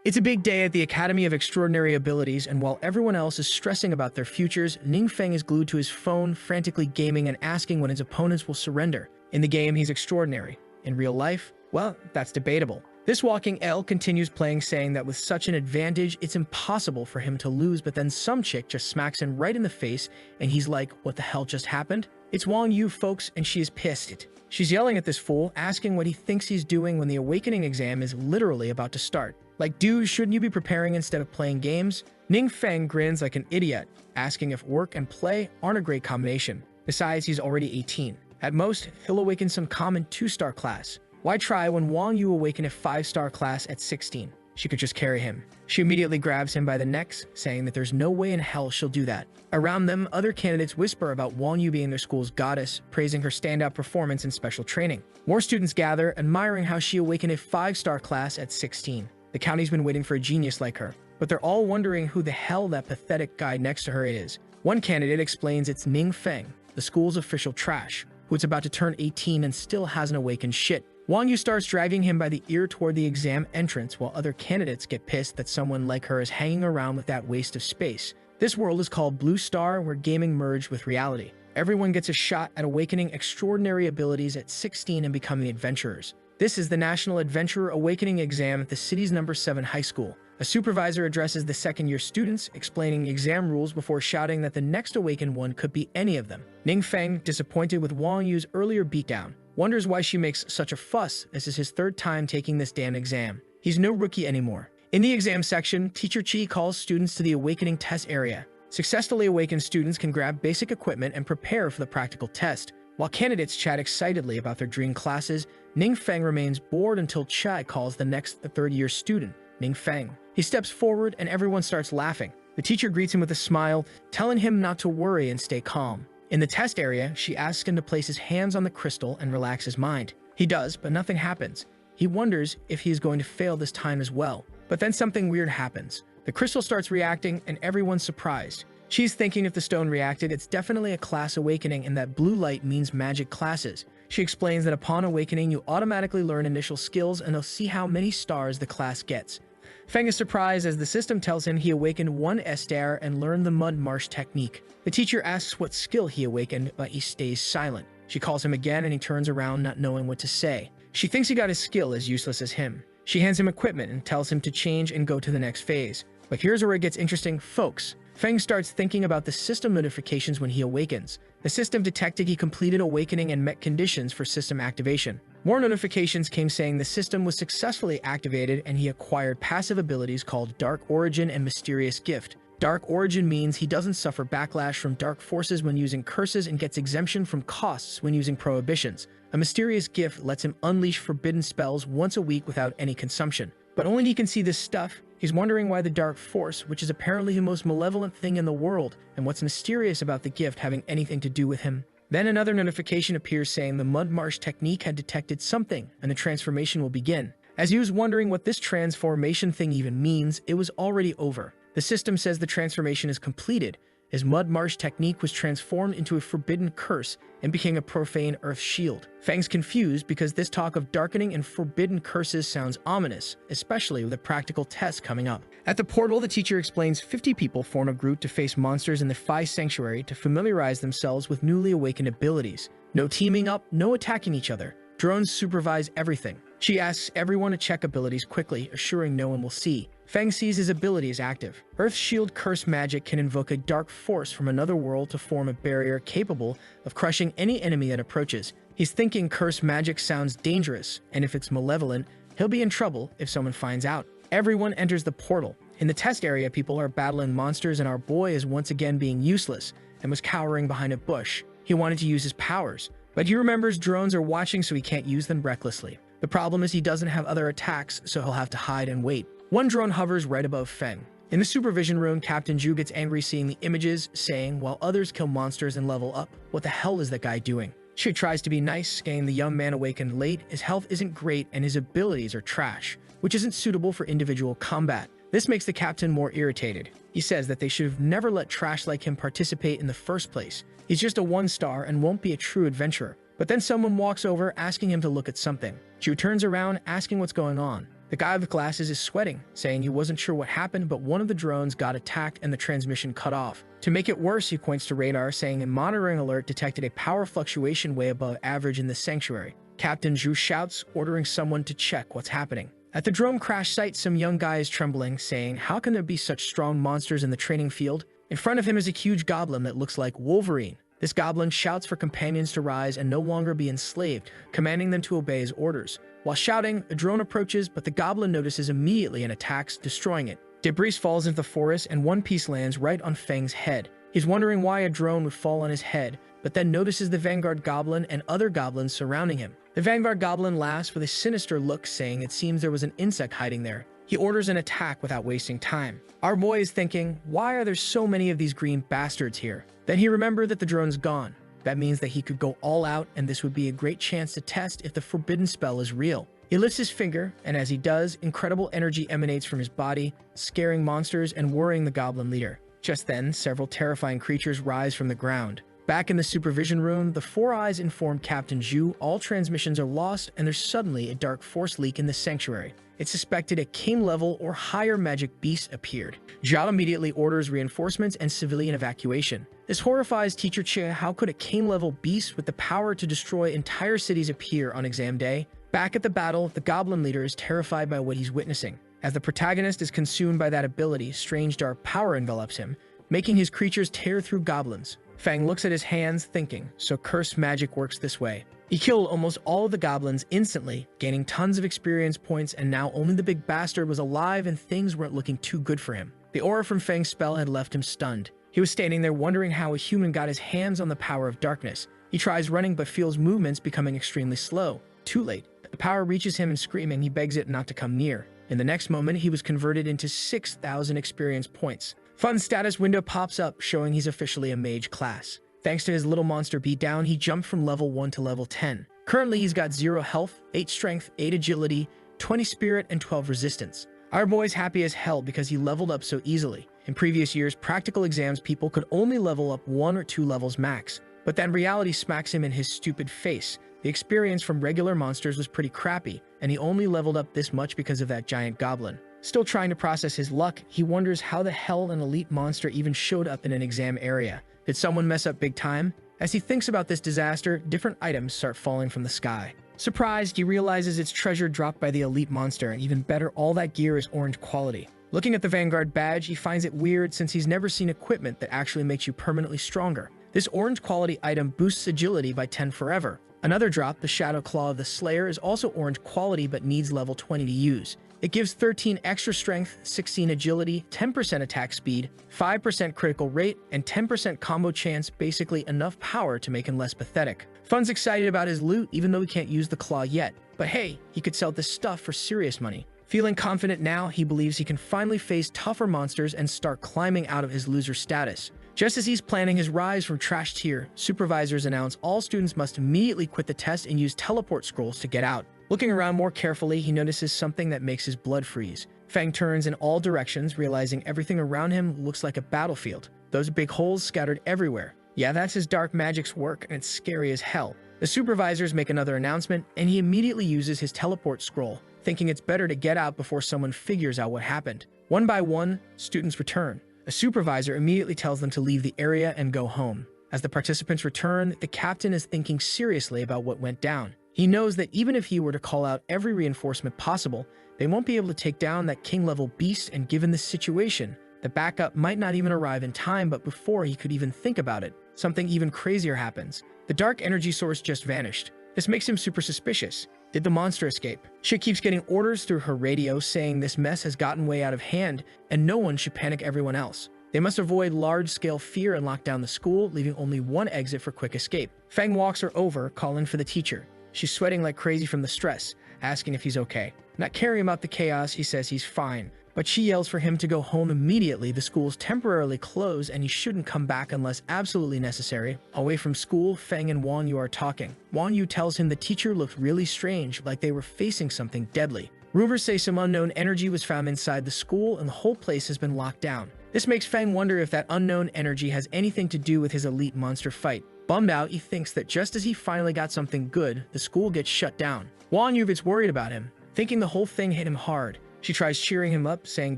It's a big day at the Academy of Extraordinary Abilities, and while everyone else is stressing about their futures, Ningfeng is glued to his phone, frantically gaming and asking when his opponents will surrender. In the game, he's extraordinary. In real life, well, that's debatable. This walking L continues playing, saying that with such an advantage, it's impossible for him to lose, but then some chick just smacks him right in the face, and he's like, what the hell just happened? It's Wang Yu, folks, and she is pissed. She's yelling at this fool, asking what he thinks he's doing when the awakening exam is literally about to start. Like, dude, shouldn't you be preparing instead of playing games? Ningfeng grins like an idiot, asking if work and play aren't a great combination. Besides, he's already 18. At most, he'll awaken some common 2-star class. Why try when Wang Yu awakened a 5-star class at 16? She could just carry him. She immediately grabs him by the necks, saying that there's no way in hell she'll do that. Around them, other candidates whisper about Wang Yu being their school's goddess, praising her standout performance and special training. More students gather, admiring how she awakened a 5-star class at 16. The county's been waiting for a genius like her, but they're all wondering who the hell that pathetic guy next to her is. One candidate explains it's Ningfeng, the school's official trash, who's about to turn 18 and still hasn't awakened shit. Wang Yu starts dragging him by the ear toward the exam entrance, while other candidates get pissed that someone like her is hanging around with that waste of space. This world is called Blue Star, where gaming merged with reality. Everyone gets a shot at awakening extraordinary abilities at 16 and becoming adventurers. This is the National Adventurer Awakening Exam at the city's number 7 high school. A supervisor addresses the second-year students, explaining exam rules before shouting that the next awakened one could be any of them. Ningfeng, disappointed with Wang Yu's earlier beatdown, wonders why she makes such a fuss. This is his 3rd time taking this damn exam. He's no rookie anymore. In the exam section, Teacher Chi calls students to the awakening test area. Successfully awakened students can grab basic equipment and prepare for the practical test. While candidates chat excitedly about their dream classes, Ningfeng remains bored until Chai calls the next 3rd-year student, Ningfeng. He steps forward and everyone starts laughing. The teacher greets him with a smile, telling him not to worry and stay calm. In the test area, she asks him to place his hands on the crystal and relax his mind. He does, but nothing happens. He wonders if he is going to fail this time as well. But then something weird happens. The crystal starts reacting and everyone's surprised. She's thinking if the stone reacted, it's definitely a class awakening and that blue light means magic classes. She explains that upon awakening, you automatically learn initial skills and they'll see how many stars the class gets. Feng is surprised as the system tells him he awakened 1 star and learned the mud marsh technique. The teacher asks what skill he awakened, but he stays silent. She calls him again and he turns around not knowing what to say. She thinks he got his skill as useless as him. She hands him equipment and tells him to change and go to the next phase. But here's where it gets interesting, folks. Feng starts thinking about the system notifications when he awakens. The system detected he completed awakening and met conditions for system activation. More notifications came saying the system was successfully activated and he acquired passive abilities called Dark Origin and Mysterious Gift. Dark Origin means he doesn't suffer backlash from dark forces when using curses and gets exemption from costs when using prohibitions. A Mysterious Gift lets him unleash forbidden spells once a week without any consumption. But only he can see this stuff. He's wondering why the Dark Force, which is apparently the most malevolent thing in the world, and what's mysterious about the gift having anything to do with him. Then another notification appears saying the Mud Marsh technique had detected something, and the transformation will begin. As he was wondering what this transformation thing even means, it was already over. The system says the transformation is completed. His Mud Marsh technique was transformed into a forbidden curse and became a profane earth shield. Feng's confused because this talk of darkening and forbidden curses sounds ominous, especially with a practical test coming up. At the portal, the teacher explains 50 people form a group to face monsters in the Phi Sanctuary to familiarize themselves with newly awakened abilities. No teaming up, no attacking each other. Drones supervise everything. She asks everyone to check abilities quickly, assuring no one will see. Feng sees his ability is active. Earth Shield Curse magic can invoke a dark force from another world to form a barrier capable of crushing any enemy that approaches. He's thinking curse magic sounds dangerous, and if it's malevolent, he'll be in trouble if someone finds out. Everyone enters the portal. In the test area, people are battling monsters and our boy is once again being useless and was cowering behind a bush. He wanted to use his powers, but he remembers drones are watching so he can't use them recklessly. The problem is he doesn't have other attacks, so he'll have to hide and wait. One drone hovers right above Feng. In the supervision room, Captain Zhu gets angry seeing the images, saying, while others kill monsters and level up, what the hell is that guy doing? She tries to be nice, saying the young man awakened late, his health isn't great, and his abilities are trash, which isn't suitable for individual combat. This makes the captain more irritated. He says that they should have never let trash like him participate in the first place. He's just a 1-star and won't be a true adventurer. But then someone walks over asking him to look at something. Zhu turns around asking what's going on. The guy with glasses is sweating, saying he wasn't sure what happened, but one of the drones got attacked and the transmission cut off. To make it worse, he points to radar, saying a monitoring alert detected a power fluctuation way above average in the sanctuary. Captain Zhu shouts, ordering someone to check what's happening. At the drone crash site, some young guy is trembling, saying, "How can there be such strong monsters in the training field?" In front of him is a huge goblin that looks like Wolverine. This goblin shouts for companions to rise and no longer be enslaved, commanding them to obey his orders. While shouting, a drone approaches, but the goblin notices immediately and attacks, destroying it. Debris falls into the forest and one piece lands right on Feng's head. He's wondering why a drone would fall on his head, but then notices the Vanguard Goblin and other goblins surrounding him. The Vanguard Goblin laughs with a sinister look, saying it seems there was an insect hiding there. He orders an attack without wasting time. Our boy is thinking, why are there so many of these green bastards here? Then he remembered that the drone's gone. That means that he could go all out, and this would be a great chance to test if the forbidden spell is real. He lifts his finger, and as he does, incredible energy emanates from his body, scaring monsters and worrying the goblin leader. Just then, several terrifying creatures rise from the ground. Back in the supervision room, the Four Eyes inform Captain Zhu all transmissions are lost and there's suddenly a dark force leak in the sanctuary. It's suspected a king-level or higher magic beast appeared. Zhao immediately orders reinforcements and civilian evacuation. This horrifies Teacher Che. How could a king-level beast with the power to destroy entire cities appear on exam day? Back at the battle, the goblin leader is terrified by what he's witnessing. As the protagonist is consumed by that ability, strange dark power envelops him, making his creatures tear through goblins. Feng looks at his hands, thinking, so cursed magic works this way. He killed almost all of the goblins instantly, gaining tons of experience points, and now only the big bastard was alive and things weren't looking too good for him. The aura from Feng's spell had left him stunned. He was standing there wondering how a human got his hands on the power of darkness. He tries running but feels movements becoming extremely slow. Too late. The power reaches him and screaming, he begs it not to come near. In the next moment, he was converted into 6,000 experience points. Fun status window pops up, showing he's officially a mage class. Thanks to his little monster beatdown, he jumped from level 1 to level 10. Currently, he's got 0 health, 8 strength, 8 agility, 20 spirit, and 12 resistance. Our boy's happy as hell because he leveled up so easily. In previous years, practical exams people could only level up 1 or 2 levels max. But then reality smacks him in his stupid face. The experience from regular monsters was pretty crappy, and he only leveled up this much because of that giant goblin. Still trying to process his luck, he wonders how the hell an elite monster even showed up in an exam area. Did someone mess up big time? As he thinks about this disaster, different items start falling from the sky. Surprised, he realizes it's treasure dropped by the elite monster, and even better, all that gear is orange quality. Looking at the Vanguard badge, he finds it weird since he's never seen equipment that actually makes you permanently stronger. This orange quality item boosts agility by 10 forever. Another drop, the Shadow Claw of the Slayer, is also orange quality but needs level 20 to use. It gives 13 extra strength, 16 agility, 10% attack speed, 5% critical rate, and 10% combo chance, basically enough power to make him less pathetic. Fun's excited about his loot even though he can't use the claw yet. But hey, he could sell this stuff for serious money. Feeling confident now, he believes he can finally face tougher monsters and start climbing out of his loser status. Just as he's planning his rise from trash tier, supervisors announce all students must immediately quit the test and use teleport scrolls to get out. Looking around more carefully, he notices something that makes his blood freeze. Feng turns in all directions, realizing everything around him looks like a battlefield. Those big holes scattered everywhere. Yeah, that's his dark magic's work, and it's scary as hell. The supervisors make another announcement, and he immediately uses his teleport scroll, thinking it's better to get out before someone figures out what happened. One by one, students return. A supervisor immediately tells them to leave the area and go home. As the participants return, the captain is thinking seriously about what went down. He knows that even if he were to call out every reinforcement possible, they won't be able to take down that king-level beast, and given this situation, the backup might not even arrive in time, but before he could even think about it, something even crazier happens. The dark energy source just vanished. This makes him super suspicious. Did the monster escape? She keeps getting orders through her radio saying this mess has gotten way out of hand, and no one should panic everyone else. They must avoid large-scale fear and lock down the school, leaving only one exit for quick escape. Feng walks her over, calling for the teacher. She's sweating like crazy from the stress, asking if he's okay. Not caring about the chaos, he says he's fine. But she yells for him to go home immediately. The school's temporarily closed and he shouldn't come back unless absolutely necessary. Away from school, Feng and Wang Yu are talking. Wang Yu tells him the teacher looked really strange, like they were facing something deadly. Rumors say some unknown energy was found inside the school and the whole place has been locked down. This makes Feng wonder if that unknown energy has anything to do with his elite monster fight. Bummed out, he thinks that just as he finally got something good, the school gets shut down. Wang Yu gets worried about him, thinking the whole thing hit him hard. She tries cheering him up, saying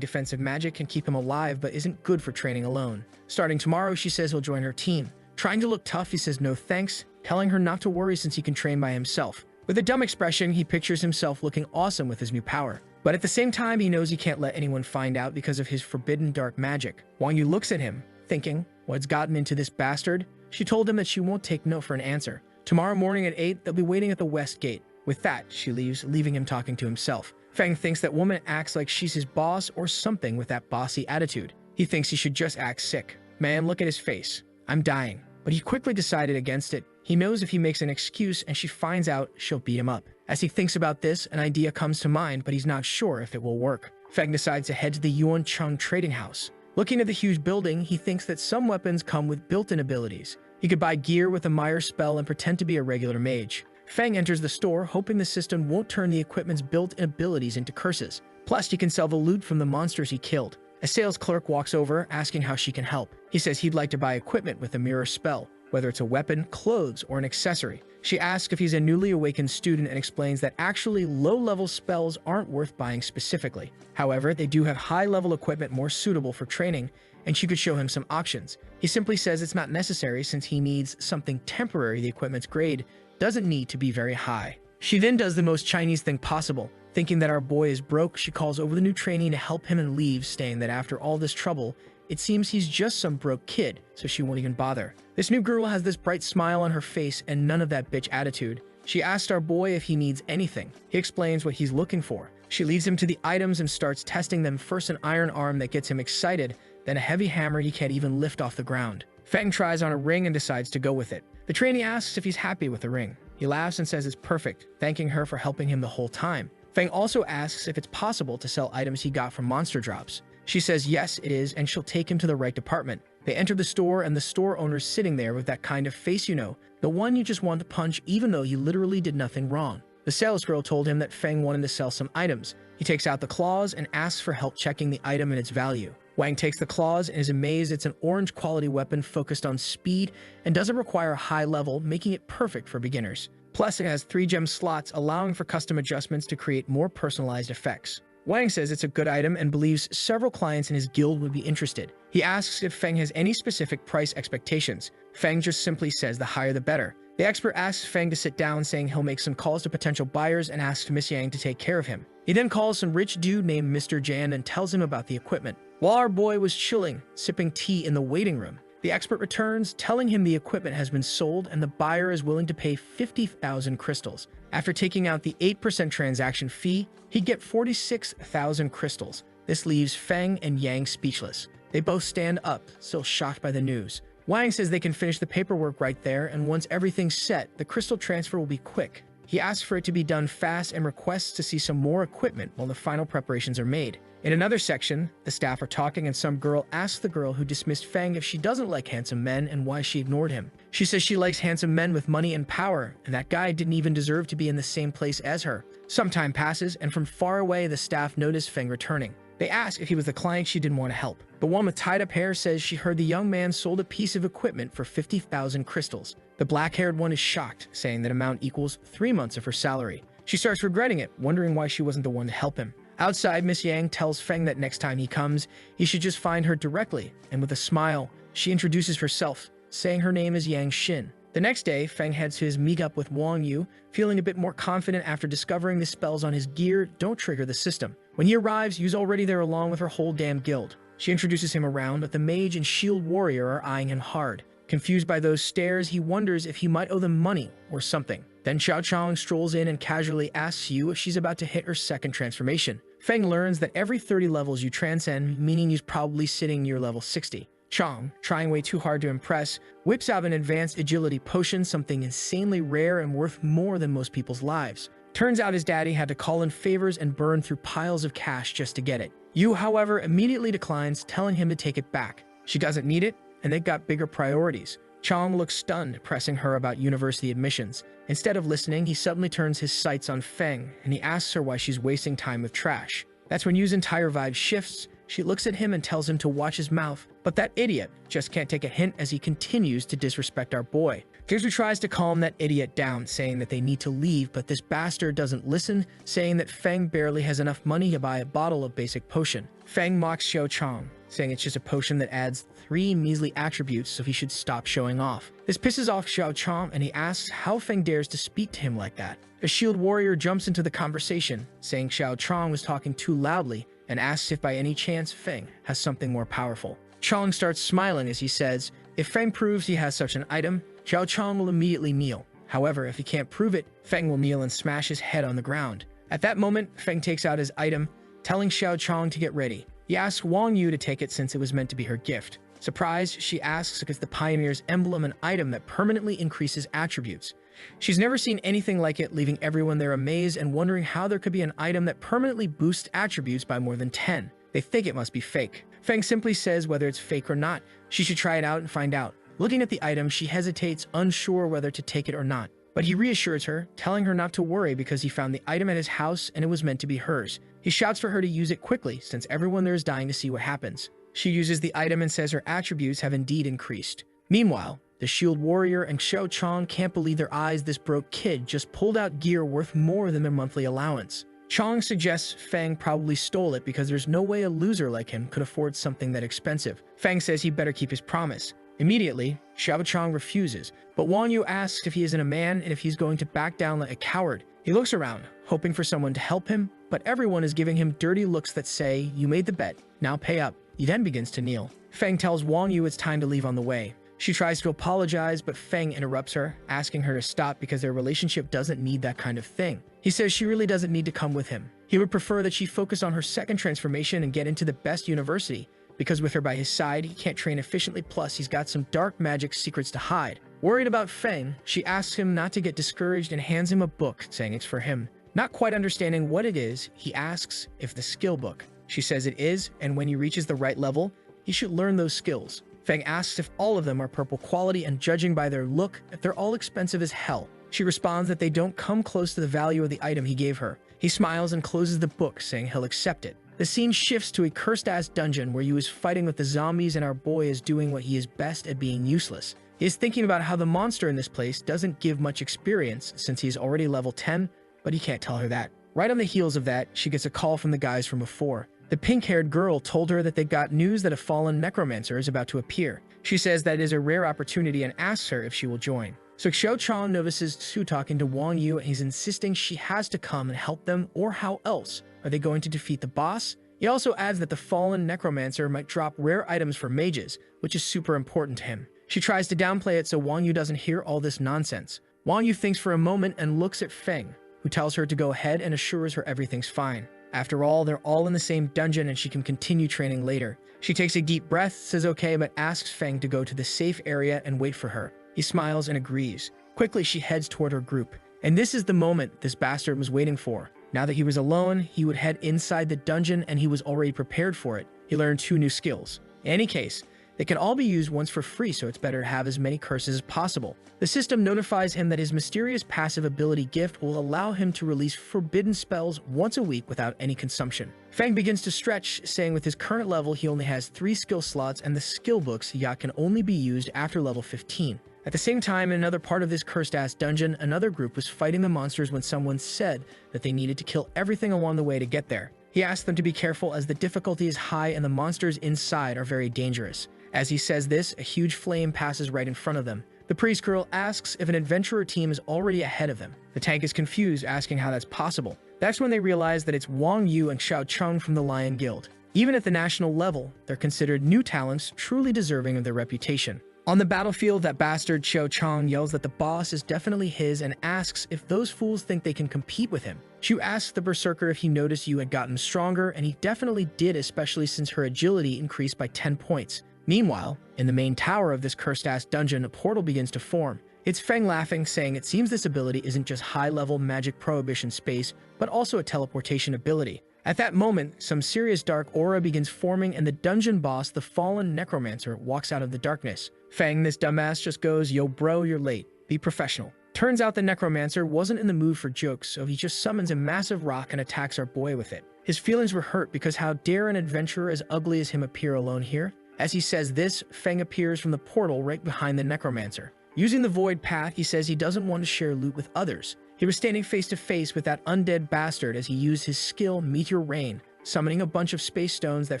defensive magic can keep him alive but isn't good for training alone. Starting tomorrow, she says he'll join her team. Trying to look tough, he says no thanks, telling her not to worry since he can train by himself. With a dumb expression, he pictures himself looking awesome with his new power. But at the same time, he knows he can't let anyone find out because of his forbidden dark magic. Wang Yu looks at him, thinking, what's gotten into this bastard? She told him that she won't take no for an answer. Tomorrow morning at 8, they'll be waiting at the west gate. With that, she leaves, leaving him talking to himself. Feng thinks that woman acts like she's his boss or something with that bossy attitude. He thinks he should just act sick. Man, look at his face. I'm dying. But he quickly decided against it. He knows if he makes an excuse and she finds out, she'll beat him up. As he thinks about this, an idea comes to mind, but he's not sure if it will work. Feng decides to head to the Yuan Chung trading house. Looking at the huge building, he thinks that some weapons come with built-in abilities. He could buy gear with a Meyer spell and pretend to be a regular mage. Feng enters the store, hoping the system won't turn the equipment's built-in abilities into curses. Plus, he can sell the loot from the monsters he killed. A sales clerk walks over, asking how she can help. He says he'd like to buy equipment with a mirror spell, whether it's a weapon, clothes, or an accessory. She asks if he's a newly awakened student and explains that actually low-level spells aren't worth buying specifically. However, they do have high-level equipment more suitable for training, and she could show him some options. He simply says it's not necessary since he needs something temporary. The equipment's grade doesn't need to be very high. She then does the most Chinese thing possible. Thinking that our boy is broke, she calls over the new trainee to help him and leaves, saying that after all this trouble, it seems he's just some broke kid, so she won't even bother. This new girl has this bright smile on her face and none of that bitch attitude. She asks our boy if he needs anything. He explains what he's looking for. She leads him to the items and starts testing them, first an iron arm that gets him excited, then a heavy hammer he can't even lift off the ground. Feng tries on a ring and decides to go with it. The trainee asks if he's happy with the ring. He laughs and says it's perfect, thanking her for helping him the whole time. Feng also asks if it's possible to sell items he got from monster drops. She says yes, it is, and she'll take him to the right department. They enter the store, and the store owner's sitting there with that kind of face, you know, the one you just want to punch even though you literally did nothing wrong. The salesgirl told him that Feng wanted to sell some items. He takes out the claws and asks for help checking the item and its value. Wang takes the claws and is amazed it's an orange quality weapon focused on speed and doesn't require a high level, making it perfect for beginners. Plus, it has 3 gem slots, allowing for custom adjustments to create more personalized effects. Wang says it's a good item and believes several clients in his guild would be interested. He asks if Feng has any specific price expectations. Feng just simply says the higher the better. The expert asks Feng to sit down, saying he'll make some calls to potential buyers and asks Miss Yang to take care of him. He then calls some rich dude named Mr. Jan and tells him about the equipment. While our boy was chilling, sipping tea in the waiting room, the expert returns, telling him the equipment has been sold and the buyer is willing to pay 50,000 crystals. After taking out the 8% transaction fee, he'd get 46,000 crystals. This leaves Feng and Yang speechless. They both stand up, still shocked by the news. Wang says they can finish the paperwork right there, and once everything's set, the crystal transfer will be quick. He asks for it to be done fast and requests to see some more equipment while the final preparations are made. In another section, the staff are talking and some girl asks the girl who dismissed Feng if she doesn't like handsome men and why she ignored him. She says she likes handsome men with money and power, and that guy didn't even deserve to be in the same place as her. Some time passes, and from far away, the staff notice Feng returning. They ask if he was the client she didn't want to help. The one with tied-up hair says she heard the young man sold a piece of equipment for 50,000 crystals. The black-haired one is shocked, saying that amount equals 3 months of her salary. She starts regretting it, wondering why she wasn't the one to help him. Outside, Miss Yang tells Feng that next time he comes, he should just find her directly, and with a smile, she introduces herself, saying her name is Yang Xin. The next day, Feng heads to his meetup with Wang Yu, feeling a bit more confident after discovering the spells on his gear don't trigger the system. When he arrives, Yu's already there along with her whole damn guild. She introduces him around, but the mage and shield warrior are eyeing him hard. Confused by those stares, he wonders if he might owe them money or something. Then Xiao Chong strolls in and casually asks Yu if she's about to hit her second transformation. Feng learns that every 30 levels you transcend, meaning he's probably sitting near level 60. Chong, trying way too hard to impress, whips out an advanced agility potion, something insanely rare and worth more than most people's lives. Turns out his daddy had to call in favors and burn through piles of cash just to get it. Yu, however, immediately declines, telling him to take it back. She doesn't need it, and they've got bigger priorities. Chong looks stunned, pressing her about university admissions. Instead of listening, he suddenly turns his sights on Feng, and he asks her why she's wasting time with trash. That's when Yu's entire vibe shifts. She looks at him and tells him to watch his mouth, but that idiot just can't take a hint as he continues to disrespect our boy. Kizu tries to calm that idiot down, saying that they need to leave, but this bastard doesn't listen, saying that Feng barely has enough money to buy a bottle of basic potion. Feng mocks Xiao Chong, saying it's just a potion that adds 3 measly attributes, so he should stop showing off. This pisses off Xiao Chong, and he asks how Feng dares to speak to him like that. A shield warrior jumps into the conversation, saying Xiao Chong was talking too loudly, and asks if by any chance Feng has something more powerful. Chong starts smiling as he says, if Feng proves he has such an item, Xiao Chong will immediately kneel. However, if he can't prove it, Feng will kneel and smash his head on the ground. At that moment, Feng takes out his item, telling Xiao Chong to get ready. He asks Wang Yu to take it since it was meant to be her gift. Surprised, she asks if it's the Pioneer's emblem, an item that permanently increases attributes. She's never seen anything like it, leaving everyone there amazed and wondering how there could be an item that permanently boosts attributes by more than 10. They think it must be fake. Feng simply says whether it's fake or not, she should try it out and find out. Looking at the item, she hesitates, unsure whether to take it or not. But he reassures her, telling her not to worry because he found the item at his house and it was meant to be hers. He shouts for her to use it quickly, since everyone there is dying to see what happens. She uses the item and says her attributes have indeed increased. Meanwhile, the shield warrior and Xiao Chong can't believe their eyes. This broke kid just pulled out gear worth more than their monthly allowance. Chong suggests Feng probably stole it because there's no way a loser like him could afford something that expensive. Feng says he better keep his promise. Immediately, Xiao Chong refuses, but Wang Yu asks if he isn't a man and if he's going to back down like a coward. He looks around, hoping for someone to help him, but everyone is giving him dirty looks that say, you made the bet, now pay up. He then begins to kneel. Feng tells Wang Yu it's time to leave on the way. She tries to apologize, but Feng interrupts her, asking her to stop because their relationship doesn't need that kind of thing. He says she really doesn't need to come with him. He would prefer that she focus on her second transformation and get into the best university, because with her by his side, he can't train efficiently, plus he's got some dark magic secrets to hide. Worried about Feng, she asks him not to get discouraged and hands him a book, saying it's for him. Not quite understanding what it is, he asks if the skill book. She says it is, and when he reaches the right level, he should learn those skills. Feng asks if all of them are purple quality, and judging by their look, if they're all expensive as hell. She responds that they don't come close to the value of the item he gave her. He smiles and closes the book, saying he'll accept it. The scene shifts to a cursed-ass dungeon where Yu is fighting with the zombies and our boy is doing what he is best at, being useless. He is thinking about how the monster in this place doesn't give much experience since he's already level 10, but he can't tell her that. Right on the heels of that, she gets a call from the guys from before. The pink-haired girl told her that they got news that a fallen necromancer is about to appear. She says that it is a rare opportunity and asks her if she will join. So Xiao Chong notices Su talking to Wang Yu and he's insisting she has to come and help them, or how else are they going to defeat the boss? He also adds that the fallen necromancer might drop rare items for mages, which is super important to him. She tries to downplay it so Wang Yu doesn't hear all this nonsense. Wang Yu thinks for a moment and looks at Feng, who tells her to go ahead and assures her everything's fine. After all, they're all in the same dungeon and she can continue training later. She takes a deep breath, says okay, but asks Feng to go to the safe area and wait for her. He smiles and agrees. Quickly, she heads toward her group. And this is the moment this bastard was waiting for. Now that he was alone, he would head inside the dungeon and he was already prepared for it. He learned 2 new skills. In any case, they can all be used once for free, so it's better to have as many curses as possible. The system notifies him that his mysterious passive ability gift will allow him to release forbidden spells once a week without any consumption. Feng begins to stretch, saying with his current level he only has 3 skill slots and the skill books can only be used after level 15. At the same time, in another part of this cursed-ass dungeon, another group was fighting the monsters when someone said that they needed to kill everything along the way to get there. He asked them to be careful as the difficulty is high and the monsters inside are very dangerous. As he says this, a huge flame passes right in front of them. The priest girl asks if an adventurer team is already ahead of them. The tank is confused, asking how that's possible. That's when they realize that it's Wang Yu and Xiao Chong from the Lion Guild. Even at the national level, they're considered new talents truly deserving of their reputation. On the battlefield, that bastard Xiao Chong yells that the boss is definitely his and asks if those fools think they can compete with him. Shu asks the berserker if he noticed Yu had gotten stronger, and he definitely did, especially since her agility increased by 10 points. Meanwhile, in the main tower of this cursed-ass dungeon, a portal begins to form. It's Feng laughing, saying it seems this ability isn't just high-level magic prohibition space, but also a teleportation ability. At that moment, some serious dark aura begins forming and the dungeon boss, the fallen necromancer, walks out of the darkness. Feng, this dumbass, just goes, "Yo bro, you're late. Be professional." Turns out the necromancer wasn't in the mood for jokes, so he just summons a massive rock and attacks our boy with it. His feelings were hurt because how dare an adventurer as ugly as him appear alone here? As he says this, Feng appears from the portal right behind the necromancer. Using the void path, he says he doesn't want to share loot with others. He was standing face to face with that undead bastard as he used his skill Meteor Rain, summoning a bunch of space stones that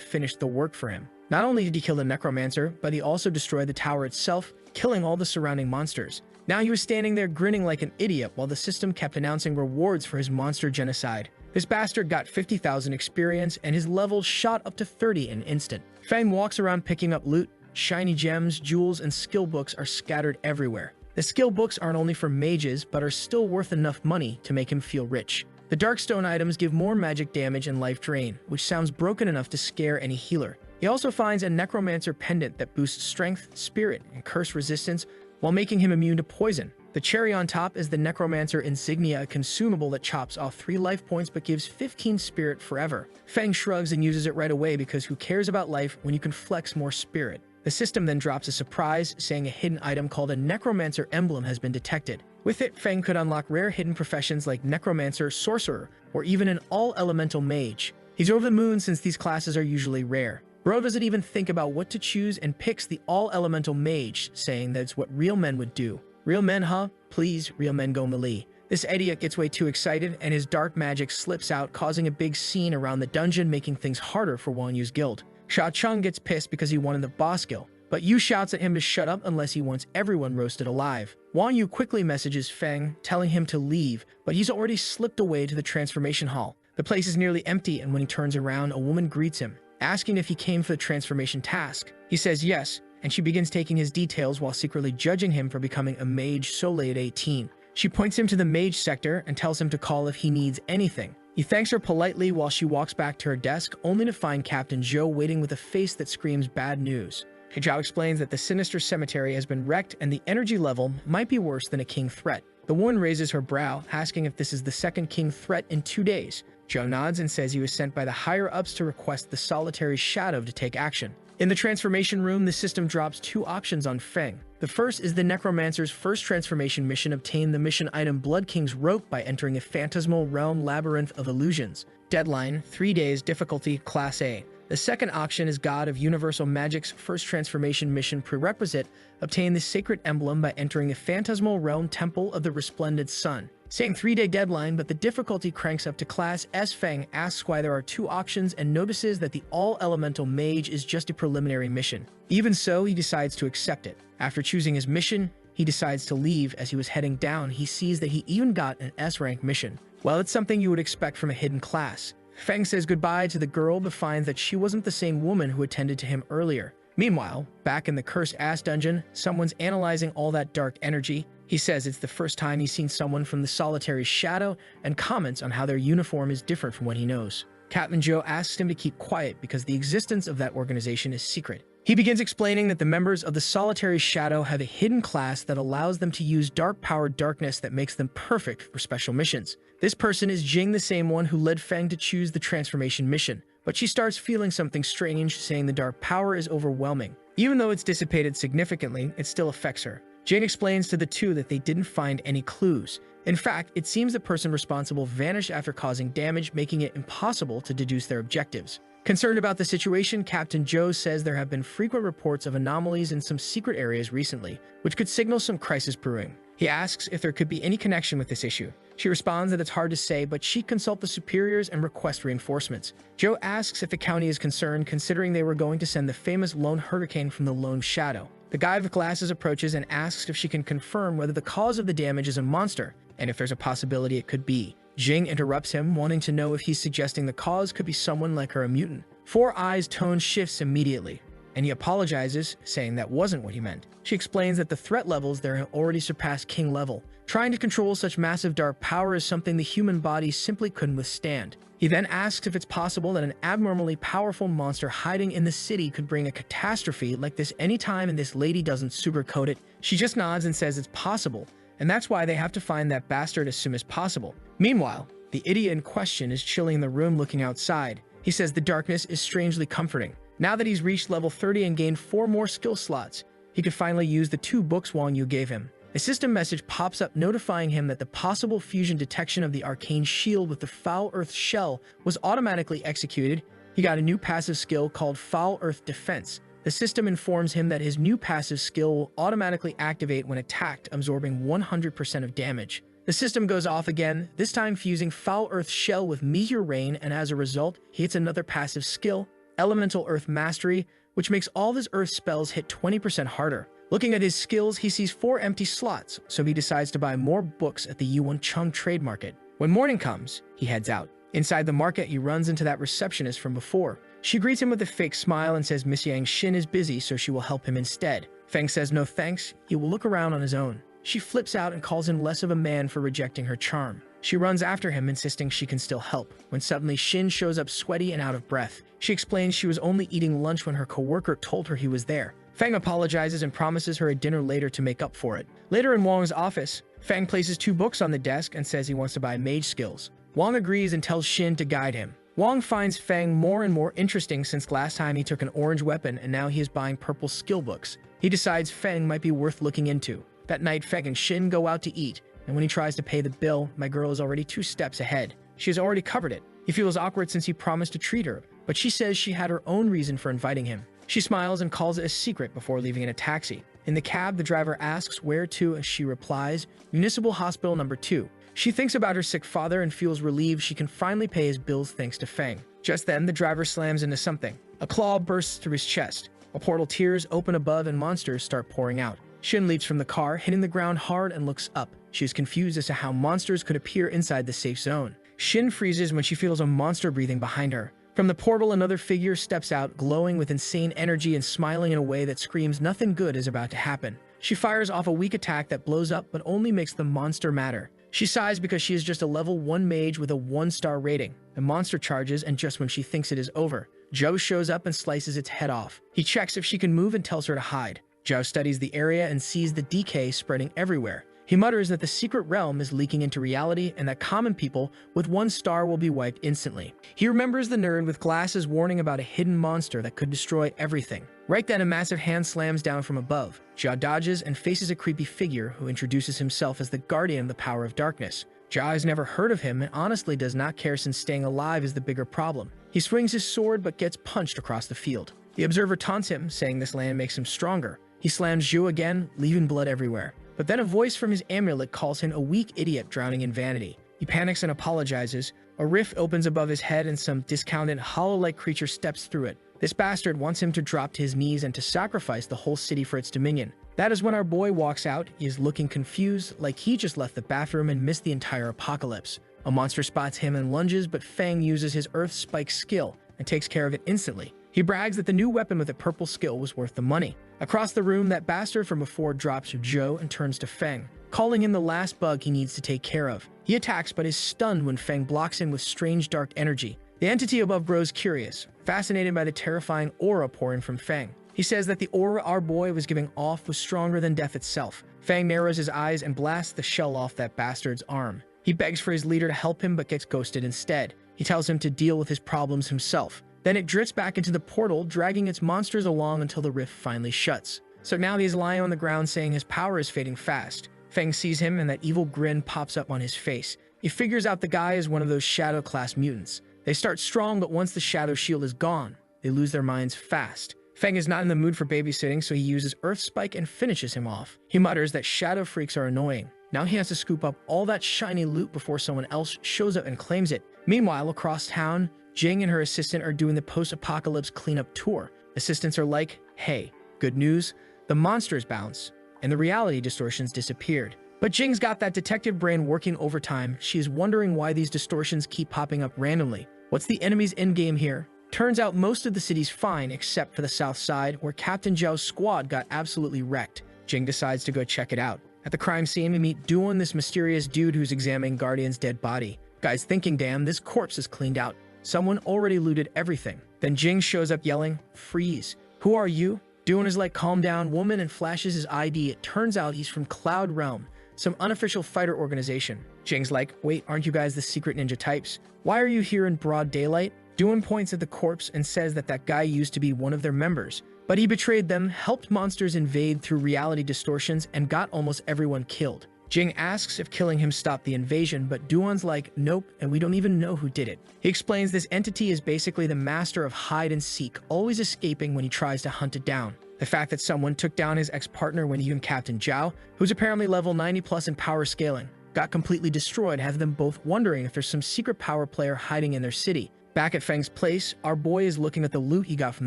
finished the work for him. Not only did he kill the necromancer, but he also destroyed the tower itself, killing all the surrounding monsters. Now he was standing there grinning like an idiot while the system kept announcing rewards for his monster genocide. This bastard got 50,000 experience and his levels shot up to 30 in an instant. Feng walks around picking up loot. Shiny gems, jewels, and skill books are scattered everywhere. The skill books aren't only for mages, but are still worth enough money to make him feel rich. The Darkstone items give more magic damage and life drain, which sounds broken enough to scare any healer. He also finds a Necromancer pendant that boosts strength, spirit, and curse resistance while making him immune to poison. The cherry on top is the Necromancer Insignia, a consumable that chops off 3 life points but gives 15 spirit forever. Feng shrugs and uses it right away because who cares about life when you can flex more spirit? The system then drops a surprise, saying a hidden item called a Necromancer Emblem has been detected. With it, Feng could unlock rare hidden professions like Necromancer, Sorcerer, or even an all-elemental mage. He's over the moon since these classes are usually rare. Bro doesn't even think about what to choose and picks the all-elemental mage, saying that it's what real men would do. Real men, huh? Please, real men go melee. This idiot gets way too excited, and his dark magic slips out, causing a big scene around the dungeon, making things harder for Wang Yu's guild. Sha Chung gets pissed because he wanted the boss skill, but Yu shouts at him to shut up unless he wants everyone roasted alive. Wang Yu quickly messages Feng, telling him to leave, but he's already slipped away to the transformation hall. The place is nearly empty, and when he turns around, a woman greets him, asking if he came for the transformation task. He says yes, and she begins taking his details while secretly judging him for becoming a mage so late at 18. She points him to the mage sector and tells him to call if he needs anything. He thanks her politely while she walks back to her desk, only to find Captain Zhou waiting with a face that screams bad news. Zhao explains that the sinister cemetery has been wrecked and the energy level might be worse than a king threat. The woman raises her brow, asking if this is the second king threat in 2 days. Zhou nods and says he was sent by the higher-ups to request the solitary shadow to take action. In the transformation room, the system drops 2 options on Feng. The first is the Necromancer's first transformation mission: obtain the mission item Blood King's Rope by entering a phantasmal realm labyrinth of illusions. Deadline, 3 days, difficulty, Class A. The second option is God of Universal Magic's first transformation mission prerequisite: obtain the sacred emblem by entering a phantasmal realm temple of the resplendent sun. Same 3-day deadline, but the difficulty cranks up to Class S. Feng asks why there are 2 options and notices that the all-elemental mage is just a preliminary mission. Even so, he decides to accept it. After choosing his mission, he decides to leave. As he was heading down, he sees that he even got an S-rank mission. Well, it's something you would expect from a hidden class. Feng says goodbye to the girl but finds that she wasn't the same woman who attended to him earlier. Meanwhile, back in the Cursed Ass dungeon, someone's analyzing all that dark energy. He says it's the first time he's seen someone from the solitary shadow and comments on how their uniform is different from what he knows. Captain Zhou asks him to keep quiet because the existence of that organization is secret. He begins explaining that the members of the solitary shadow have a hidden class that allows them to use dark-powered darkness that makes them perfect for special missions. This person is Jing, the same one who led Feng to choose the transformation mission. But she starts feeling something strange, saying the dark power is overwhelming. Even though it's dissipated significantly, it still affects her. Jane explains to the two that they didn't find any clues. In fact, it seems the person responsible vanished after causing damage, making it impossible to deduce their objectives. Concerned about the situation, Captain Zhou says there have been frequent reports of anomalies in some secret areas recently, which could signal some crisis brewing. He asks if there could be any connection with this issue. She responds that it's hard to say, but she consults the superiors and requests reinforcements. Zhou asks if the county is concerned, considering they were going to send the famous Lone Hurricane from the Lone Shadow. The guy with glasses approaches and asks if she can confirm whether the cause of the damage is a monster, and if there's a possibility it could be. Jing interrupts him, wanting to know if he's suggesting the cause could be someone like her, a mutant. Four Eyes' tone shifts immediately, and he apologizes, saying that wasn't what he meant. She explains that the threat levels there have already surpassed king level. Trying to control such massive dark power is something the human body simply couldn't withstand. He then asks if it's possible that an abnormally powerful monster hiding in the city could bring a catastrophe like this anytime, and this lady doesn't sugarcoat it. She just nods and says it's possible, and that's why they have to find that bastard as soon as possible. Meanwhile, the idiot in question is chilling in the room looking outside. He says the darkness is strangely comforting. Now that he's reached level 30 and gained 4 more skill slots, he could finally use the 2 books Wang Yu gave him. A system message pops up notifying him that the possible fusion detection of the arcane shield with the Foul Earth shell was automatically executed. He got a new passive skill called Foul Earth Defense, The system informs him that his new passive skill will automatically activate when attacked, absorbing 100% of damage. The system goes off again, this time fusing Foul Earth Shell with Meteor Rain, and as a result, he hits another passive skill, Elemental Earth Mastery, which makes all of his Earth spells hit 20% harder. Looking at his skills, he sees 4 empty slots, so he decides to buy more books at the Yuan Chung trade market. When morning comes, he heads out. Inside the market, he runs into that receptionist from before. She greets him with a fake smile and says Miss Yang Xin is busy, so she will help him instead. Feng says no thanks, he will look around on his own. She flips out and calls him less of a man for rejecting her charm. She runs after him, insisting she can still help, when suddenly Xin shows up sweaty and out of breath. She explains she was only eating lunch when her coworker told her he was there. Feng apologizes and promises her a dinner later to make up for it. Later in Wang's office, Feng places 2 books on the desk and says he wants to buy mage skills. Wang agrees and tells Xin to guide him. Wang finds Feng more and more interesting since last time he took an orange weapon and now he is buying purple skill books. He decides Feng might be worth looking into. That night, Feng and Xin go out to eat, and when he tries to pay the bill, my girl is already 2 steps ahead. She has already covered it. He feels awkward since he promised to treat her, but she says she had her own reason for inviting him. She smiles and calls it a secret before leaving in a taxi. In the cab, the driver asks where to and she replies, Municipal Hospital number 2. She thinks about her sick father and feels relieved she can finally pay his bills thanks to Feng. Just then, the driver slams into something. A claw bursts through his chest. A portal tears open above and monsters start pouring out. Xin leaps from the car, hitting the ground hard and looks up. She is confused as to how monsters could appear inside the safe zone. Xin freezes when she feels a monster breathing behind her. From the portal, another figure steps out, glowing with insane energy and smiling in a way that screams nothing good is about to happen. She fires off a weak attack that blows up but only makes the monster madder. She sighs because she is just a level 1 mage with a 1-star rating. The monster charges, and just when she thinks it is over, Zhou shows up and slices its head off. He checks if she can move and tells her to hide. Zhou studies the area and sees the decay spreading everywhere. He mutters that the secret realm is leaking into reality and that common people with 1 star will be wiped instantly. He remembers the nerd with glasses warning about a hidden monster that could destroy everything. Right then, a massive hand slams down from above. Zhao dodges and faces a creepy figure who introduces himself as the guardian of the power of darkness. Zhao has never heard of him and honestly does not care since staying alive is the bigger problem. He swings his sword but gets punched across the field. The observer taunts him, saying this land makes him stronger. He slams Zhu again, leaving blood everywhere. But then a voice from his amulet calls him a weak idiot drowning in vanity. He panics and apologizes. A rift opens above his head and some discounted hollow-like creature steps through it. This bastard wants him to drop to his knees and to sacrifice the whole city for its dominion. That is when our boy walks out. He is looking confused, like he just left the bathroom and missed the entire apocalypse. A monster spots him and lunges, but Feng uses his Earth Spike skill and takes care of it instantly. He brags that the new weapon with a purple skill was worth the money. Across the room, that bastard from before drops Zhou and turns to Feng, calling him the last bug he needs to take care of. He attacks but is stunned when Feng blocks him with strange dark energy. The entity above grows curious, fascinated by the terrifying aura pouring from Feng. He says that the aura our boy was giving off was stronger than death itself. Feng narrows his eyes and blasts the shell off that bastard's arm. He begs for his leader to help him but gets ghosted instead. He tells him to deal with his problems himself. Then it drifts back into the portal, dragging its monsters along until the rift finally shuts. So now he is lying on the ground saying his power is fading fast. Feng sees him and that evil grin pops up on his face. He figures out the guy is one of those Shadow class mutants. They start strong, but once the Shadow shield is gone, they lose their minds fast. Feng is not in the mood for babysitting, so he uses Earth Spike and finishes him off. He mutters that Shadow freaks are annoying. Now he has to scoop up all that shiny loot before someone else shows up and claims it. Meanwhile, across town, Jing and her assistant are doing the post-apocalypse cleanup tour. Assistants are like, hey, good news, the monsters bounce, and the reality distortions disappeared. But Jing's got that detective brain working overtime. She is wondering why these distortions keep popping up randomly. What's the enemy's endgame here? Turns out most of the city's fine except for the south side, where Captain Zhao's squad got absolutely wrecked. Jing decides to go check it out. At the crime scene, we meet Duan, this mysterious dude who's examining Guardian's dead body. Guy's thinking, damn, this corpse is cleaned out. Someone already looted everything. Then Jing shows up yelling, freeze. Who are you? Duan is like, calm down, woman, and flashes his ID. It turns out he's from Cloud Realm, some unofficial fighter organization. Jing's like, wait, aren't you guys the secret ninja types? Why are you here in broad daylight? Duan points at the corpse and says that that guy used to be one of their members, but he betrayed them, helped monsters invade through reality distortions, and got almost everyone killed. Jing asks if killing him stopped the invasion, but Duan's like, nope, and we don't even know who did it. He explains this entity is basically the master of hide and seek, always escaping when he tries to hunt it down. The fact that someone took down his ex-partner when even Captain Zhao, who's apparently level 90 plus in power scaling, got completely destroyed has them both wondering if there's some secret power player hiding in their city. Back at Feng's place, our boy is looking at the loot he got from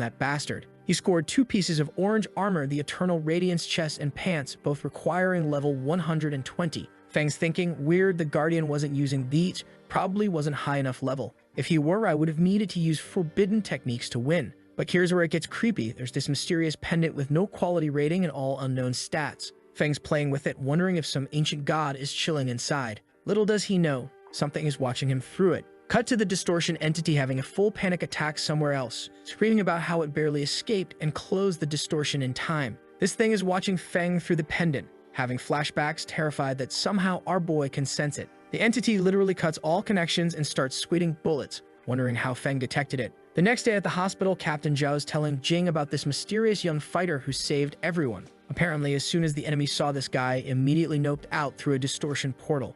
that bastard. He scored 2 pieces of orange armor, the Eternal Radiance chest and pants, both requiring level 120. Feng's thinking, weird the Guardian wasn't using these, probably wasn't high enough level. If he were, I would have needed to use forbidden techniques to win. But here's where it gets creepy. There's this mysterious pendant with no quality rating and all unknown stats. Feng's playing with it, wondering if some ancient god is chilling inside. Little does he know, something is watching him through it. Cut to the distortion entity having a full panic attack somewhere else, screaming about how it barely escaped and closed the distortion in time. This thing is watching Feng through the pendant, having flashbacks, terrified that somehow our boy can sense it. The entity literally cuts all connections and starts squeezing bullets, wondering how Feng detected it. The next day at the hospital, Captain Zhao is telling Jing about this mysterious young fighter who saved everyone. Apparently, as soon as the enemy saw this guy, immediately noped out through a distortion portal.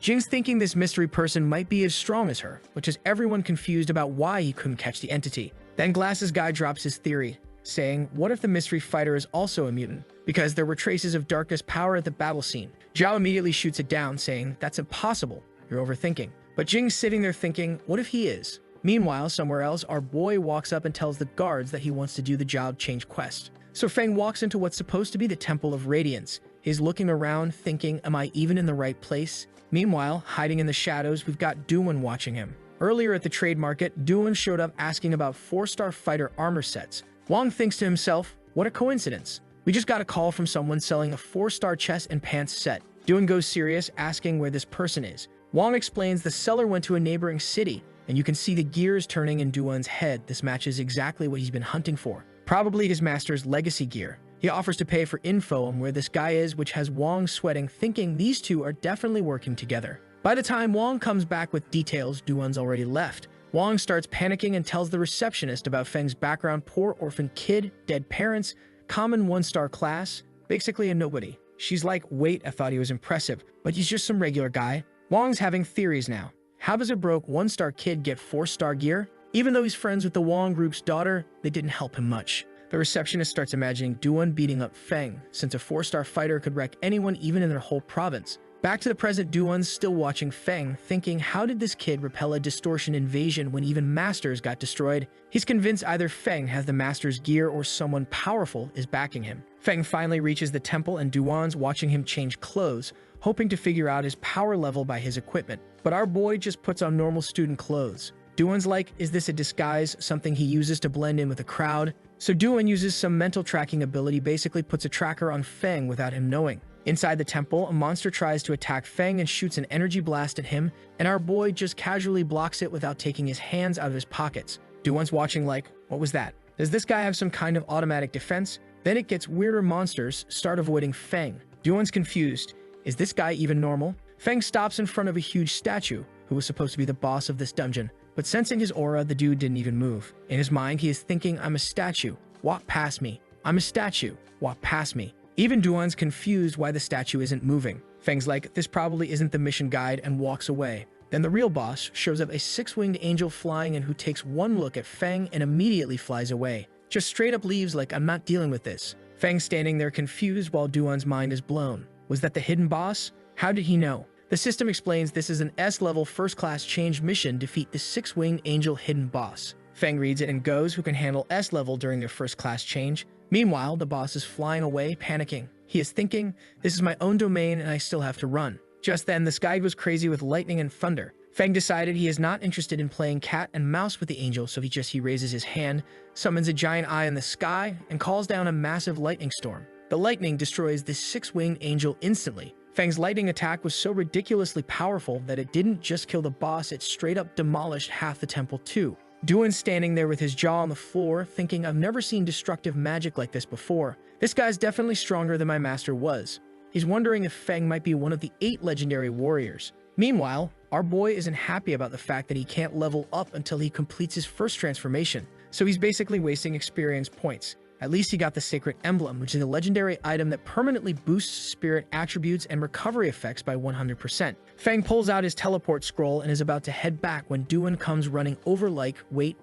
Jing's thinking this mystery person might be as strong as her, which has everyone confused about why he couldn't catch the entity. Then Glasses Guy drops his theory, saying, what if the mystery fighter is also a mutant? Because there were traces of darkness power at the battle scene. Zhao immediately shoots it down, saying, that's impossible, you're overthinking. But Jing's sitting there thinking, what if he is? Meanwhile, somewhere else, our boy walks up and tells the guards that he wants to do the job change quest. So Feng walks into what's supposed to be the Temple of Radiance. He's looking around, thinking, am I even in the right place? Meanwhile, hiding in the shadows, we've got Duan watching him. Earlier at the trade market, Duan showed up asking about 4-star fighter armor sets. Wong thinks to himself, what a coincidence. We just got a call from someone selling a 4-star chest and pants set. Duan goes serious, asking where this person is. Wong explains the seller went to a neighboring city, and you can see the gears turning in Duan's head. This matches exactly what he's been hunting for. Probably his master's legacy gear. He offers to pay for info on where this guy is, which has Wong sweating, thinking these two are definitely working together. By the time Wong comes back with details, Duan's already left. Wong starts panicking and tells the receptionist about Feng's background, poor orphan kid, dead parents, common 1-star class, basically a nobody. She's like, wait, I thought he was impressive, but he's just some regular guy. Wong's having theories now. How does a broke 1-star kid get 4-star gear? Even though he's friends with the Wong group's daughter, they didn't help him much. The receptionist starts imagining Duan beating up Feng, since a 4-star fighter could wreck anyone even in their whole province. Back to the present, Duan's still watching Feng, thinking how did this kid repel a distortion invasion when even Masters got destroyed? He's convinced either Feng has the Master's gear or someone powerful is backing him. Feng finally reaches the temple and Duan's watching him change clothes, hoping to figure out his power level by his equipment. But our boy just puts on normal student clothes. Duan's like, is this a disguise, something he uses to blend in with the crowd? So Duan uses some mental tracking ability, basically puts a tracker on Feng without him knowing. Inside the temple, a monster tries to attack Feng and shoots an energy blast at him, and our boy just casually blocks it without taking his hands out of his pockets. Duan's watching like, what was that? Does this guy have some kind of automatic defense? Then it gets weirder, monsters start avoiding Feng. Duan's confused. Is this guy even normal? Feng stops in front of a huge statue, who was supposed to be the boss of this dungeon. But sensing his aura, the dude didn't even move. In his mind, he is thinking, I'm a statue. Walk past me. I'm a statue. Walk past me. Even Duan's confused why the statue isn't moving. Feng's like, this probably isn't the mission guide, and walks away. Then the real boss shows up, a 6-winged angel flying in who takes one look at Feng and immediately flies away. Just straight up leaves like, I'm not dealing with this. Feng's standing there confused while Duan's mind is blown. Was that the hidden boss? How did he know? The system explains this is an S-level first-class change mission, defeat the 6-winged angel hidden boss. Feng reads it and goes, who can handle S-level during their first-class change. Meanwhile, the boss is flying away, panicking. He is thinking, this is my own domain and I still have to run. Just then, the sky goes crazy with lightning and thunder. Feng decided he is not interested in playing cat and mouse with the angel, so he raises his hand, summons a giant eye in the sky, and calls down a massive lightning storm. The lightning destroys the 6-winged angel instantly. Feng's lightning attack was so ridiculously powerful that it didn't just kill the boss, it straight up demolished half the temple too. Duan's standing there with his jaw on the floor, thinking, I've never seen destructive magic like this before. This guy's definitely stronger than my master was. He's wondering if Feng might be one of the 8 legendary warriors. Meanwhile, our boy isn't happy about the fact that he can't level up until he completes his first transformation, so he's basically wasting experience points. At least he got the Sacred Emblem, which is a legendary item that permanently boosts spirit attributes and recovery effects by 100%. Feng pulls out his teleport scroll and is about to head back when Duan comes running over like, wait.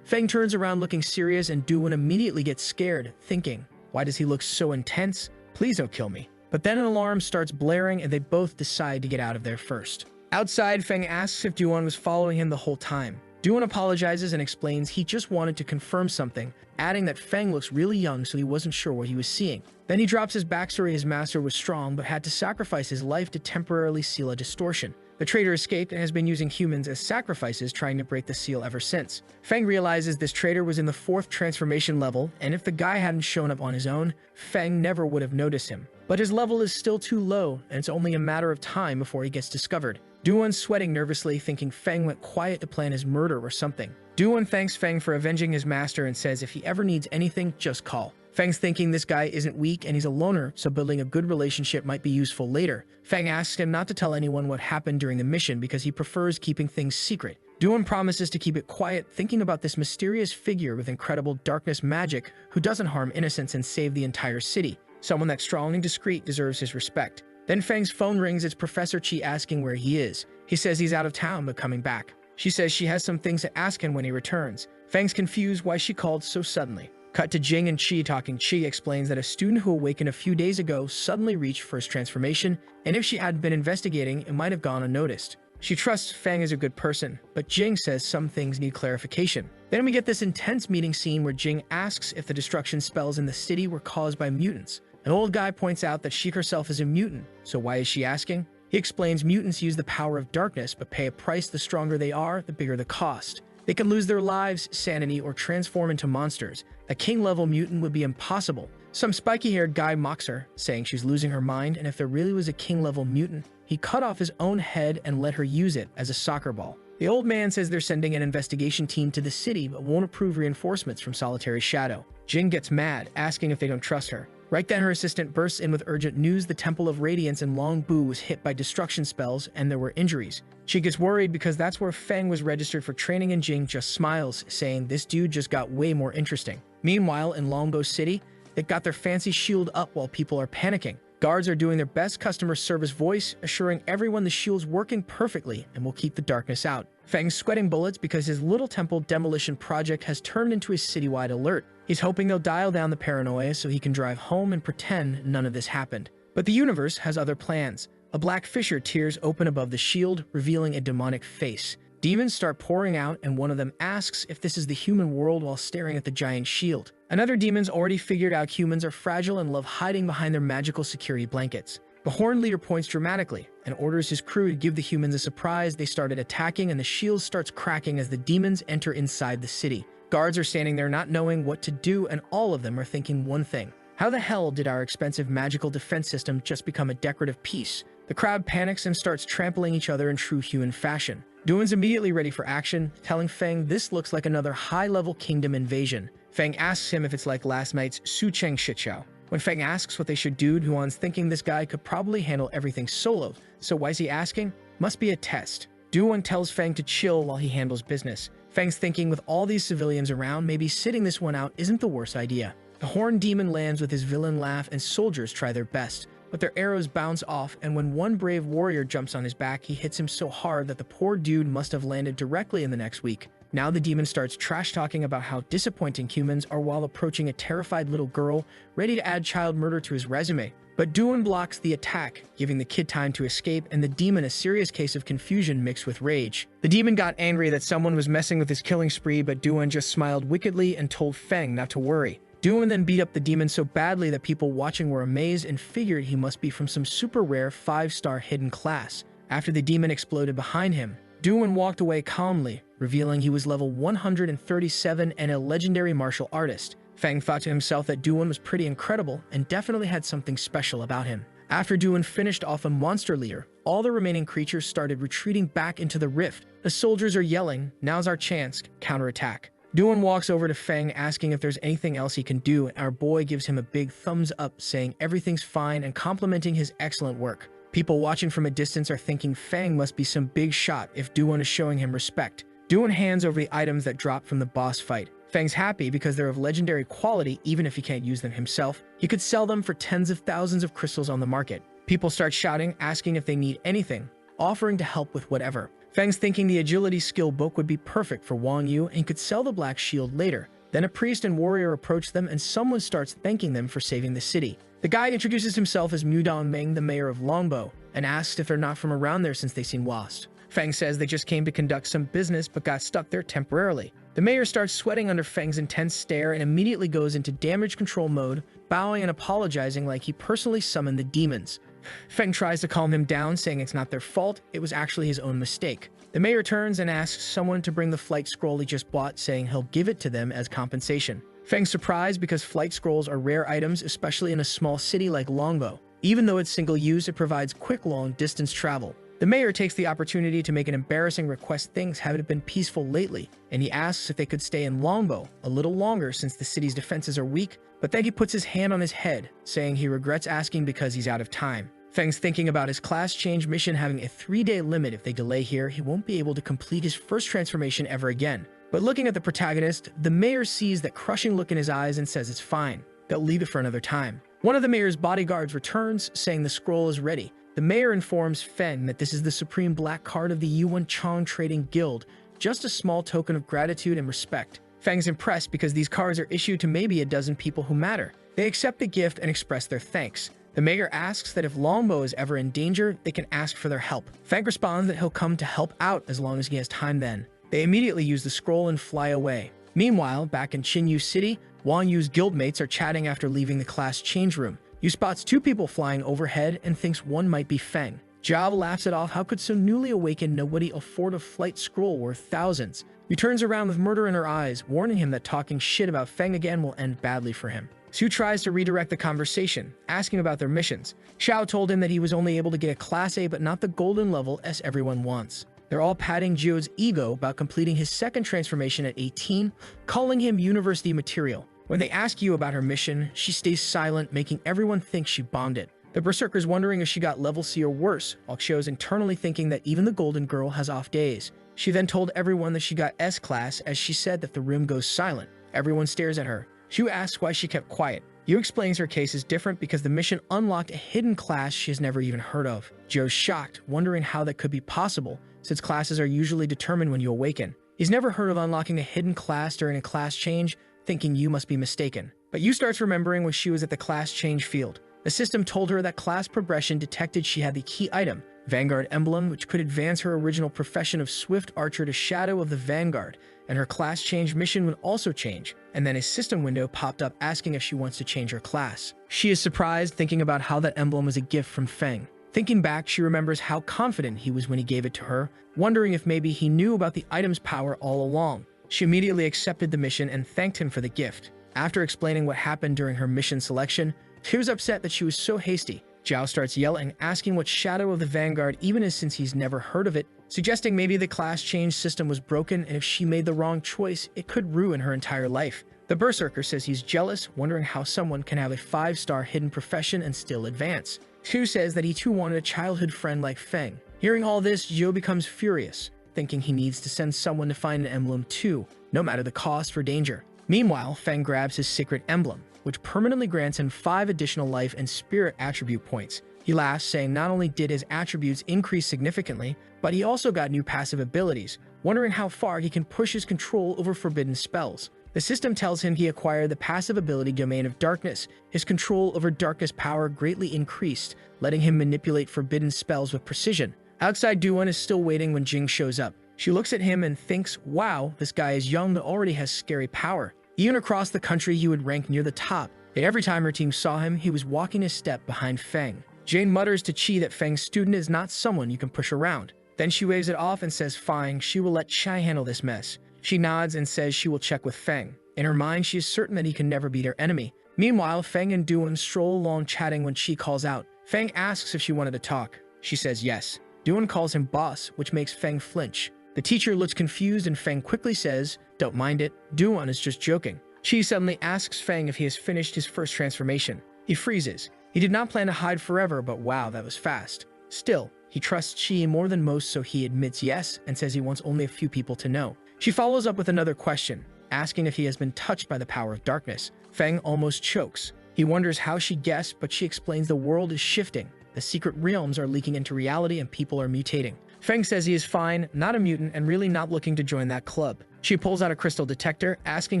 Feng turns around looking serious and Duan immediately gets scared, thinking, why does he look so intense? Please don't kill me. But then an alarm starts blaring and they both decide to get out of there first. Outside, Feng asks if Duan was following him the whole time. Duan apologizes and explains he just wanted to confirm something, adding that Feng looks really young so he wasn't sure what he was seeing. Then he drops his backstory. His master was strong but had to sacrifice his life to temporarily seal a distortion. The traitor escaped and has been using humans as sacrifices, trying to break the seal ever since. Feng realizes this traitor was in the 4th transformation level, and if the guy hadn't shown up on his own, Feng never would have noticed him. But his level is still too low, and it's only a matter of time before he gets discovered. Duan's sweating nervously, thinking Feng went quiet to plan his murder or something. Duan thanks Feng for avenging his master and says if he ever needs anything, just call. Feng's thinking this guy isn't weak and he's a loner, so building a good relationship might be useful later. Feng asks him not to tell anyone what happened during the mission because he prefers keeping things secret. Duan promises to keep it quiet, thinking about this mysterious figure with incredible darkness magic who doesn't harm innocents and save the entire city. Someone that's strong and discreet deserves his respect. Then Feng's phone rings. It's Professor Chi asking where he is. He says he's out of town but coming back. She says she has some things to ask him when he returns. Feng's confused why she called so suddenly. Cut to Jing and Chi talking. Chi explains that a student who awakened a few days ago suddenly reached first transformation, and if she hadn't been investigating, it might have gone unnoticed. She trusts Feng is a good person, but Jing says some things need clarification. Then we get this intense meeting scene where Jing asks if the destruction spells in the city were caused by mutants. An old guy points out that she herself is a mutant, so why is she asking? He explains mutants use the power of darkness but pay a price. The stronger they are, the bigger the cost. They can lose their lives, sanity, or transform into monsters. A king-level mutant would be impossible. Some spiky-haired guy mocks her, saying she's losing her mind, and if there really was a king-level mutant, he cut off his own head and let her use it as a soccer ball. The old man says they're sending an investigation team to the city but won't approve reinforcements from Solitary Shadow. Jing gets mad, asking if they don't trust her. Right then, her assistant bursts in with urgent news. The Temple of Radiance in Long Bu was hit by destruction spells and there were injuries. She gets worried because that's where Feng was registered for training, and Jing just smiles, saying this dude just got way more interesting. Meanwhile, in Longo City, they got their fancy shield up while people are panicking. Guards are doing their best customer service voice, assuring everyone the shield's working perfectly and will keep the darkness out. Feng's sweating bullets because his little temple demolition project has turned into a citywide alert. He's hoping they'll dial down the paranoia so he can drive home and pretend none of this happened. But the universe has other plans. A black fissure tears open above the shield, revealing a demonic face. Demons start pouring out, and one of them asks if this is the human world while staring at the giant shield. Another demon's already figured out humans are fragile and love hiding behind their magical security blankets. The Horned Leader points dramatically and orders his crew to give the humans a surprise. They started attacking, and the shield starts cracking as the demons enter inside the city. Guards are standing there not knowing what to do, and all of them are thinking one thing. How the hell did our expensive magical defense system just become a decorative piece? The crowd panics and starts trampling each other in true human fashion. Duan's immediately ready for action, telling Feng this looks like another high-level kingdom invasion. Feng asks him if it's like last night's Su Cheng Shitshow. When Feng asks what they should do, Duan's thinking this guy could probably handle everything solo, so why is he asking? Must be a test. Duan tells Feng to chill while he handles business. Feng's thinking with all these civilians around, maybe sitting this one out isn't the worst idea. The Horned Demon lands with his villain laugh, and soldiers try their best, but their arrows bounce off, and when one brave warrior jumps on his back, he hits him so hard that the poor dude must have landed directly in the next week. Now the demon starts trash-talking about how disappointing humans are while approaching a terrified little girl, ready to add child murder to his resume. But Duan blocks the attack, giving the kid time to escape, and the demon a serious case of confusion mixed with rage. The demon got angry that someone was messing with his killing spree, but Duan just smiled wickedly and told Feng not to worry. Duan then beat up the demon so badly that people watching were amazed and figured he must be from some super rare 5-star hidden class. After the demon exploded behind him, Duan walked away calmly, revealing he was level 137 and a legendary martial artist. Feng thought to himself that Duan was pretty incredible and definitely had something special about him. After Duan finished off a monster leader, all the remaining creatures started retreating back into the rift. The soldiers are yelling, "Now's our chance, counterattack." Duan walks over to Feng asking if there's anything else he can do, and our boy gives him a big thumbs up saying everything's fine and complimenting his excellent work. People watching from a distance are thinking Feng must be some big shot if Duan is showing him respect. Duan hands over the items that dropped from the boss fight. Feng's happy because they're of legendary quality even if he can't use them himself. He could sell them for tens of thousands of crystals on the market. People start shouting, asking if they need anything, offering to help with whatever. Feng's thinking the agility skill book would be perfect for Wang Yu and he could sell the black shield later. Then a priest and warrior approach them and someone starts thanking them for saving the city. The guy introduces himself as Mudong Meng, the mayor of Longbo, and asks if they're not from around there since they seem lost. Feng says they just came to conduct some business but got stuck there temporarily. The mayor starts sweating under Feng's intense stare and immediately goes into damage control mode, bowing and apologizing like he personally summoned the demons. Feng tries to calm him down, saying it's not their fault, it was actually his own mistake. The mayor turns and asks someone to bring the flight scroll he just bought, saying he'll give it to them as compensation. Feng's surprised because flight scrolls are rare items, especially in a small city like Longbo. Even though it's single-use, it provides quick long-distance travel. The mayor takes the opportunity to make an embarrassing request. Things haven't been peaceful lately, and he asks if they could stay in Longbo a little longer since the city's defenses are weak, but then he puts his hand on his head, saying he regrets asking because he's out of time. Feng's thinking about his class change mission having a 3-day limit. If they delay here, he won't be able to complete his first transformation ever again. But looking at the protagonist, the mayor sees that crushing look in his eyes and says it's fine. They'll leave it for another time. One of the mayor's bodyguards returns, saying the scroll is ready. The mayor informs Feng that this is the supreme black card of the Yuan Chong Trading Guild, just a small token of gratitude and respect. Feng's impressed because these cards are issued to maybe a dozen people who matter. They accept the gift and express their thanks. The mayor asks that if Longbo is ever in danger, they can ask for their help. Feng responds that he'll come to help out as long as he has time then. They immediately use the scroll and fly away. Meanwhile, back in Qinyu City, Wang Yu's guildmates are chatting after leaving the class change room. Yu spots 2 people flying overhead and thinks one might be Feng. Jiao laughs it off. How could so newly awakened nobody afford a flight scroll worth thousands? Yu turns around with murder in her eyes, warning him that talking shit about Feng again will end badly for him. Su tries to redirect the conversation, asking about their missions. Xiao told him that he was only able to get a Class A but not the golden level as everyone wants. They're all patting Jio's ego about completing his second transformation at 18, calling him university material. When they ask Yu about her mission, she stays silent, making everyone think she bombed it. The Berserker's wondering if she got level C or worse, while Xiao's internally thinking that even the golden girl has off days. She then told everyone that she got S class as she said that the room goes silent. Everyone stares at her. Xiu asks why she kept quiet. Yu explains her case is different because the mission unlocked a hidden class she has never even heard of. Joe's shocked, wondering how that could be possible, since classes are usually determined when you awaken. He's never heard of unlocking a hidden class during a class change, thinking Yu must be mistaken. But Yu starts remembering when she was at the class change field. The system told her that class progression detected she had the key item, Vanguard Emblem, which could advance her original profession of Swift Archer to Shadow of the Vanguard, and her class change mission would also change, and then a system window popped up asking if she wants to change her class. She is surprised, thinking about how that emblem was a gift from Feng. Thinking back, she remembers how confident he was when he gave it to her, wondering if maybe he knew about the item's power all along. She immediately accepted the mission and thanked him for the gift. After explaining what happened during her mission selection, she was upset that she was so hasty. Jiao starts yelling, asking what Shadow of the Vanguard even is since he's never heard of it, suggesting maybe the class change system was broken and if she made the wrong choice, it could ruin her entire life. The Berserker says he's jealous, wondering how someone can have a 5-star hidden profession and still advance. Xu says that he too wanted a childhood friend like Feng. Hearing all this, Zhou becomes furious, thinking he needs to send someone to find an emblem too, no matter the cost or danger. Meanwhile, Feng grabs his secret emblem, which permanently grants him 5 additional life and spirit attribute points. He laughs, saying not only did his attributes increase significantly, but he also got new passive abilities, wondering how far he can push his control over forbidden spells. The system tells him he acquired the passive ability Domain of Darkness. His control over darkness power greatly increased, letting him manipulate forbidden spells with precision. Outside, Duan is still waiting when Jing shows up. She looks at him and thinks, wow, this guy is young but already has scary power. Even across the country, he would rank near the top. Yet every time her team saw him, he was walking a step behind Feng. Jane mutters to Qi that Feng's student is not someone you can push around. Then she waves it off and says fine, she will let Chai handle this mess. She nods and says she will check with Feng. In her mind, she is certain that he can never be their enemy. Meanwhile, Feng and Duan stroll along chatting when Qi calls out. Feng asks if she wanted to talk. She says yes. Duan calls him boss, which makes Feng flinch. The teacher looks confused and Feng quickly says, don't mind it, Duan is just joking. Qi suddenly asks Feng if he has finished his first transformation. He freezes. He did not plan to hide forever, but wow, that was fast. Still, he trusts Qi more than most, so he admits yes and says he wants only a few people to know. She follows up with another question. asking if he has been touched by the power of darkness. Feng almost chokes. He wonders how she guessed, but she explains the world is shifting. The secret realms are leaking into reality and people are mutating. Feng says he is fine, not a mutant, and really not looking to join that club. She pulls out a crystal detector, asking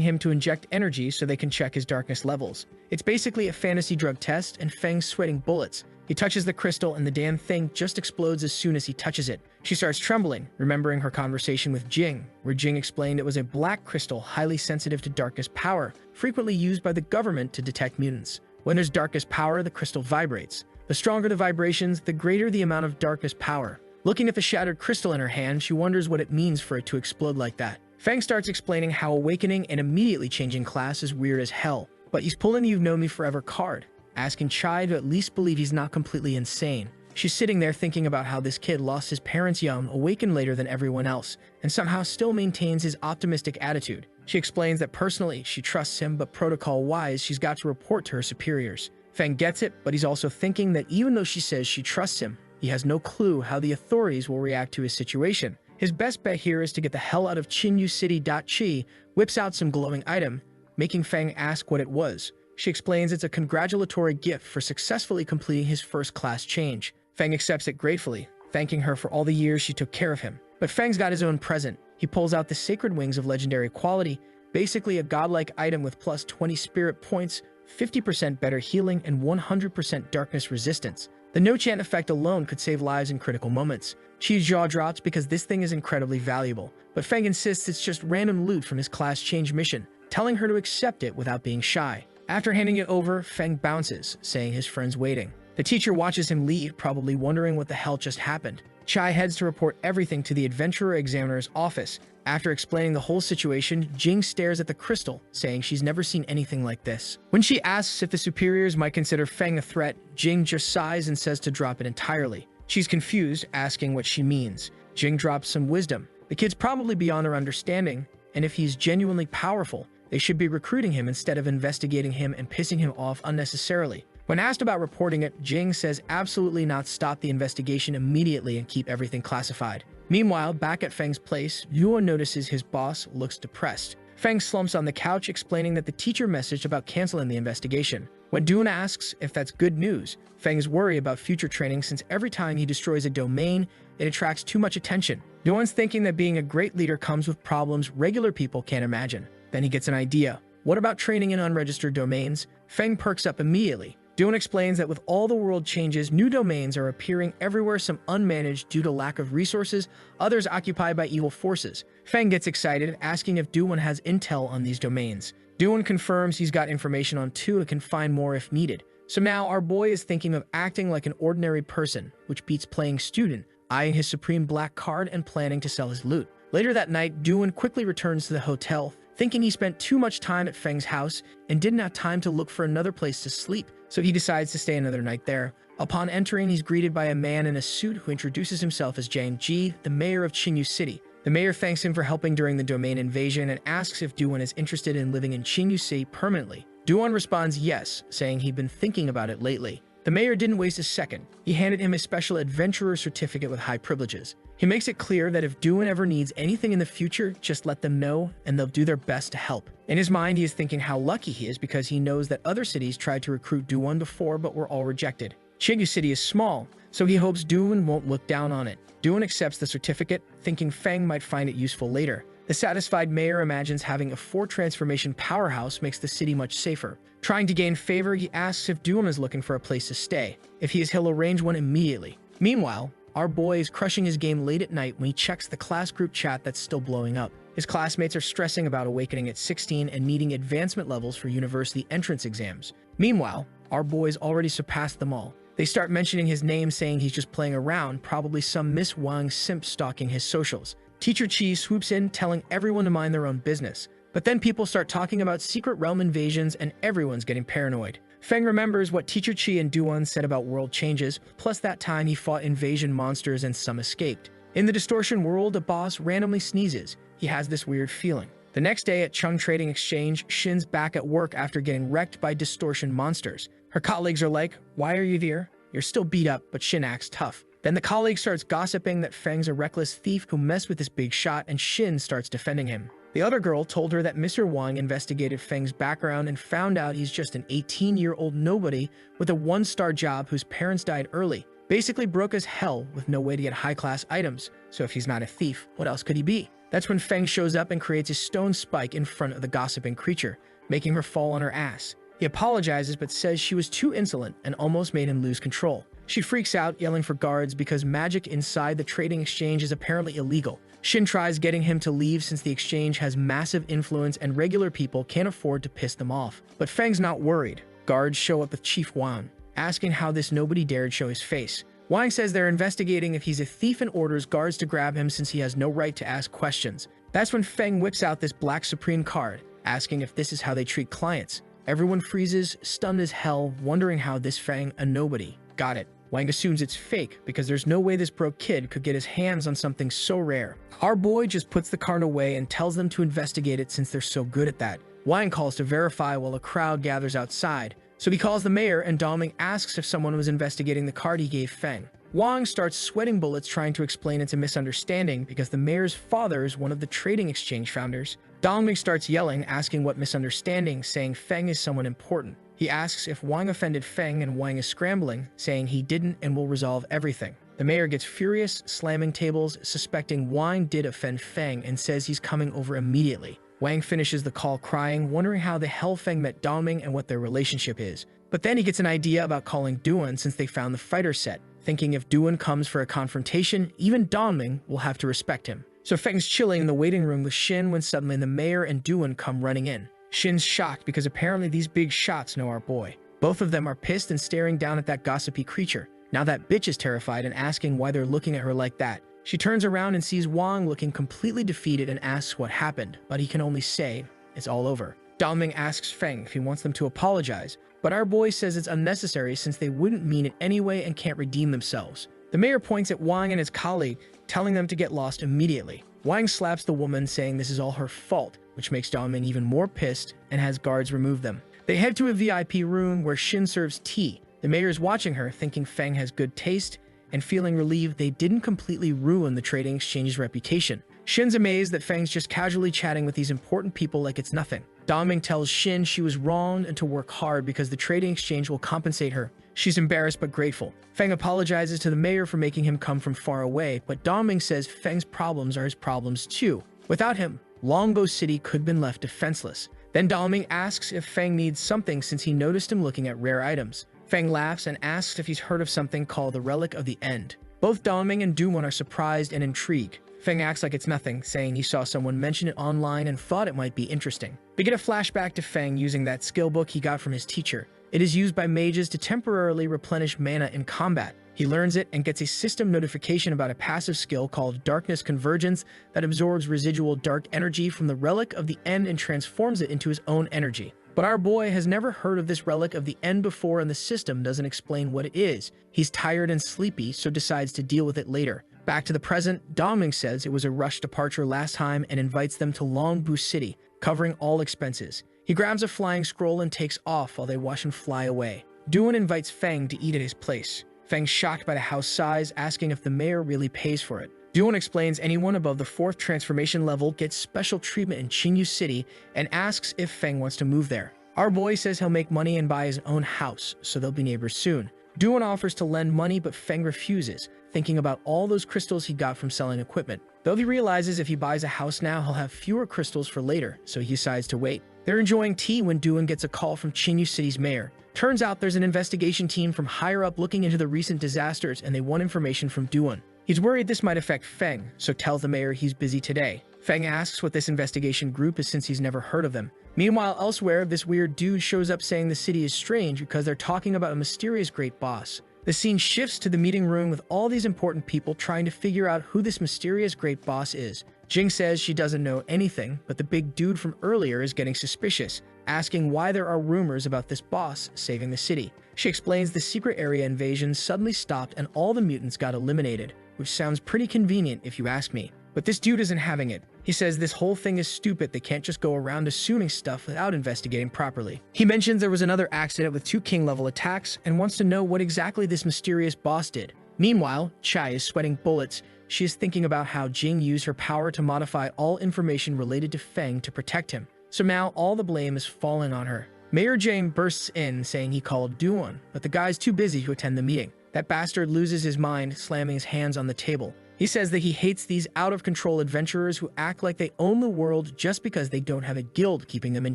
him to inject energy so they can check his darkness levels. It's basically a fantasy drug test, and Feng's sweating bullets. He touches the crystal and the damn thing just explodes as soon as he touches it. She starts trembling, remembering her conversation with Jing, where Jing explained it was a black crystal highly sensitive to darkness power, frequently used by the government to detect mutants. When there's darkness power, the crystal vibrates. The stronger the vibrations, the greater the amount of darkness power. Looking at the shattered crystal in her hand, she wonders what it means for it to explode like that. Feng starts explaining how awakening and immediately changing class is weird as hell, but he's pulling the "You've Known Me Forever" card, asking Chai to at least believe he's not completely insane. She's sitting there thinking about how this kid lost his parents young, awakened later than everyone else, and somehow still maintains his optimistic attitude. She explains that personally, she trusts him, but protocol-wise, she's got to report to her superiors. Feng gets it, but he's also thinking that even though she says she trusts him, he has no clue how the authorities will react to his situation. His best bet here is to get the hell out of Chinyu City. Chi whips out some glowing item, making Feng ask what it was. She explains it's a congratulatory gift for successfully completing his first class change. Feng accepts it gratefully, thanking her for all the years she took care of him. But Feng's got his own present. He pulls out the sacred wings of legendary quality, basically a godlike item with plus 20 spirit points, 50% better healing, and 100% darkness resistance. The no-chant effect alone could save lives in critical moments. Chi's jaw drops because this thing is incredibly valuable, but Feng insists it's just random loot from his class change mission, telling her to accept it without being shy. After handing it over, Feng bounces, saying his friend's waiting. The teacher watches him leave, probably wondering what the hell just happened. Chai heads to report everything to the adventurer examiner's office. After explaining the whole situation, Jing stares at the crystal, saying she's never seen anything like this. When she asks if the superiors might consider Feng a threat, Jing just sighs and says to drop it entirely. She's confused, asking what she means. Jing drops some wisdom. The kid's probably beyond their understanding, and if he's genuinely powerful, they should be recruiting him instead of investigating him and pissing him off unnecessarily. When asked about reporting it, Jing says absolutely not, stop the investigation immediately and keep everything classified. Meanwhile, back at Feng's place, Yuan notices his boss looks depressed. Feng slumps on the couch, explaining that the teacher messaged about canceling the investigation. When Duan asks if that's good news, Feng's worried about future training since every time he destroys a domain, it attracts too much attention. Duan's thinking that being a great leader comes with problems regular people can't imagine. Then he gets an idea. What about training in unregistered domains? Feng perks up immediately. Duan explains that with all the world changes, new domains are appearing everywhere, some unmanaged due to lack of resources, others occupied by evil forces. Feng gets excited, asking if Duan has intel on these domains. Duan confirms he's got information on two and can find more if needed. So now our boy is thinking of acting like an ordinary person, which beats playing student, eyeing his supreme black card and planning to sell his loot. Later that night, Duan quickly returns to the hotel, thinking he spent too much time at Feng's house and didn't have time to look for another place to sleep, so he decides to stay another night there. Upon entering, he's greeted by a man in a suit who introduces himself as Jiang Ji, the mayor of Chinyu City. The mayor thanks him for helping during the domain invasion and asks if Duan is interested in living in Chinyu City permanently. Duan responds yes, saying he'd been thinking about it lately. The mayor didn't waste a second. He handed him a special adventurer certificate with high privileges. He makes it clear that if Duan ever needs anything in the future, just let them know and they'll do their best to help. In his mind, he is thinking how lucky he is because he knows that other cities tried to recruit Duan before but were all rejected. Chinyu City is small, so he hopes Duan won't look down on it. Duan accepts the certificate, thinking Feng might find it useful later. The satisfied mayor imagines having a 4-transformation powerhouse makes the city much safer. Trying to gain favor, he asks if Duan is looking for a place to stay. If he is, he'll arrange one immediately. Meanwhile, our boy is crushing his game late at night when he checks the class group chat that's still blowing up. His classmates are stressing about awakening at 16 and needing advancement levels for university entrance exams. Meanwhile, our boy's already surpassed them all. They start mentioning his name, saying he's just playing around, probably some Miss Wang simp stalking his socials. Teacher Chi swoops in, telling everyone to mind their own business. But then people start talking about secret realm invasions and everyone's getting paranoid. Feng remembers what Teacher Chi and Duan said about world changes, plus that time he fought invasion monsters and some escaped. In the distortion world, a boss randomly sneezes. He has this weird feeling. The next day at Chung Trading Exchange, Shin's back at work after getting wrecked by distortion monsters. Her colleagues are like, "Why are you here? You're still beat up," but Shin acts tough. Then the colleague starts gossiping that Feng's a reckless thief who messed with this big shot, and Shin starts defending him. The other girl told her that Mr. Wang investigated Feng's background and found out he's just an 18-year-old nobody with a one-star job whose parents died early. Basically broke as hell with no way to get high-class items. So if he's not a thief, what else could he be? That's when Feng shows up and creates a stone spike in front of the gossiping creature, making her fall on her ass. He apologizes but says she was too insolent and almost made him lose control. She freaks out, yelling for guards because magic inside the trading exchange is apparently illegal. Shin tries getting him to leave since the exchange has massive influence and regular people can't afford to piss them off. But Feng's not worried. Guards show up with Chief Wang, asking how this nobody dared show his face. Wang says they're investigating if he's a thief and orders guards to grab him since he has no right to ask questions. That's when Feng whips out this Black Supreme card, asking if this is how they treat clients. Everyone freezes, stunned as hell, wondering how this Feng, a nobody, got it. Wang assumes it's fake because there's no way this broke kid could get his hands on something so rare. Our boy just puts the card away and tells them to investigate it since they're so good at that. Wang calls to verify while a crowd gathers outside. So he calls the mayor and Doming asks if someone was investigating the card he gave Feng. Wang starts sweating bullets trying to explain it's a misunderstanding because the mayor's father is one of the trading exchange founders. Doming starts yelling, asking what misunderstanding, saying Feng is someone important. He asks if Wang offended Feng and Wang is scrambling, saying he didn't and will resolve everything. The mayor gets furious, slamming tables, suspecting Wang did offend Feng and says he's coming over immediately. Wang finishes the call crying, wondering how the hell Feng met Doming and what their relationship is. But then he gets an idea about calling Duan since they found the fighter set, thinking if Duan comes for a confrontation, even Doming will have to respect him. So Feng's chilling in the waiting room with Shin when suddenly the mayor and Duan come running in. Shin's shocked because apparently these big shots know our boy. Both of them are pissed and staring down at that gossipy creature. Now that bitch is terrified and asking why they're looking at her like that. She turns around and sees Wang looking completely defeated and asks what happened, but he can only say, it's all over. Doming asks Feng if he wants them to apologize, but our boy says it's unnecessary since they wouldn't mean it anyway and can't redeem themselves. The mayor points at Wang and his colleague, telling them to get lost immediately. Wang slaps the woman, saying this is all her fault, which makes Doming even more pissed and has guards remove them. They head to a VIP room where Shin serves tea. The mayor is watching her, thinking Feng has good taste, and feeling relieved they didn't completely ruin the trading exchange's reputation. Shin's amazed that Feng's just casually chatting with these important people like it's nothing. Doming tells Shin she was wrong and to work hard because the trading exchange will compensate her. She's embarrassed but grateful. Feng apologizes to the mayor for making him come from far away, but Doming says Feng's problems are his problems too. Without him, Longbow City could have been left defenseless. Then Doming asks if Feng needs something since he noticed him looking at rare items. Feng laughs and asks if he's heard of something called the Relic of the End. Both Doming and Duwon are surprised and intrigued. Feng acts like it's nothing, saying he saw someone mention it online and thought it might be interesting. We get a flashback to Feng using that skill book he got from his teacher. It is used by mages to temporarily replenish mana in combat. He learns it and gets a system notification about a passive skill called Darkness Convergence that absorbs residual dark energy from the Relic of the End and transforms it into his own energy. But our boy has never heard of this Relic of the End before and the system doesn't explain what it is. He's tired and sleepy, so decides to deal with it later. Back to the present, Doming says it was a rushed departure last time and invites them to Longbu City, covering all expenses. He grabs a flying scroll and takes off while they watch him fly away. Duan invites Feng to eat at his place. Feng's shocked by the house size, asking if the mayor really pays for it. Duan explains anyone above the 4th transformation level gets special treatment in Qingyu City and asks if Feng wants to move there. Our boy says he'll make money and buy his own house, so they'll be neighbors soon. Duan offers to lend money, but Feng refuses, thinking about all those crystals he got from selling equipment. Though he realizes if he buys a house now, he'll have fewer crystals for later, so he decides to wait. They're enjoying tea when Duan gets a call from Qingyu City's mayor. Turns out there's an investigation team from higher up looking into the recent disasters and they want information from Duan. He's worried this might affect Feng, so tells the mayor he's busy today. Feng asks what this investigation group is since he's never heard of them. Meanwhile, elsewhere, this weird dude shows up saying the city is strange because they're talking about a mysterious great boss. The scene shifts to the meeting room with all these important people trying to figure out who this mysterious great boss is. Jing says she doesn't know anything, but the big dude from earlier is getting suspicious, asking why there are rumors about this boss saving the city. She explains the secret area invasion suddenly stopped and all the mutants got eliminated, which sounds pretty convenient if you ask me. But this dude isn't having it. He says this whole thing is stupid, they can't just go around assuming stuff without investigating properly. He mentions there was another accident with 2 king-level attacks and wants to know what exactly this mysterious boss did. Meanwhile, Chai is sweating bullets, she is thinking about how Jing used her power to modify all information related to Feng to protect him. So now all the blame is falling on her. Mayor Jing bursts in saying he called Duan, but the guy's too busy to attend the meeting. That bastard loses his mind, slamming his hands on the table. He says that he hates these out-of-control adventurers who act like they own the world just because they don't have a guild keeping them in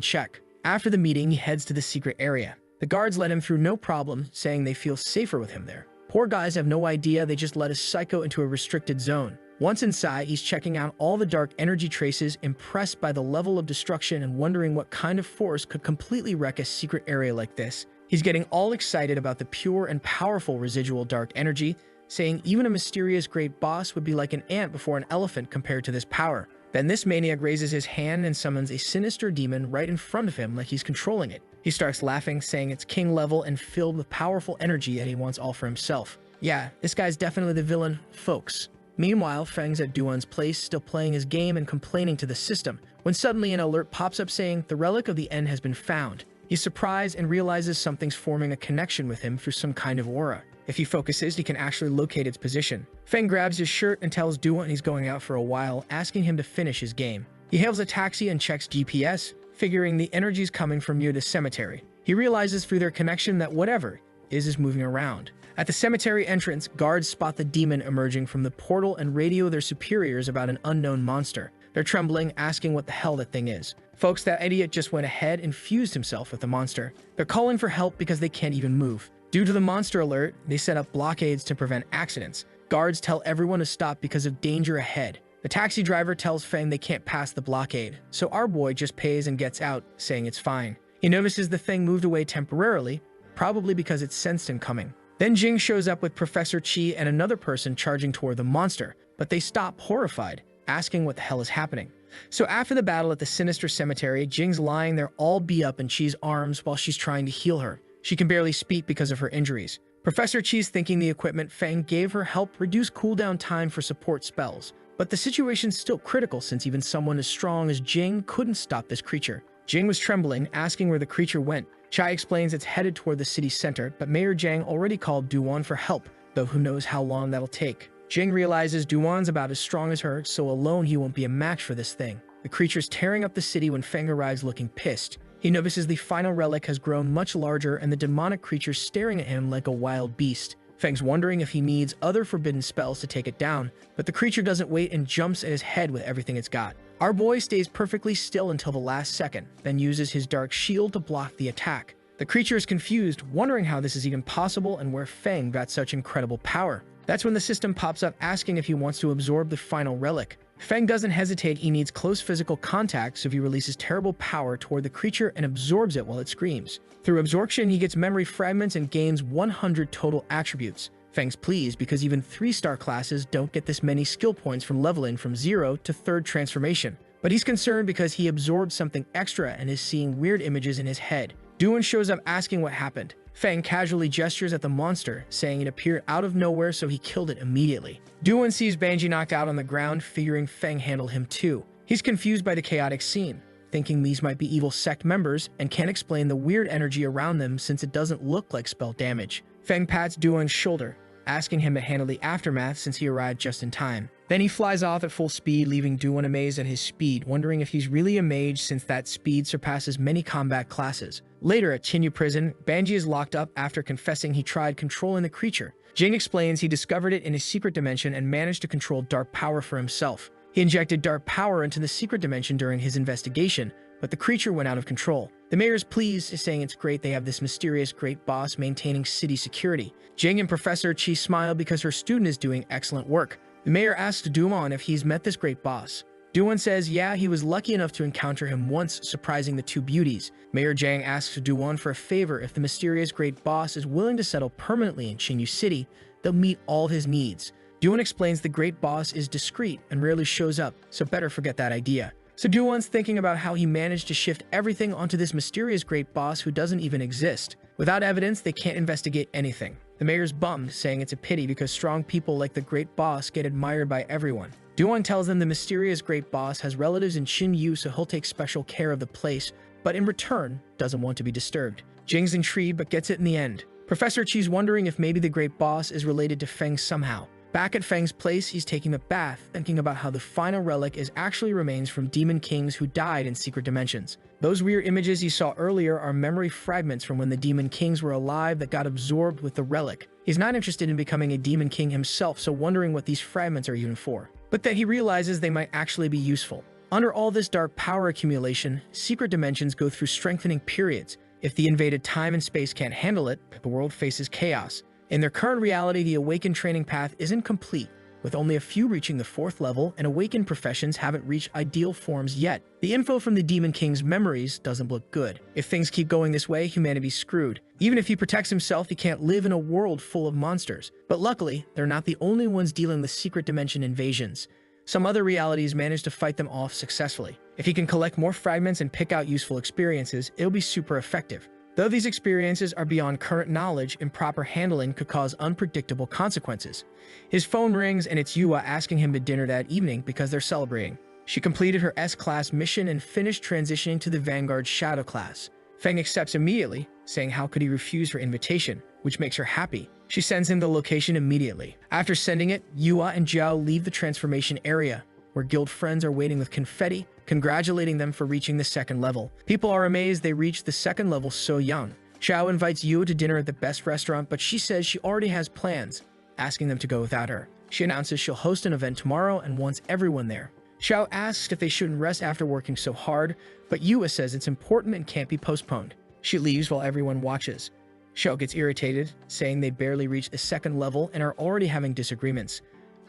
check. After the meeting, he heads to the secret area. The guards let him through no problem, saying they feel safer with him there. Poor guys have no idea they just let a psycho into a restricted zone. Once inside, he's checking out all the dark energy traces, impressed by the level of destruction and wondering what kind of force could completely wreck a secret area like this. He's getting all excited about the pure and powerful residual dark energy, saying even a mysterious great boss would be like an ant before an elephant compared to this power. Then this maniac raises his hand and summons a sinister demon right in front of him like he's controlling it. He starts laughing, saying it's king level and filled with powerful energy that he wants all for himself. Yeah, this guy's definitely the villain, folks. Meanwhile, Feng's at Duan's place, still playing his game and complaining to the system, when suddenly an alert pops up saying the relic of the end has been found. He's surprised and realizes something's forming a connection with him through some kind of aura. If he focuses, he can actually locate its position. Feng grabs his shirt and tells Duan he's going out for a while, asking him to finish his game. He hails a taxi and checks GPS, figuring the energy's coming from near the cemetery. He realizes through their connection that whatever is moving around. At the cemetery entrance, guards spot the demon emerging from the portal and radio their superiors about an unknown monster. They're trembling, asking what the hell that thing is. Folks, that idiot just went ahead and fused himself with the monster. They're calling for help because they can't even move. Due to the monster alert, they set up blockades to prevent accidents. Guards tell everyone to stop because of danger ahead. The taxi driver tells Feng they can't pass the blockade, so our boy just pays and gets out, saying it's fine. He notices the thing moved away temporarily, probably because it sensed him coming. Then Jing shows up with Professor Chi and another person charging toward the monster, but they stop horrified, asking what the hell is happening. So after the battle at the sinister cemetery, Jing's lying there all beat up in Chi's arms while she's trying to heal her. She can barely speak because of her injuries. Professor Chi's thinking the equipment Feng gave her helped reduce cooldown time for support spells. But the situation's still critical since even someone as strong as Jing couldn't stop this creature. Jing was trembling, asking where the creature went. Chai explains it's headed toward the city center, but Mayor Jiang already called Duan for help, though who knows how long that'll take. Jing realizes Duan's about as strong as her, so alone he won't be a match for this thing. The creature's tearing up the city when Feng arrives looking pissed. He notices the final relic has grown much larger and the demonic creature staring at him like a wild beast. Feng's wondering if he needs other forbidden spells to take it down, but the creature doesn't wait and jumps at his head with everything it's got. Our boy stays perfectly still until the last second, then uses his dark shield to block the attack. The creature is confused, wondering how this is even possible and where Feng got such incredible power. That's when the system pops up asking if he wants to absorb the final relic. Feng doesn't hesitate, he needs close physical contact, so he releases terrible power toward the creature and absorbs it while it screams. Through absorption, he gets memory fragments and gains 100 total attributes. Feng's pleased because even 3-star classes don't get this many skill points from leveling from 0 to 3rd transformation. But he's concerned because he absorbed something extra and is seeing weird images in his head. Duan shows up asking what happened. Feng casually gestures at the monster, saying it appeared out of nowhere so he killed it immediately. Duan sees Banji knocked out on the ground, figuring Feng handled him too. He's confused by the chaotic scene, thinking these might be evil sect members, and can't explain the weird energy around them since it doesn't look like spell damage. Feng pats Duan's shoulder, asking him to handle the aftermath since he arrived just in time. Then he flies off at full speed, leaving Duan amazed at his speed, wondering if he's really a mage since that speed surpasses many combat classes. Later at Chinyu prison, Banji is locked up after confessing he tried controlling the creature. Jing explains he discovered it in his secret dimension and managed to control dark power for himself. He injected dark power into the secret dimension during his investigation, but the creature went out of control. The mayor is pleased, saying it's great they have this mysterious great boss maintaining city security. Jing and Professor Chi smile because her student is doing excellent work. The mayor asks Duan if he's met this great boss. Duan says yeah, he was lucky enough to encounter him once, surprising the two beauties. Mayor Jiang asks Duan for a favor. If the mysterious great boss is willing to settle permanently in Chinyu City, they'll meet all his needs. Duan explains the great boss is discreet and rarely shows up, so better forget that idea. So Duan's thinking about how he managed to shift everything onto this mysterious great boss who doesn't even exist. Without evidence, they can't investigate anything. The mayor's bummed, saying it's a pity because strong people like the great boss get admired by everyone. Duan tells them the mysterious great boss has relatives in Chinyu, so he'll take special care of the place, but in return, doesn't want to be disturbed. Jing's intrigued but gets it in the end. Professor Chi's wondering if maybe the great boss is related to Feng somehow. Back at Feng's place, he's taking a bath, thinking about how the final relic is actually remains from demon kings who died in secret dimensions. Those weird images he saw earlier are memory fragments from when the demon kings were alive that got absorbed with the relic. He's not interested in becoming a demon king himself, so wondering what these fragments are even for. But then he realizes they might actually be useful. Under all this dark power accumulation, secret dimensions go through strengthening periods. If the invaded time and space can't handle it, the world faces chaos. In their current reality, the awakened training path isn't complete, with only a few reaching the 4th level, and awakened professions haven't reached ideal forms yet. The info from the Demon King's memories doesn't look good. If things keep going this way, humanity's screwed. Even if he protects himself, he can't live in a world full of monsters. But luckily, they're not the only ones dealing with secret dimension invasions. Some other realities manage to fight them off successfully. If he can collect more fragments and pick out useful experiences, it'll be super effective. Though these experiences are beyond current knowledge, improper handling could cause unpredictable consequences. His phone rings and it's Yua asking him to dinner that evening because they're celebrating. She completed her S-class mission and finished transitioning to the Vanguard Shadow class. Feng accepts immediately, saying how could he refuse her invitation, which makes her happy. She sends him the location immediately. After sending it, Yua and Zhao leave the transformation area, where guild friends are waiting with confetti, congratulating them for reaching the 2nd level. People are amazed they reached the 2nd level so young. Zhao invites Yua to dinner at the best restaurant, but she says she already has plans, asking them to go without her. She announces she'll host an event tomorrow and wants everyone there. Zhao asks if they shouldn't rest after working so hard, but Yua says it's important and can't be postponed. She leaves while everyone watches. Zhao gets irritated, saying they barely reached the 2nd level and are already having disagreements.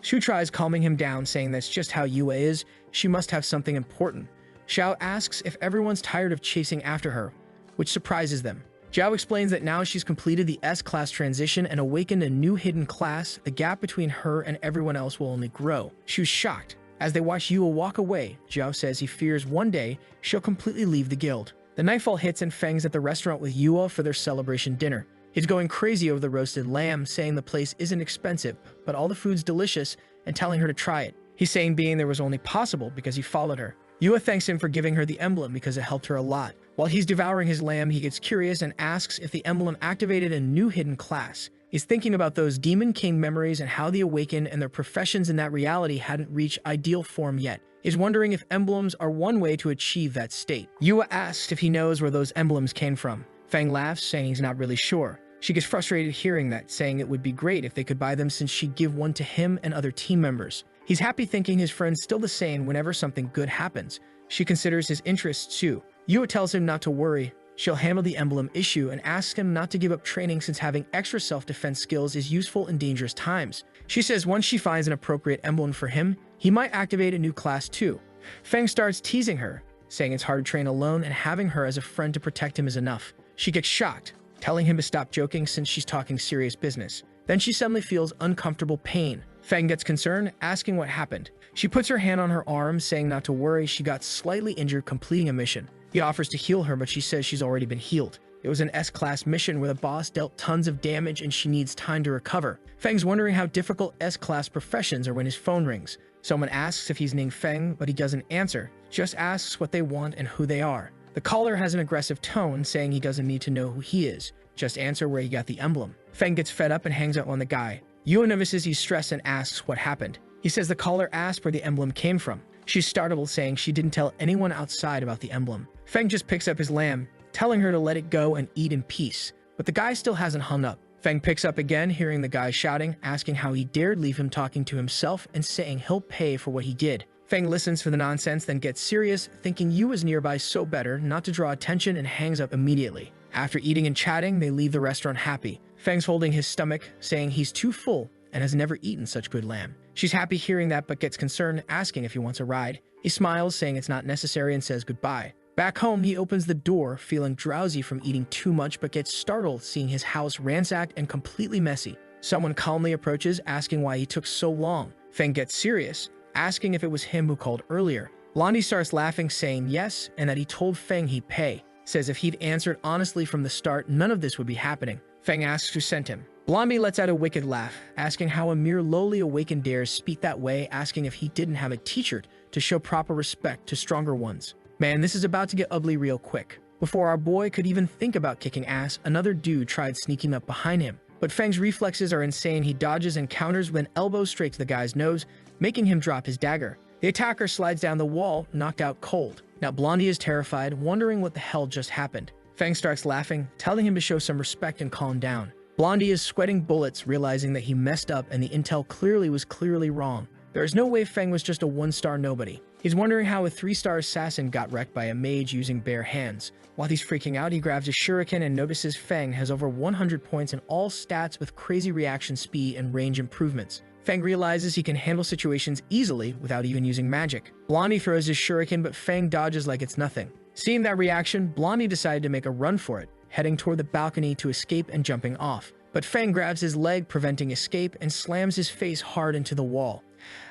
Shu tries calming him down, saying that's just how Yua is, she must have something important. Zhao asks if everyone's tired of chasing after her, which surprises them. Zhao explains that now she's completed the S-class transition and awakened a new hidden class, the gap between her and everyone else will only grow. Shu's shocked. As they watch Yua walk away, Zhao says he fears one day she'll completely leave the guild. The nightfall hits and Feng's at the restaurant with Yua for their celebration dinner. He's going crazy over the roasted lamb, saying the place isn't expensive, but all the food's delicious, and telling her to try it. He's saying being there was only possible because he followed her. Yua thanks him for giving her the emblem because it helped her a lot. While he's devouring his lamb, he gets curious and asks if the emblem activated a new hidden class. He's thinking about those Demon King memories and how the Awakened and their professions in that reality hadn't reached ideal form yet. He's wondering if emblems are one way to achieve that state. Yua asks if he knows where those emblems came from. Feng laughs, saying he's not really sure. She gets frustrated hearing that, saying it would be great if they could buy them since she'd give one to him and other team members. He's happy thinking his friend's still the same whenever something good happens. She considers his interests too. Yua tells him not to worry. She'll handle the emblem issue and asks him not to give up training since having extra self-defense skills is useful in dangerous times. She says once she finds an appropriate emblem for him, he might activate a new class too. Feng starts teasing her, saying it's hard to train alone and having her as a friend to protect him is enough. She gets shocked, telling him to stop joking since she's talking serious business. Then she suddenly feels uncomfortable pain. Feng gets concerned, asking what happened. She puts her hand on her arm, saying not to worry, she got slightly injured completing a mission. He offers to heal her, but she says she's already been healed. It was an S-class mission where the boss dealt tons of damage and she needs time to recover. Feng's wondering how difficult S-class professions are when his phone rings. Someone asks if he's named Feng, but he doesn't answer, just asks what they want and who they are. The caller has an aggressive tone, saying he doesn't need to know who he is, just answer where he got the emblem. Feng gets fed up and hangs up on the guy. Yua notices he's stressed and asks what happened. He says the caller asked where the emblem came from. She's startled, saying she didn't tell anyone outside about the emblem. Feng just picks up his lamb, telling her to let it go and eat in peace, but the guy still hasn't hung up. Feng picks up again, hearing the guy shouting, asking how he dared leave him talking to himself and saying he'll pay for what he did. Feng listens for the nonsense, then gets serious, thinking Yua's nearby so better not to draw attention and hangs up immediately. After eating and chatting, they leave the restaurant happy. Feng's holding his stomach, saying he's too full and has never eaten such good lamb. She's happy hearing that but gets concerned, asking if he wants a ride. He smiles, saying it's not necessary and says goodbye. Back home, he opens the door, feeling drowsy from eating too much but gets startled seeing his house ransacked and completely messy. Someone calmly approaches, asking why he took so long. Feng gets serious, asking if it was him who called earlier. Blondie starts laughing, saying yes, and that he told Feng he'd pay. Says if he'd answered honestly from the start, none of this would be happening. Feng asks who sent him. Blondie lets out a wicked laugh, asking how a mere lowly awakened dares speak that way, asking if he didn't have a teacher to show proper respect to stronger ones. Man, this is about to get ugly real quick. Before our boy could even think about kicking ass, another dude tried sneaking up behind him, but Feng's reflexes are insane. He dodges and counters with an elbow straight to the guy's nose, making him drop his dagger. The attacker slides down the wall, knocked out cold. Now Blondie is terrified, wondering what the hell just happened. Feng starts laughing, telling him to show some respect and calm down. Blondie is sweating bullets, realizing that he messed up and the intel was clearly wrong. There is no way Feng was just a one-star nobody. He's wondering how a 3-star assassin got wrecked by a mage using bare hands. While he's freaking out, he grabs his shuriken and notices Feng has over 100 points in all stats with crazy reaction speed and range improvements. Feng realizes he can handle situations easily without even using magic. Blondie throws his shuriken, but Feng dodges like it's nothing. Seeing that reaction, Blondie decided to make a run for it, heading toward the balcony to escape and jumping off. But Feng grabs his leg, preventing escape, and slams his face hard into the wall.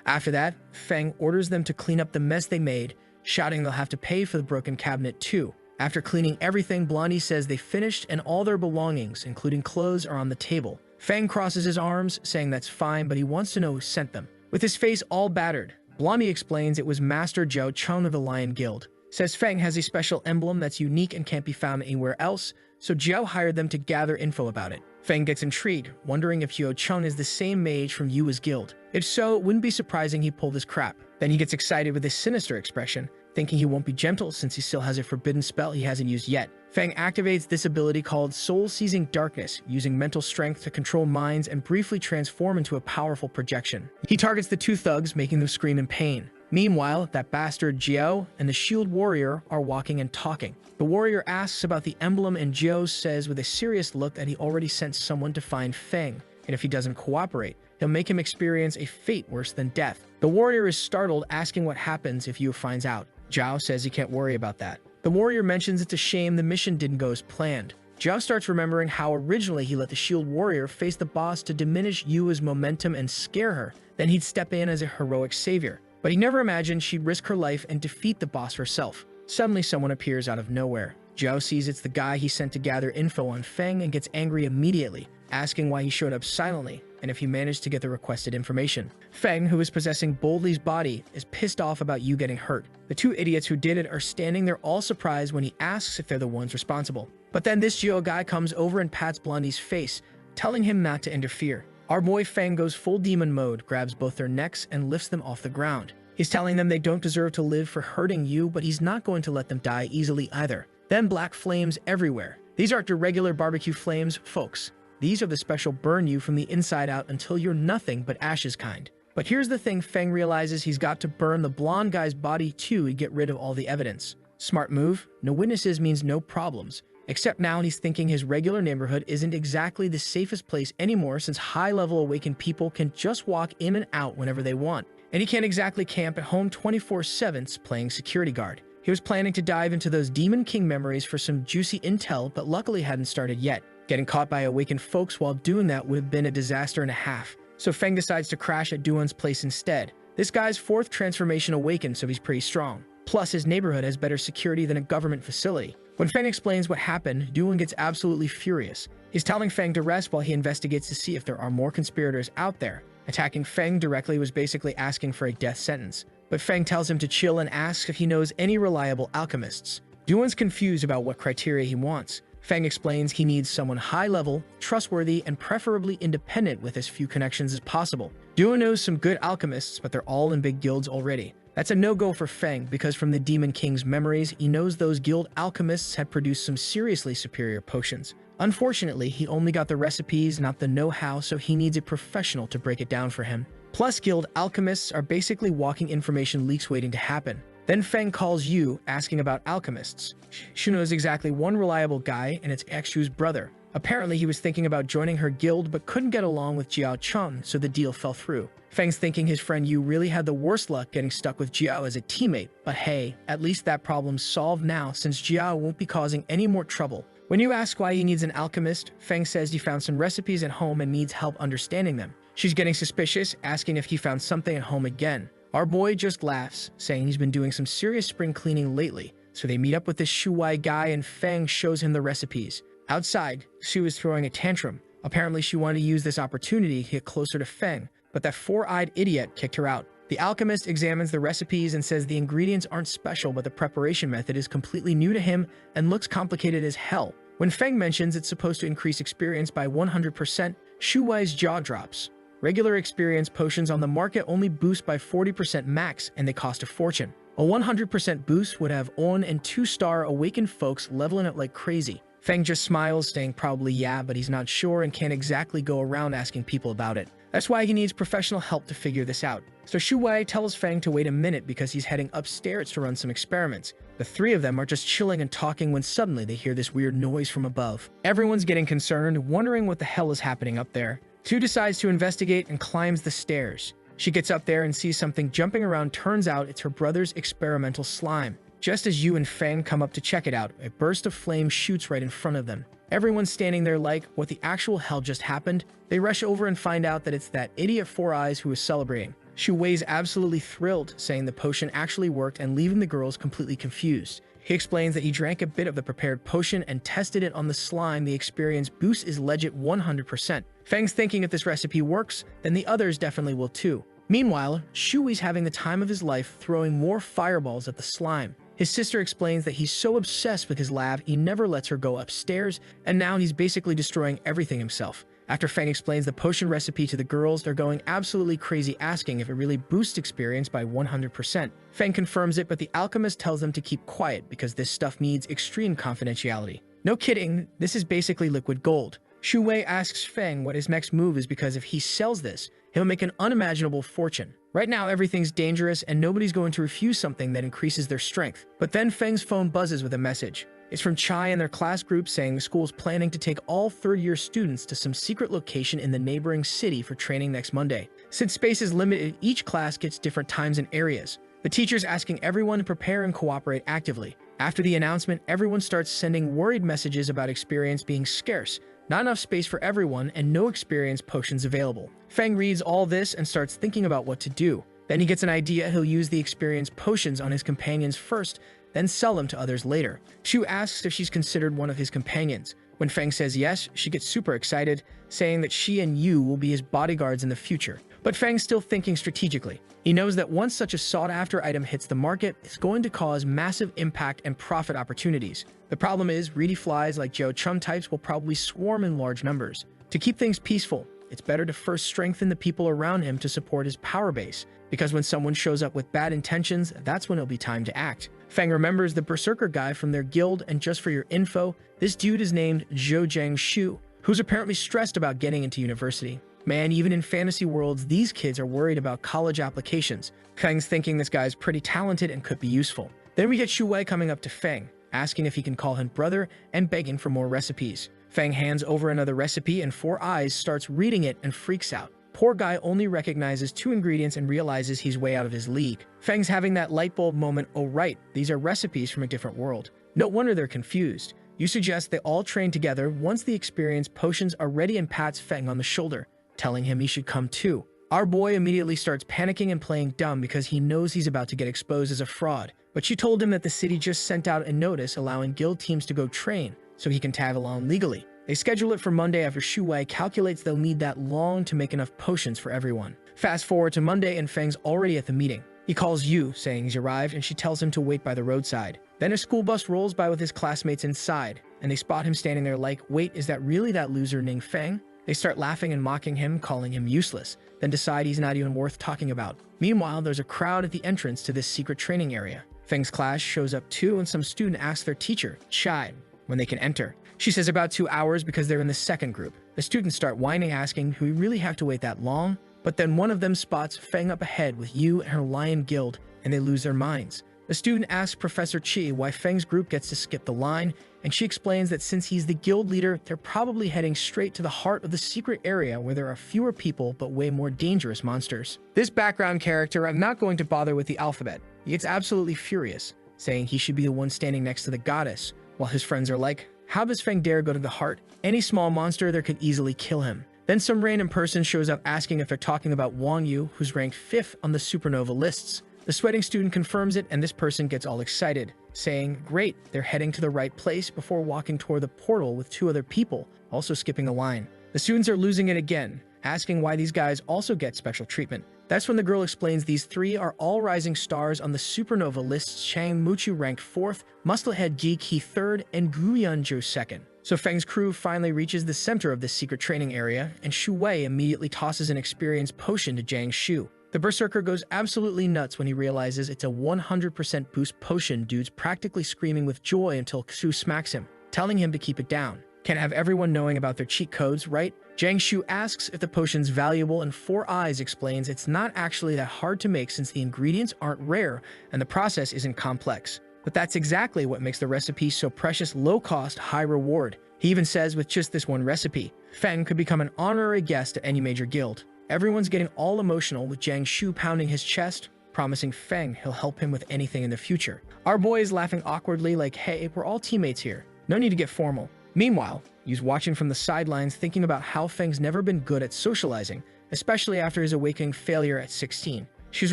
After that, Feng orders them to clean up the mess they made, shouting they'll have to pay for the broken cabinet too. After cleaning everything, Blondie says they finished and all their belongings, including clothes, are on the table. Feng crosses his arms, saying that's fine, but he wants to know who sent them. With his face all battered, Blondie explains it was Master Jiao Cheng of the Lion Guild. Says Feng has a special emblem that's unique and can't be found anywhere else, so Jiao hired them to gather info about it. Feng gets intrigued, wondering if Jiao Cheng is the same mage from Yua's guild. If so, it wouldn't be surprising he pulled his crap. Then he gets excited with his sinister expression, thinking he won't be gentle since he still has a forbidden spell he hasn't used yet. Feng activates this ability called Soul-Seizing Darkness, using mental strength to control minds and briefly transform into a powerful projection. He targets the 2 thugs, making them scream in pain. Meanwhile, that bastard Jiao and the shield warrior are walking and talking. The warrior asks about the emblem and Jiao says with a serious look that he already sent someone to find Feng, and if he doesn't cooperate, he'll make him experience a fate worse than death. The warrior is startled, asking what happens if Yu finds out. Jiao says he can't worry about that. The warrior mentions it's a shame the mission didn't go as planned. Jiao starts remembering how originally he let the shield warrior face the boss to diminish Yua's momentum and scare her, then he'd step in as a heroic savior. But he never imagined she'd risk her life and defeat the boss herself. Suddenly someone appears out of nowhere. Jiao sees it's the guy he sent to gather info on Feng and gets angry immediately, asking why he showed up silently and if he managed to get the requested information. Feng, who is possessing Boldly's body, is pissed off about Yu getting hurt. The 2 idiots who did it are standing there all surprised when he asks if they're the ones responsible. But then this Jiao guy comes over and pats Blondie's face, telling him not to interfere. Our boy Feng goes full demon mode, grabs both their necks and lifts them off the ground. He's telling them they don't deserve to live for hurting Yu, but he's not going to let them die easily either. Then black flames everywhere. These aren't your regular barbecue flames, folks. These are the special burn you from the inside out until you're nothing but ashes kind. But here's the thing, Feng realizes he's got to burn the blonde guy's body too to get rid of all the evidence. Smart move, no witnesses means no problems. Except now he's thinking his regular neighborhood isn't exactly the safest place anymore since high-level awakened people can just walk in and out whenever they want. And he can't exactly camp at home 24/7 playing security guard. He was planning to dive into those Demon King memories for some juicy intel, but luckily hadn't started yet. Getting caught by awakened folks while doing that would have been a disaster and a half. So Feng decides to crash at Duan's place instead. This guy's 4th transformation awakened, so he's pretty strong. Plus, his neighborhood has better security than a government facility. When Feng explains what happened, Duan gets absolutely furious. He's telling Feng to rest while he investigates to see if there are more conspirators out there. Attacking Feng directly was basically asking for a death sentence. But Feng tells him to chill and asks if he knows any reliable alchemists. Duan's confused about what criteria he wants. Feng explains he needs someone high-level, trustworthy, and preferably independent with as few connections as possible. Duan knows some good alchemists, but they're all in big guilds already. That's a no-go for Feng because from the Demon King's memories, he knows those guild alchemists had produced some seriously superior potions. Unfortunately, he only got the recipes, not the know-how, so he needs a professional to break it down for him. Plus, guild alchemists are basically walking information leaks waiting to happen. Then Feng calls Yu, asking about alchemists. She knows exactly one reliable guy, and it's Xu's brother. Apparently, he was thinking about joining her guild, but couldn't get along with Jiao Cheng, so the deal fell through. Feng's thinking his friend Yu really had the worst luck getting stuck with Jiao as a teammate, but hey, at least that problem's solved now since Jiao won't be causing any more trouble. When you ask why he needs an alchemist, Feng says he found some recipes at home and needs help understanding them. She's getting suspicious, asking if he found something at home again. Our boy just laughs, saying he's been doing some serious spring cleaning lately, so they meet up with this Shuai guy and Feng shows him the recipes. Outside, Xu is throwing a tantrum. Apparently she wanted to use this opportunity to get closer to Feng, but that 4-eyed idiot kicked her out. The alchemist examines the recipes and says the ingredients aren't special, but the preparation method is completely new to him and looks complicated as hell. When Feng mentions it's supposed to increase experience by 100%, Shu Wei's jaw drops. Regular experience potions on the market only boost by 40% max, and they cost a fortune. A 100% boost would have on and 2-star awakened folks leveling it like crazy. Feng just smiles, saying probably yeah, but he's not sure and can't exactly go around asking people about it. That's why he needs professional help to figure this out. So Shu Wei tells Feng to wait a minute because he's heading upstairs to run some experiments. The three of them are just chilling and talking when suddenly they hear this weird noise from above. Everyone's getting concerned, wondering what the hell is happening up there. Shu decides to investigate and climbs the stairs. She gets up there and sees something jumping around. Turns out it's her brother's experimental slime. Just as Yu and Feng come up to check it out, a burst of flame shoots right in front of them. Everyone's standing there like, what the actual hell just happened? They rush over and find out that it's that idiot Four Eyes who is celebrating. Shu Wei's absolutely thrilled, saying the potion actually worked and leaving the girls completely confused. He explains that he drank a bit of the prepared potion and tested it on the slime. The experience boost is legit 100%. Feng's thinking if this recipe works, then the others definitely will too. Meanwhile, Shu Wei's having the time of his life, throwing more fireballs at the slime. His sister explains that he's so obsessed with his lab, he never lets her go upstairs, and now he's basically destroying everything himself. After Feng explains the potion recipe to the girls, they're going absolutely crazy, asking if it really boosts experience by 100%. Feng confirms it, but the alchemist tells them to keep quiet because this stuff needs extreme confidentiality. No kidding, this is basically liquid gold. Shu Wei asks Feng what his next move is because if he sells this, he'll make an unimaginable fortune. Right now, everything's dangerous and nobody's going to refuse something that increases their strength. But then Feng's phone buzzes with a message. It's from Chai and their class group saying the school's planning to take all third-year students to some secret location in the neighboring city for training next Monday. Since space is limited, each class gets different times and areas. The teacher's asking everyone to prepare and cooperate actively. After the announcement, everyone starts sending worried messages about experience being scarce, not enough space for everyone, and no experience potions available. Feng reads all this and starts thinking about what to do. Then he gets an idea. He'll use the experience potions on his companions first, then sell them to others later. Shu asks if she's considered one of his companions. When Feng says yes, she gets super excited, saying that she and Yu will be his bodyguards in the future. But Feng's still thinking strategically. He knows that once such a sought-after item hits the market, it's going to cause massive impact and profit opportunities. The problem is, greedy flies like Joe Chum types will probably swarm in large numbers. To keep things peaceful, it's better to first strengthen the people around him to support his power base, because when someone shows up with bad intentions, that's when it'll be time to act. Feng remembers the Berserker guy from their guild, and just for your info, this dude is named Zhou Jiang Shu, who's apparently stressed about getting into university. Man, even in fantasy worlds, these kids are worried about college applications. Feng's thinking this guy's pretty talented and could be useful. Then we get Shu Wei coming up to Feng, asking if he can call him brother and begging for more recipes. Feng hands over another recipe and Four Eyes starts reading it and freaks out. Poor guy only recognizes 2 ingredients and realizes he's way out of his league. Feng's having that light bulb moment. Oh right, these are recipes from a different world. No wonder they're confused. You suggest they all train together. Once the experience potions are ready, and pats Feng on the shoulder, telling him he should come too. Our boy immediately starts panicking and playing dumb because he knows he's about to get exposed as a fraud. But she told him that the city just sent out a notice allowing guild teams to go train, so he can tag along legally. They schedule it for Monday after Shu Wei calculates they'll need that long to make enough potions for everyone. Fast forward to Monday and Feng's already at the meeting. He calls Yu, saying he's arrived, and she tells him to wait by the roadside. Then a school bus rolls by with his classmates inside, and they spot him standing there like, wait, is that really that loser Ning Feng? They start laughing and mocking him, calling him useless, then decide he's not even worth talking about. Meanwhile, there's a crowd at the entrance to this secret training area. Feng's class shows up too, and some student asks their teacher, Chai, when they can enter. She says about 2 hours because they're in the second group. The students start whining, asking, do we really have to wait that long? But then one of them spots Feng up ahead with Yu and her lion guild, and they lose their minds. The student asks Professor Chi why Feng's group gets to skip the line, and she explains that since he's the guild leader, they're probably heading straight to the heart of the secret area where there are fewer people but way more dangerous monsters. This background character, I'm not going to bother with the alphabet. He gets absolutely furious, saying he should be the one standing next to the goddess, while his friends are like, how does Feng dare go to the heart? Any small monster there could easily kill him. Then some random person shows up asking if they're talking about Wang Yu, who's ranked 5th on the supernova lists. The sweating student confirms it, and this person gets all excited, saying, great, they're heading to the right place, before walking toward the portal with 2 other people, also skipping a line. The students are losing it again, asking why these guys also get special treatment. That's when the girl explains these 3 are all rising stars on the supernova lists: Chang Muchu ranked 4th, Musclehead Ji Ki 3rd, and Guyunju 2nd. So Feng's crew finally reaches the center of this secret training area, and Shu Wei immediately tosses an experience potion to Jiang Shu. The berserker goes absolutely nuts when he realizes it's a 100% boost potion. Dude's practically screaming with joy until Shu smacks him, telling him to keep it down. Can't have everyone knowing about their cheat codes, right? Jiang Shu asks if the potion's valuable, and Four Eyes explains it's not actually that hard to make since the ingredients aren't rare and the process isn't complex. But that's exactly what makes the recipe so precious, low-cost, high-reward. He even says with just this one recipe, Feng could become an honorary guest at any major guild. Everyone's getting all emotional with Jiang Shu pounding his chest, promising Feng he'll help him with anything in the future. Our boy is laughing awkwardly like, hey, we're all teammates here. No need to get formal. Meanwhile, Yu's watching from the sidelines thinking about how Feng's never been good at socializing, especially after his awakening failure at 16. She's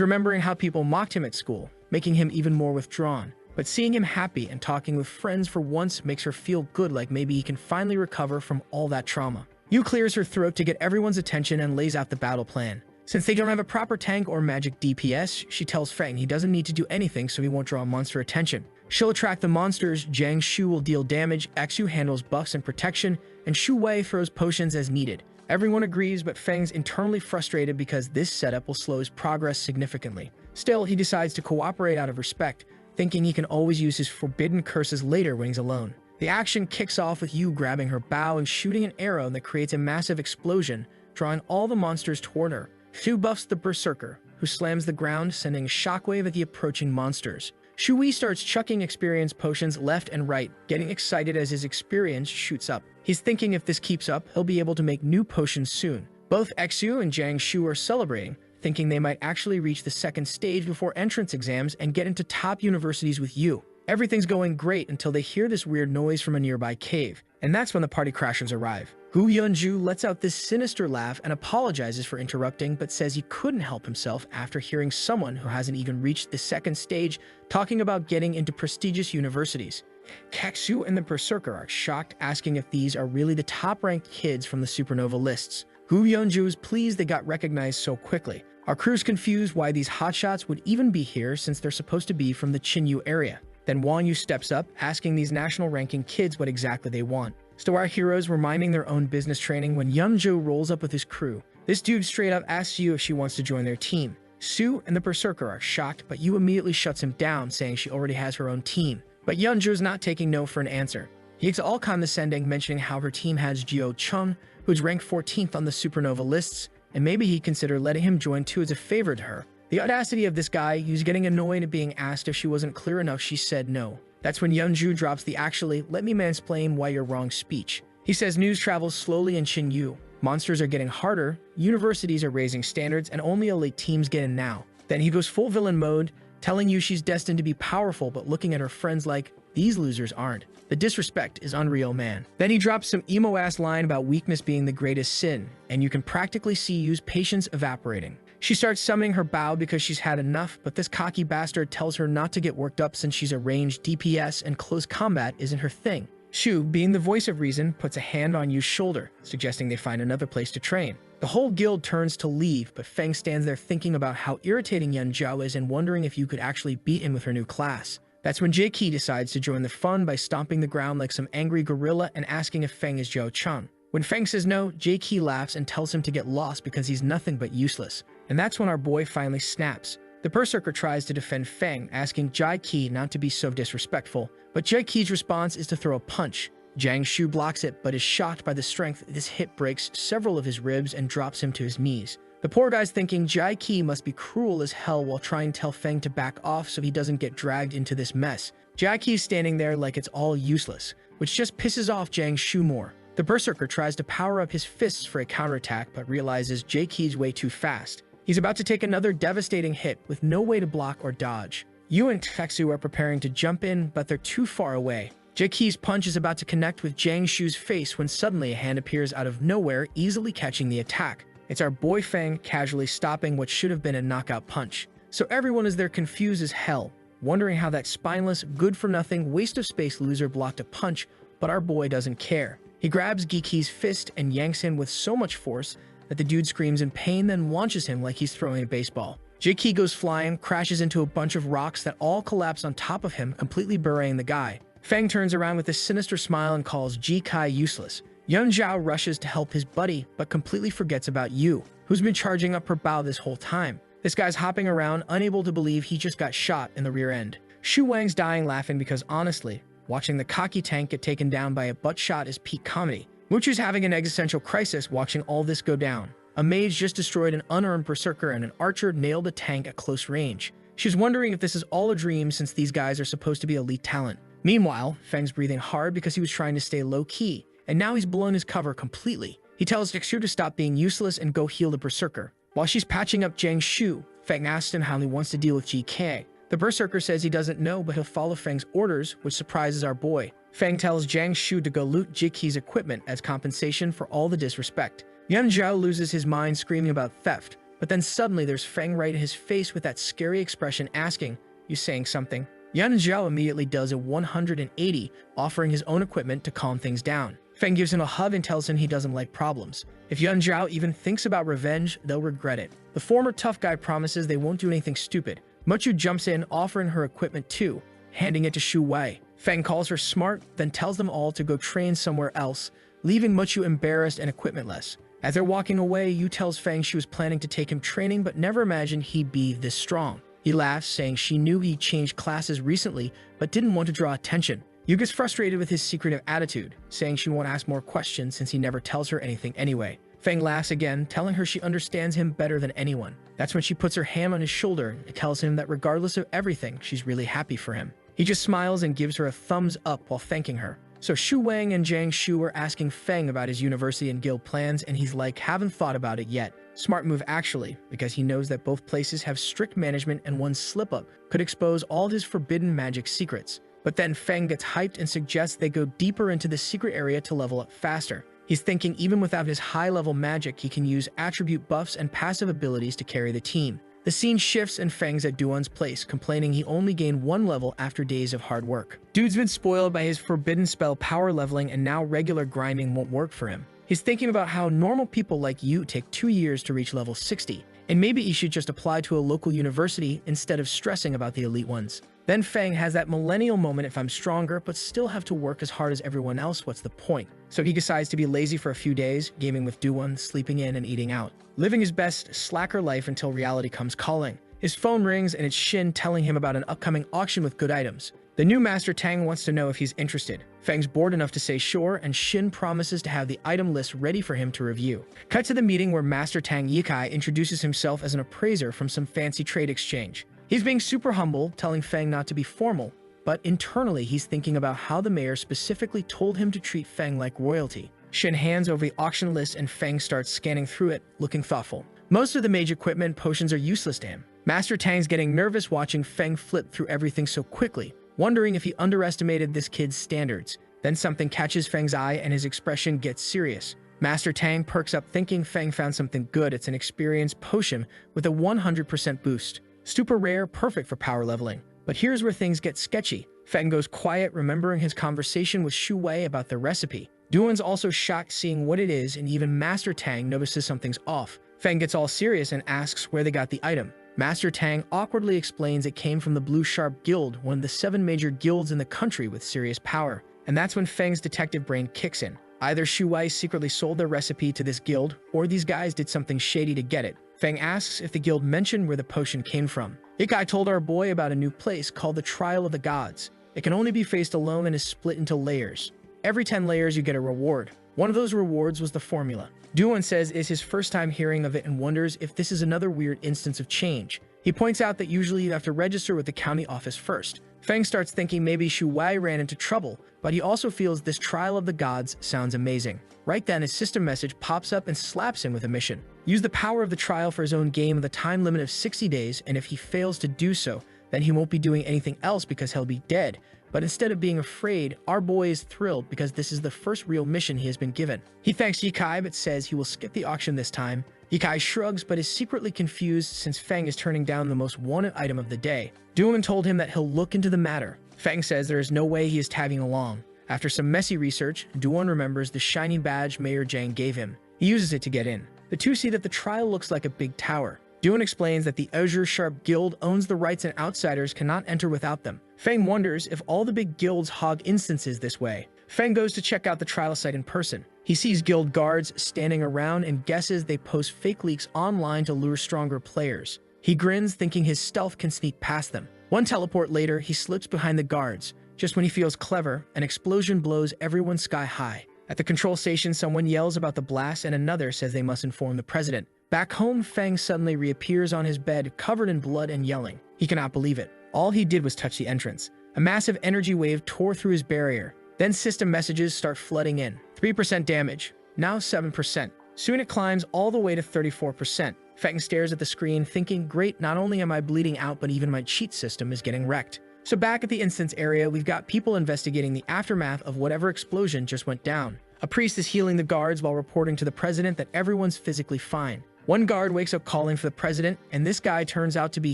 remembering how people mocked him at school, making him even more withdrawn. But seeing him happy and talking with friends for once makes her feel good, like maybe he can finally recover from all that trauma. Yu clears her throat to get everyone's attention and lays out the battle plan. Since they don't have a proper tank or magic DPS, she tells Feng he doesn't need to do anything so he won't draw monster attention. She'll attract the monsters, Jiang Shu will deal damage, Xu handles buffs and protection, and Shu Wei throws potions as needed. Everyone agrees, but Feng's internally frustrated because this setup will slow his progress significantly. Still, he decides to cooperate out of respect, thinking he can always use his forbidden curses later when he's alone. The action kicks off with Yu grabbing her bow and shooting an arrow that creates a massive explosion, drawing all the monsters toward her. Shu buffs the berserker, who slams the ground, sending a shockwave at the approaching monsters. Shui starts chucking experience potions left and right, getting excited as his experience shoots up. He's thinking if this keeps up, he'll be able to make new potions soon. Both Xu and Jiang Shu are celebrating, thinking they might actually reach the second stage before entrance exams and get into top universities with Yu. Everything's going great until they hear this weird noise from a nearby cave, and that's when the party crashers arrive. Hu Yunju lets out this sinister laugh and apologizes for interrupting, but says he couldn't help himself after hearing someone who hasn't even reached the second stage talking about getting into prestigious universities. Kaksu and the Berserker are shocked, asking if these are really the top-ranked kids from the supernova lists. Hu Yunju is pleased they got recognized so quickly. Our crew's confused why these hotshots would even be here since they're supposed to be from the Qinyu area. Then Wang Yu steps up, asking these national ranking kids what exactly they want. So our heroes were minding their own business training when Yunju rolls up with his crew. This dude straight up asks Yu if she wants to join their team. Su and the Berserker are shocked, but Yu immediately shuts him down, saying she already has her own team. But Yunju's not taking no for an answer. He gets all condescending, mentioning how her team has Jiao Chun, who's ranked 14th on the supernova lists, and maybe he'd consider letting him join too as a favor to her. The audacity of this guy, who's getting annoyed at being asked if she wasn't clear enough, she said no. That's when Yunju drops the "actually, let me mansplain why you're wrong" speech. He says news travels slowly in Qinyu. Monsters are getting harder, universities are raising standards, and only elite teams get in now. Then he goes full villain mode, telling you she's destined to be powerful, but looking at her friends like, these losers aren't. The disrespect is unreal, man. Then he drops some emo-ass line about weakness being the greatest sin, and you can practically see Yu's patience evaporating. She starts summoning her bow because she's had enough, but this cocky bastard tells her not to get worked up since she's a ranged DPS and close combat isn't her thing. Shu, being the voice of reason, puts a hand on Yu's shoulder, suggesting they find another place to train. The whole guild turns to leave, but Feng stands there thinking about how irritating Yan Zhao is and wondering if you could actually beat him with her new class. That's when Jie decides to join the fun by stomping the ground like some angry gorilla and asking if Feng is Zhao Chun. When Feng says no, Jie laughs and tells him to get lost because he's nothing but useless. And that's when our boy finally snaps. The Berserker tries to defend Feng, asking Jie not to be so disrespectful, but Jie's response is to throw a punch. Jiang Shu blocks it, but is shocked by the strength. This hit breaks several of his ribs and drops him to his knees. The poor guy's thinking Jie must be cruel as hell while trying to tell Feng to back off so he doesn't get dragged into this mess. Jie's standing there like it's all useless, which just pisses off Jiang Shu more. The Berserker tries to power up his fists for a counterattack, but realizes Jie's way too fast. He's about to take another devastating hit with no way to block or dodge. Yu and Kaksu are preparing to jump in, but they're too far away. Jie's punch is about to connect with Jiang Shu's face when suddenly a hand appears out of nowhere, easily catching the attack. It's our boy Feng casually stopping what should have been a knockout punch. So everyone is there confused as hell, wondering how that spineless, good-for-nothing, waste-of-space loser blocked a punch, but our boy doesn't care. He grabs Geeky's fist and yanks him with so much force that the dude screams in pain, then launches him like he's throwing a baseball. Jie goes flying, crashes into a bunch of rocks that all collapse on top of him, completely burying the guy. Feng turns around with a sinister smile and calls Ji Kai useless. Yun Zhao rushes to help his buddy, but completely forgets about Yu, who's been charging up her bow this whole time. This guy's hopping around, unable to believe he just got shot in the rear end. Shu Wang's dying laughing because honestly, watching the cocky tank get taken down by a butt shot is peak comedy. Muchu's having an existential crisis watching all this go down. A mage just destroyed an unearned berserker and an archer nailed a tank at close range. She's wondering if this is all a dream since these guys are supposed to be elite talent. Meanwhile, Feng's breathing hard because he was trying to stay low-key, and now he's blown his cover completely. He tells Dexter to stop being useless and go heal the berserker. While she's patching up Jiang Shu, Feng asks him how he wants to deal with GK. The berserker says he doesn't know, but he'll follow Feng's orders, which surprises our boy. Feng tells Jiang Shu to go loot Jiki's equipment as compensation for all the disrespect. Yun Zhao loses his mind screaming about theft, but then suddenly there's Feng right in his face with that scary expression asking, "You saying something?" Yun Zhao immediately does a 180, offering his own equipment to calm things down. Feng gives him a hug and tells him he doesn't like problems. If Yun Zhao even thinks about revenge, they'll regret it. The former tough guy promises they won't do anything stupid. Muchu jumps in, offering her equipment too, handing it to Shu Wei. Feng calls her smart, then tells them all to go train somewhere else, leaving Muchu embarrassed and equipmentless. As they're walking away, Yu tells Feng she was planning to take him training but never imagined he'd be this strong. He laughs, saying she knew he changed classes recently but didn't want to draw attention. Yu gets frustrated with his secretive attitude, saying she won't ask more questions since he never tells her anything anyway. Feng laughs again, telling her she understands him better than anyone. That's when she puts her hand on his shoulder and tells him that regardless of everything, she's really happy for him. He just smiles and gives her a thumbs up while thanking her. So Shu Wang and Jiang Shu are asking Feng about his university and guild plans, and he's like, haven't thought about it yet. Smart move actually, because he knows that both places have strict management and one slip-up could expose all his forbidden magic secrets. But then Feng gets hyped and suggests they go deeper into the secret area to level up faster. He's thinking even without his high-level magic, he can use attribute buffs and passive abilities to carry the team. The scene shifts and Feng's at Duan's place, complaining he only gained 1 level after days of hard work. Dude's been spoiled by his forbidden spell power leveling, and now regular grinding won't work for him. He's thinking about how normal people like you take 2 years to reach level 60, and maybe he should just apply to a local university instead of stressing about the elite ones. Then Feng has that millennial moment, if I'm stronger but still have to work as hard as everyone else, what's the point? So he decides to be lazy for a few days, gaming with Duan, sleeping in and eating out. Living his best slacker life until reality comes calling. His phone rings and it's Shin telling him about an upcoming auction with good items. The new Master Tang wants to know if he's interested. Feng's bored enough to say sure, and Shin promises to have the item list ready for him to review. Cut to the meeting where Master Tang Yikai introduces himself as an appraiser from some fancy trade exchange. He's being super humble, telling Feng not to be formal, but internally he's thinking about how the mayor specifically told him to treat Feng like royalty. Shin hands over the auction list and Feng starts scanning through it, looking thoughtful. Most of the mage equipment potions are useless to him. Master Tang's getting nervous watching Feng flip through everything so quickly, wondering if he underestimated this kid's standards. Then something catches Feng's eye and his expression gets serious. Master Tang perks up thinking Feng found something good. It's an experience potion with a 100% boost. Super rare, perfect for power leveling. But here's where things get sketchy. Feng goes quiet, remembering his conversation with Shu Wei about the recipe. Duan's also shocked seeing what it is, and even Master Tang notices something's off. Feng gets all serious and asks where they got the item. Master Tang awkwardly explains it came from the Blue Sharp Guild, one of the 7 major guilds in the country with serious power. And that's when Feng's detective brain kicks in. Either Shu Wei secretly sold their recipe to this guild, or these guys did something shady to get it. Feng asks if the guild mentioned where the potion came from. Ikai told our boy about a new place called the Trial of the Gods. It can only be faced alone and is split into layers. Every 10 layers you get a reward. One of those rewards was the formula. Duan says it's his first time hearing of it and wonders if this is another weird instance of change. He points out that usually you have to register with the county office first. Feng starts thinking maybe Shu Wei ran into trouble, but he also feels this Trial of the Gods sounds amazing. Right then, his system message pops up and slaps him with a mission. Use the power of the trial for his own game with a time limit of 60 days, and if he fails to do so, then he won't be doing anything else because he'll be dead. But instead of being afraid, our boy is thrilled because this is the first real mission he has been given. He thanks Yikai but says he will skip the auction this time. Yikai shrugs but is secretly confused since Feng is turning down the most wanted item of the day. Duan told him that he'll look into the matter. Feng says there is no way he is tagging along. After some messy research, Duan remembers the shiny badge Mayor Zhang gave him. He uses it to get in. The two see that the trial looks like a big tower. Duan explains that the Azure Sharp Guild owns the rights and outsiders cannot enter without them. Feng wonders if all the big guilds hog instances this way. Feng goes to check out the trial site in person. He sees guild guards standing around and guesses they post fake leaks online to lure stronger players. He grins, thinking his stealth can sneak past them. One teleport later, he slips behind the guards. Just when he feels clever, an explosion blows everyone sky high. At the control station, someone yells about the blast and another says they must inform the president. Back home, Feng suddenly reappears on his bed, covered in blood and yelling. He cannot believe it. All he did was touch the entrance. A massive energy wave tore through his barrier. Then system messages start flooding in. 3% damage, now 7%. Soon it climbs all the way to 34%. Feng stares at the screen, thinking, great, not only am I bleeding out, but even my cheat system is getting wrecked. So back at the instance area, we've got people investigating the aftermath of whatever explosion just went down. A priest is healing the guards while reporting to the president that everyone's physically fine. One guard wakes up calling for the president, and this guy turns out to be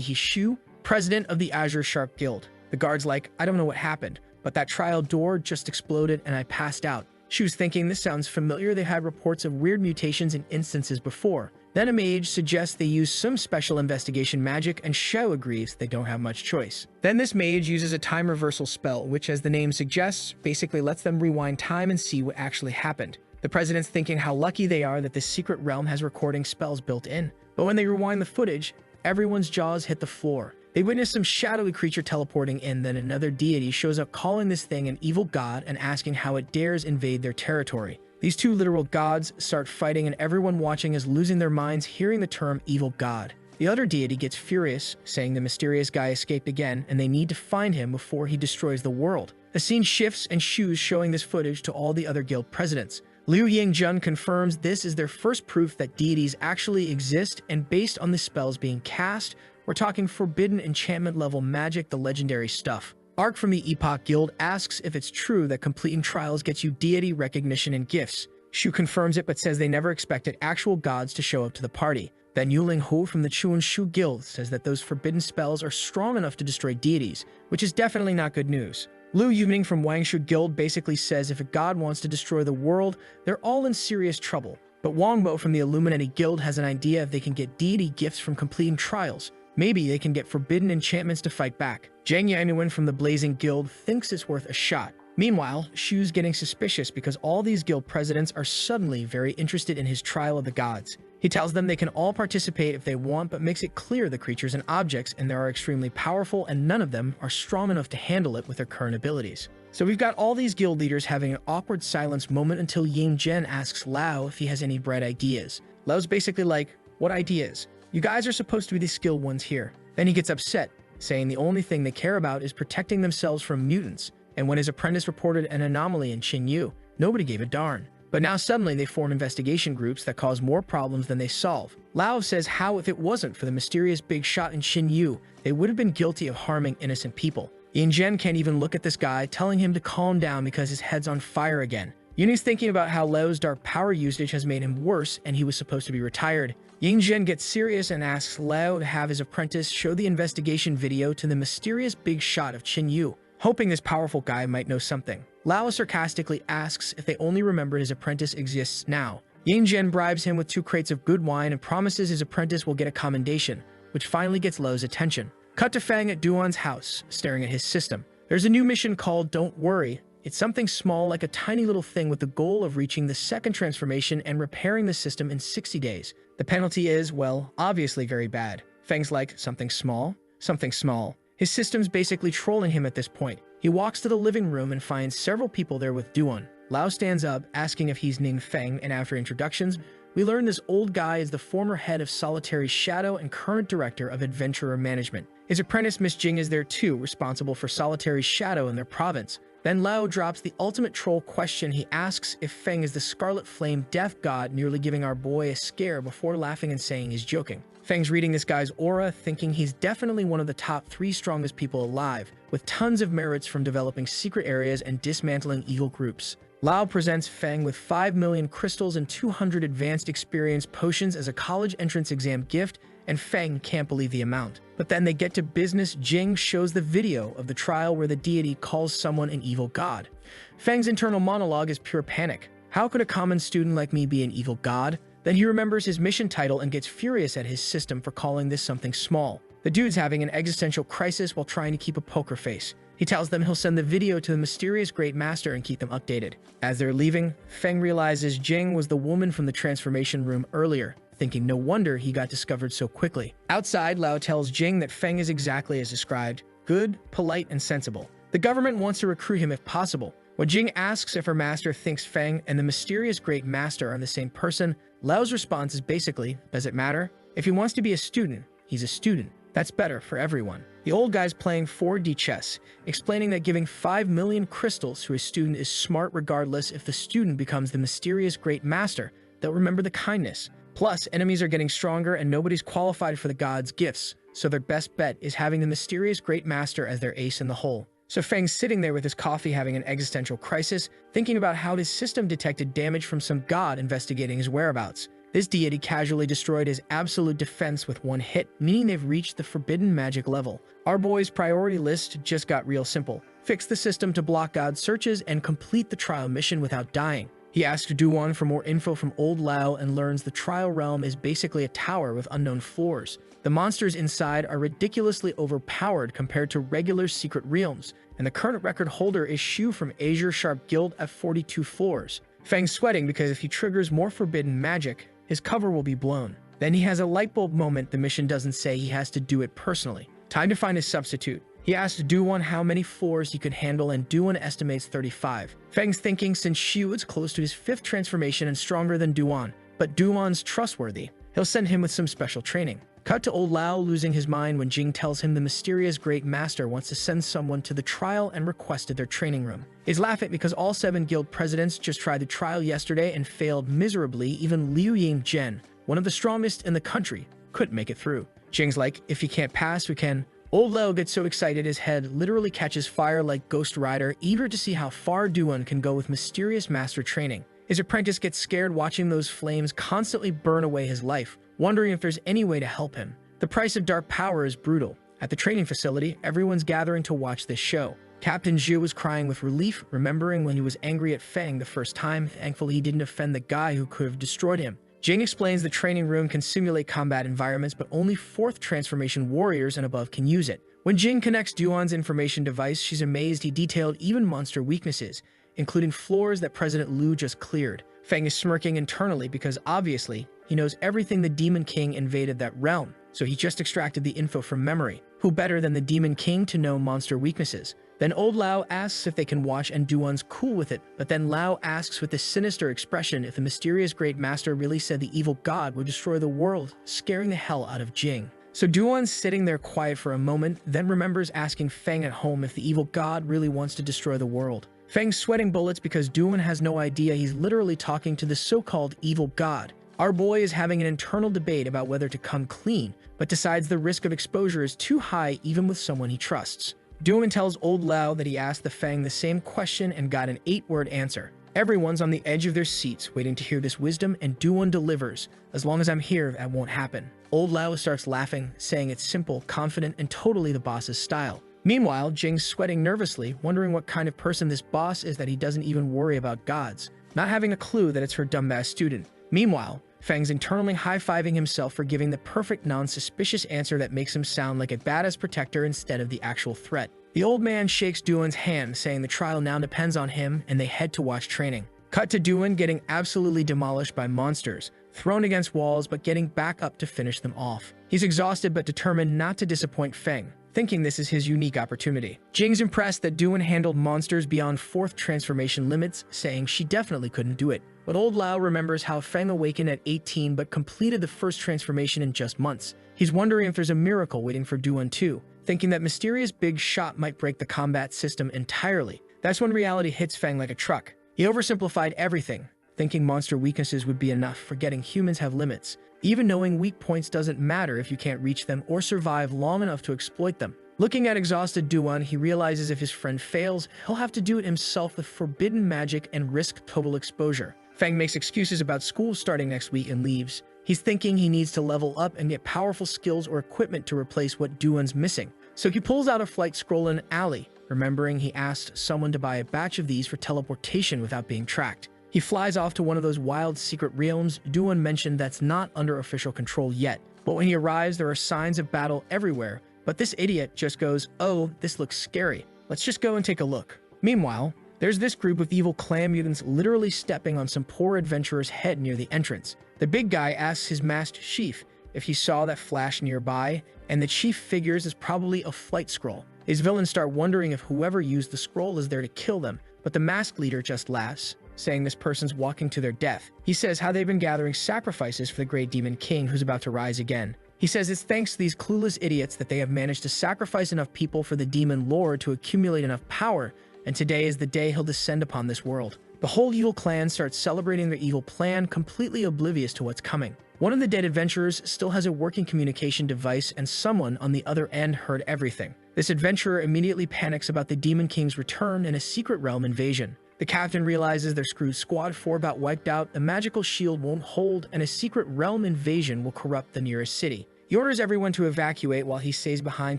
Shu, president of the Azure Sharp Guild. The guard's like, I don't know what happened, but that trial door just exploded and I passed out. Shu's thinking this sounds familiar, they had reports of weird mutations in instances before. Then a mage suggests they use some special investigation magic and Shu agrees they don't have much choice. Then this mage uses a time reversal spell, which as the name suggests, basically lets them rewind time and see what actually happened. The president's thinking how lucky they are that this secret realm has recording spells built in. But when they rewind the footage, everyone's jaws hit the floor. They witness some shadowy creature teleporting in, then another deity shows up calling this thing an evil god and asking how it dares invade their territory. These two literal gods start fighting and everyone watching is losing their minds hearing the term evil god. The other deity gets furious, saying the mysterious guy escaped again and they need to find him before he destroys the world. The scene shifts and Shu's showing this footage to all the other guild presidents. Liu Yingjun confirms this is their first proof that deities actually exist, and based on the spells being cast, we're talking forbidden enchantment level magic, the legendary stuff. Arc from the Epoch Guild asks if it's true that completing trials gets you deity recognition and gifts. Shu confirms it but says they never expected actual gods to show up to the party. Then Yuling Hu from the Chuan Shu Guild says that those forbidden spells are strong enough to destroy deities, which is definitely not good news. Liu Yuning from Wangshu Guild basically says if a god wants to destroy the world, they're all in serious trouble. But Wangbo from the Illuminati Guild has an idea if they can get deity gifts from completing trials. Maybe they can get forbidden enchantments to fight back. Zhang Yanuan from the Blazing Guild thinks it's worth a shot. Meanwhile, Shu's getting suspicious because all these guild presidents are suddenly very interested in his trial of the gods. He tells them they can all participate if they want, but makes it clear the creatures and objects and they are extremely powerful and none of them are strong enough to handle it with their current abilities. So we've got all these guild leaders having an awkward silence moment until Ying Zhen asks Lao if he has any bright ideas. Lao's basically like, what ideas? You guys are supposed to be the skilled ones here. Then he gets upset, saying the only thing they care about is protecting themselves from mutants. And when his apprentice reported an anomaly in Qinyu, nobody gave a darn. But now suddenly they form investigation groups that cause more problems than they solve. Lao says how if it wasn't for the mysterious big shot in Qinyu, they would have been guilty of harming innocent people. Yin Zhen can't even look at this guy, telling him to calm down because his head's on fire again. Yuning's thinking about how Lao's dark power usage has made him worse and he was supposed to be retired. Ying Zhen gets serious and asks Lao to have his apprentice show the investigation video to the mysterious big shot of Qinyu, hoping this powerful guy might know something. Lao sarcastically asks if they only remember his apprentice exists now. Ying Zhen bribes him with 2 crates of good wine and promises his apprentice will get a commendation, which finally gets Lao's attention. Cut to Fang at Duan's house, staring at his system. There's a new mission called Don't Worry. It's something small like a tiny little thing with the goal of reaching the second transformation and repairing the system in 60 days. The penalty is, well, obviously very bad. Fang's like, something small? Something small. His system's basically trolling him at this point. He walks to the living room and finds several people there with Duan. Lao stands up, asking if he's Ning Feng, and after introductions, we learn this old guy is the former head of Solitary Shadow and current director of Adventurer Management. His apprentice Miss Jing is there too, responsible for Solitary Shadow in their province. Then Lao drops the ultimate troll question. He asks if Feng is the Scarlet Flame Death God, nearly giving our boy a scare before laughing and saying he's joking. Feng's reading this guy's aura, thinking he's definitely one of the top 3 strongest people alive, with tons of merits from developing secret areas and dismantling evil groups. Lao presents Feng with 5 million crystals and 200 advanced experience potions as a college entrance exam gift, and Feng can't believe the amount. But then they get to business. Jing shows the video of the trial where the deity calls someone an evil god. Feng's internal monologue is pure panic. How could a common student like me be an evil god? Then he remembers his mission title and gets furious at his system for calling this something small. The dude's having an existential crisis while trying to keep a poker face. He tells them he'll send the video to the mysterious Great Master and keep them updated. As they're leaving, Feng realizes Jing was the woman from the transformation room earlier, thinking no wonder he got discovered so quickly. Outside, Lao tells Jing that Feng is exactly as described: good, polite, and sensible. The government wants to recruit him if possible. When Jing asks if her master thinks Feng and the mysterious Great Master are the same person, Lao's response is basically, does it matter? If he wants to be a student, he's a student. That's better for everyone. The old guy's playing 4D chess, explaining that giving 5 million crystals to a student is smart regardless if the student becomes the mysterious Great Master. They'll remember the kindness. Plus, enemies are getting stronger and nobody's qualified for the gods' gifts, so their best bet is having the mysterious Great Master as their ace in the hole. So Feng's sitting there with his coffee having an existential crisis, thinking about how his system detected damage from some god investigating his whereabouts. This deity casually destroyed his absolute defense with one hit, meaning they've reached the forbidden magic level. Our boy's priority list just got real simple. Fix the system to block god searches and complete the trial mission without dying. He asks Duan for more info from Old Lao and learns the trial realm is basically a tower with unknown floors. The monsters inside are ridiculously overpowered compared to regular secret realms, and the current record holder is Shu from Azure Sharp Guild at 42 floors. Feng's sweating because if he triggers more forbidden magic, his cover will be blown. Then he has a lightbulb moment. The mission doesn't say he has to do it personally. Time to find a substitute. He asks Duan how many floors he could handle, and Duan estimates 35. Feng's thinking since Shu is close to his 5th transformation and stronger than Duan, but Duan's trustworthy. He'll send him with some special training. Cut to Old Lao losing his mind when Jing tells him the mysterious Great Master wants to send someone to the trial and requested their training room. He's laughing because all 7 guild presidents just tried the trial yesterday and failed miserably. Even Liu Ying-Zhen, one of the strongest in the country, couldn't make it through. Jing's like, if you can't pass, we can. Old Lao gets so excited his head literally catches fire like Ghost Rider, eager to see how far Duan can go with mysterious master training. His apprentice gets scared watching those flames constantly burn away his life, wondering if there's any way to help him. The price of dark power is brutal. At the training facility, everyone's gathering to watch this show. Captain Zhu was crying with relief, remembering when he was angry at Feng the first time. Thankfully, he didn't offend the guy who could have destroyed him. Jing explains the training room can simulate combat environments, but only 4th transformation warriors and above can use it. When Jing connects Duan's information device, she's amazed he detailed even monster weaknesses, including floors that President Liu just cleared. Feng is smirking internally because obviously he knows everything the Demon King invaded that realm, so he just extracted the info from memory. Who better than the Demon King to know monster weaknesses? Then Old Lao asks if they can watch and Duan's cool with it, but then Lao asks with a sinister expression if the mysterious Great Master really said the evil god would destroy the world, scaring the hell out of Jing. So Duan's sitting there quiet for a moment, then remembers asking Feng at home if the evil god really wants to destroy the world. Feng's sweating bullets because Duan has no idea he's literally talking to the so-called evil god. Our boy is having an internal debate about whether to come clean, but decides the risk of exposure is too high even with someone he trusts. Duan tells Old Lao that he asked the Feng the same question and got an 8-word answer. Everyone's on the edge of their seats waiting to hear this wisdom, and Duan delivers, as long as I'm here, that won't happen. Old Lao starts laughing, saying it's simple, confident, and totally the boss's style. Meanwhile, Jing's sweating nervously, wondering what kind of person this boss is that he doesn't even worry about gods, not having a clue that it's her dumbass student. Meanwhile, Feng's internally high-fiving himself for giving the perfect non-suspicious answer that makes him sound like a badass protector instead of the actual threat. The old man shakes Duan's hand, saying the trial now depends on him, and they head to watch training. Cut to Duan getting absolutely demolished by monsters, thrown against walls but getting back up to finish them off. He's exhausted but determined not to disappoint Feng, thinking this is his unique opportunity. Jing's impressed that Duan handled monsters beyond 4th transformation limits, saying she definitely couldn't do it. But Old Lao remembers how Feng awakened at 18 but completed the 1st transformation in just months. He's wondering if there's a miracle waiting for Duan too, thinking that mysterious big shot might break the combat system entirely. That's when reality hits Feng like a truck. He oversimplified everything, thinking monster weaknesses would be enough, forgetting humans have limits. Even knowing weak points doesn't matter if you can't reach them or survive long enough to exploit them. Looking at exhausted Duan, he realizes if his friend fails, he'll have to do it himself with forbidden magic and risk total exposure. Feng makes excuses about school starting next week and leaves. He's thinking he needs to level up and get powerful skills or equipment to replace what Duan's missing. So he pulls out a flight scroll in an alley, remembering he asked someone to buy a batch of these for teleportation without being tracked. He He flies off to one of those wild secret realms Duan mentioned that's not under official control yet. But when he arrives, there are signs of battle everywhere. But this idiot just goes, "Oh, this looks scary. Let's just go and take a look." Meanwhile, there's this group of evil clan mutants literally stepping on some poor adventurer's head near the entrance. The big guy asks his masked chief if he saw that flash nearby, and the chief figures is probably a flight scroll. His villains start wondering if whoever used the scroll is there to kill them, but the masked leader just laughs, saying this person's walking to their death. He says how they've been gathering sacrifices for the great demon king who's about to rise again. He says it's thanks to these clueless idiots that they have managed to sacrifice enough people for the demon lord to accumulate enough power, and today is the day he'll descend upon this world. The whole evil clan starts celebrating their evil plan, completely oblivious to what's coming. One of the dead adventurers still has a working communication device, and someone on the other end heard everything. This adventurer immediately panics about the Demon King's return and a secret realm invasion. The captain realizes their screwed squad 4 about wiped out, a magical shield won't hold, and a secret realm invasion will corrupt the nearest city. He orders everyone to evacuate while he stays behind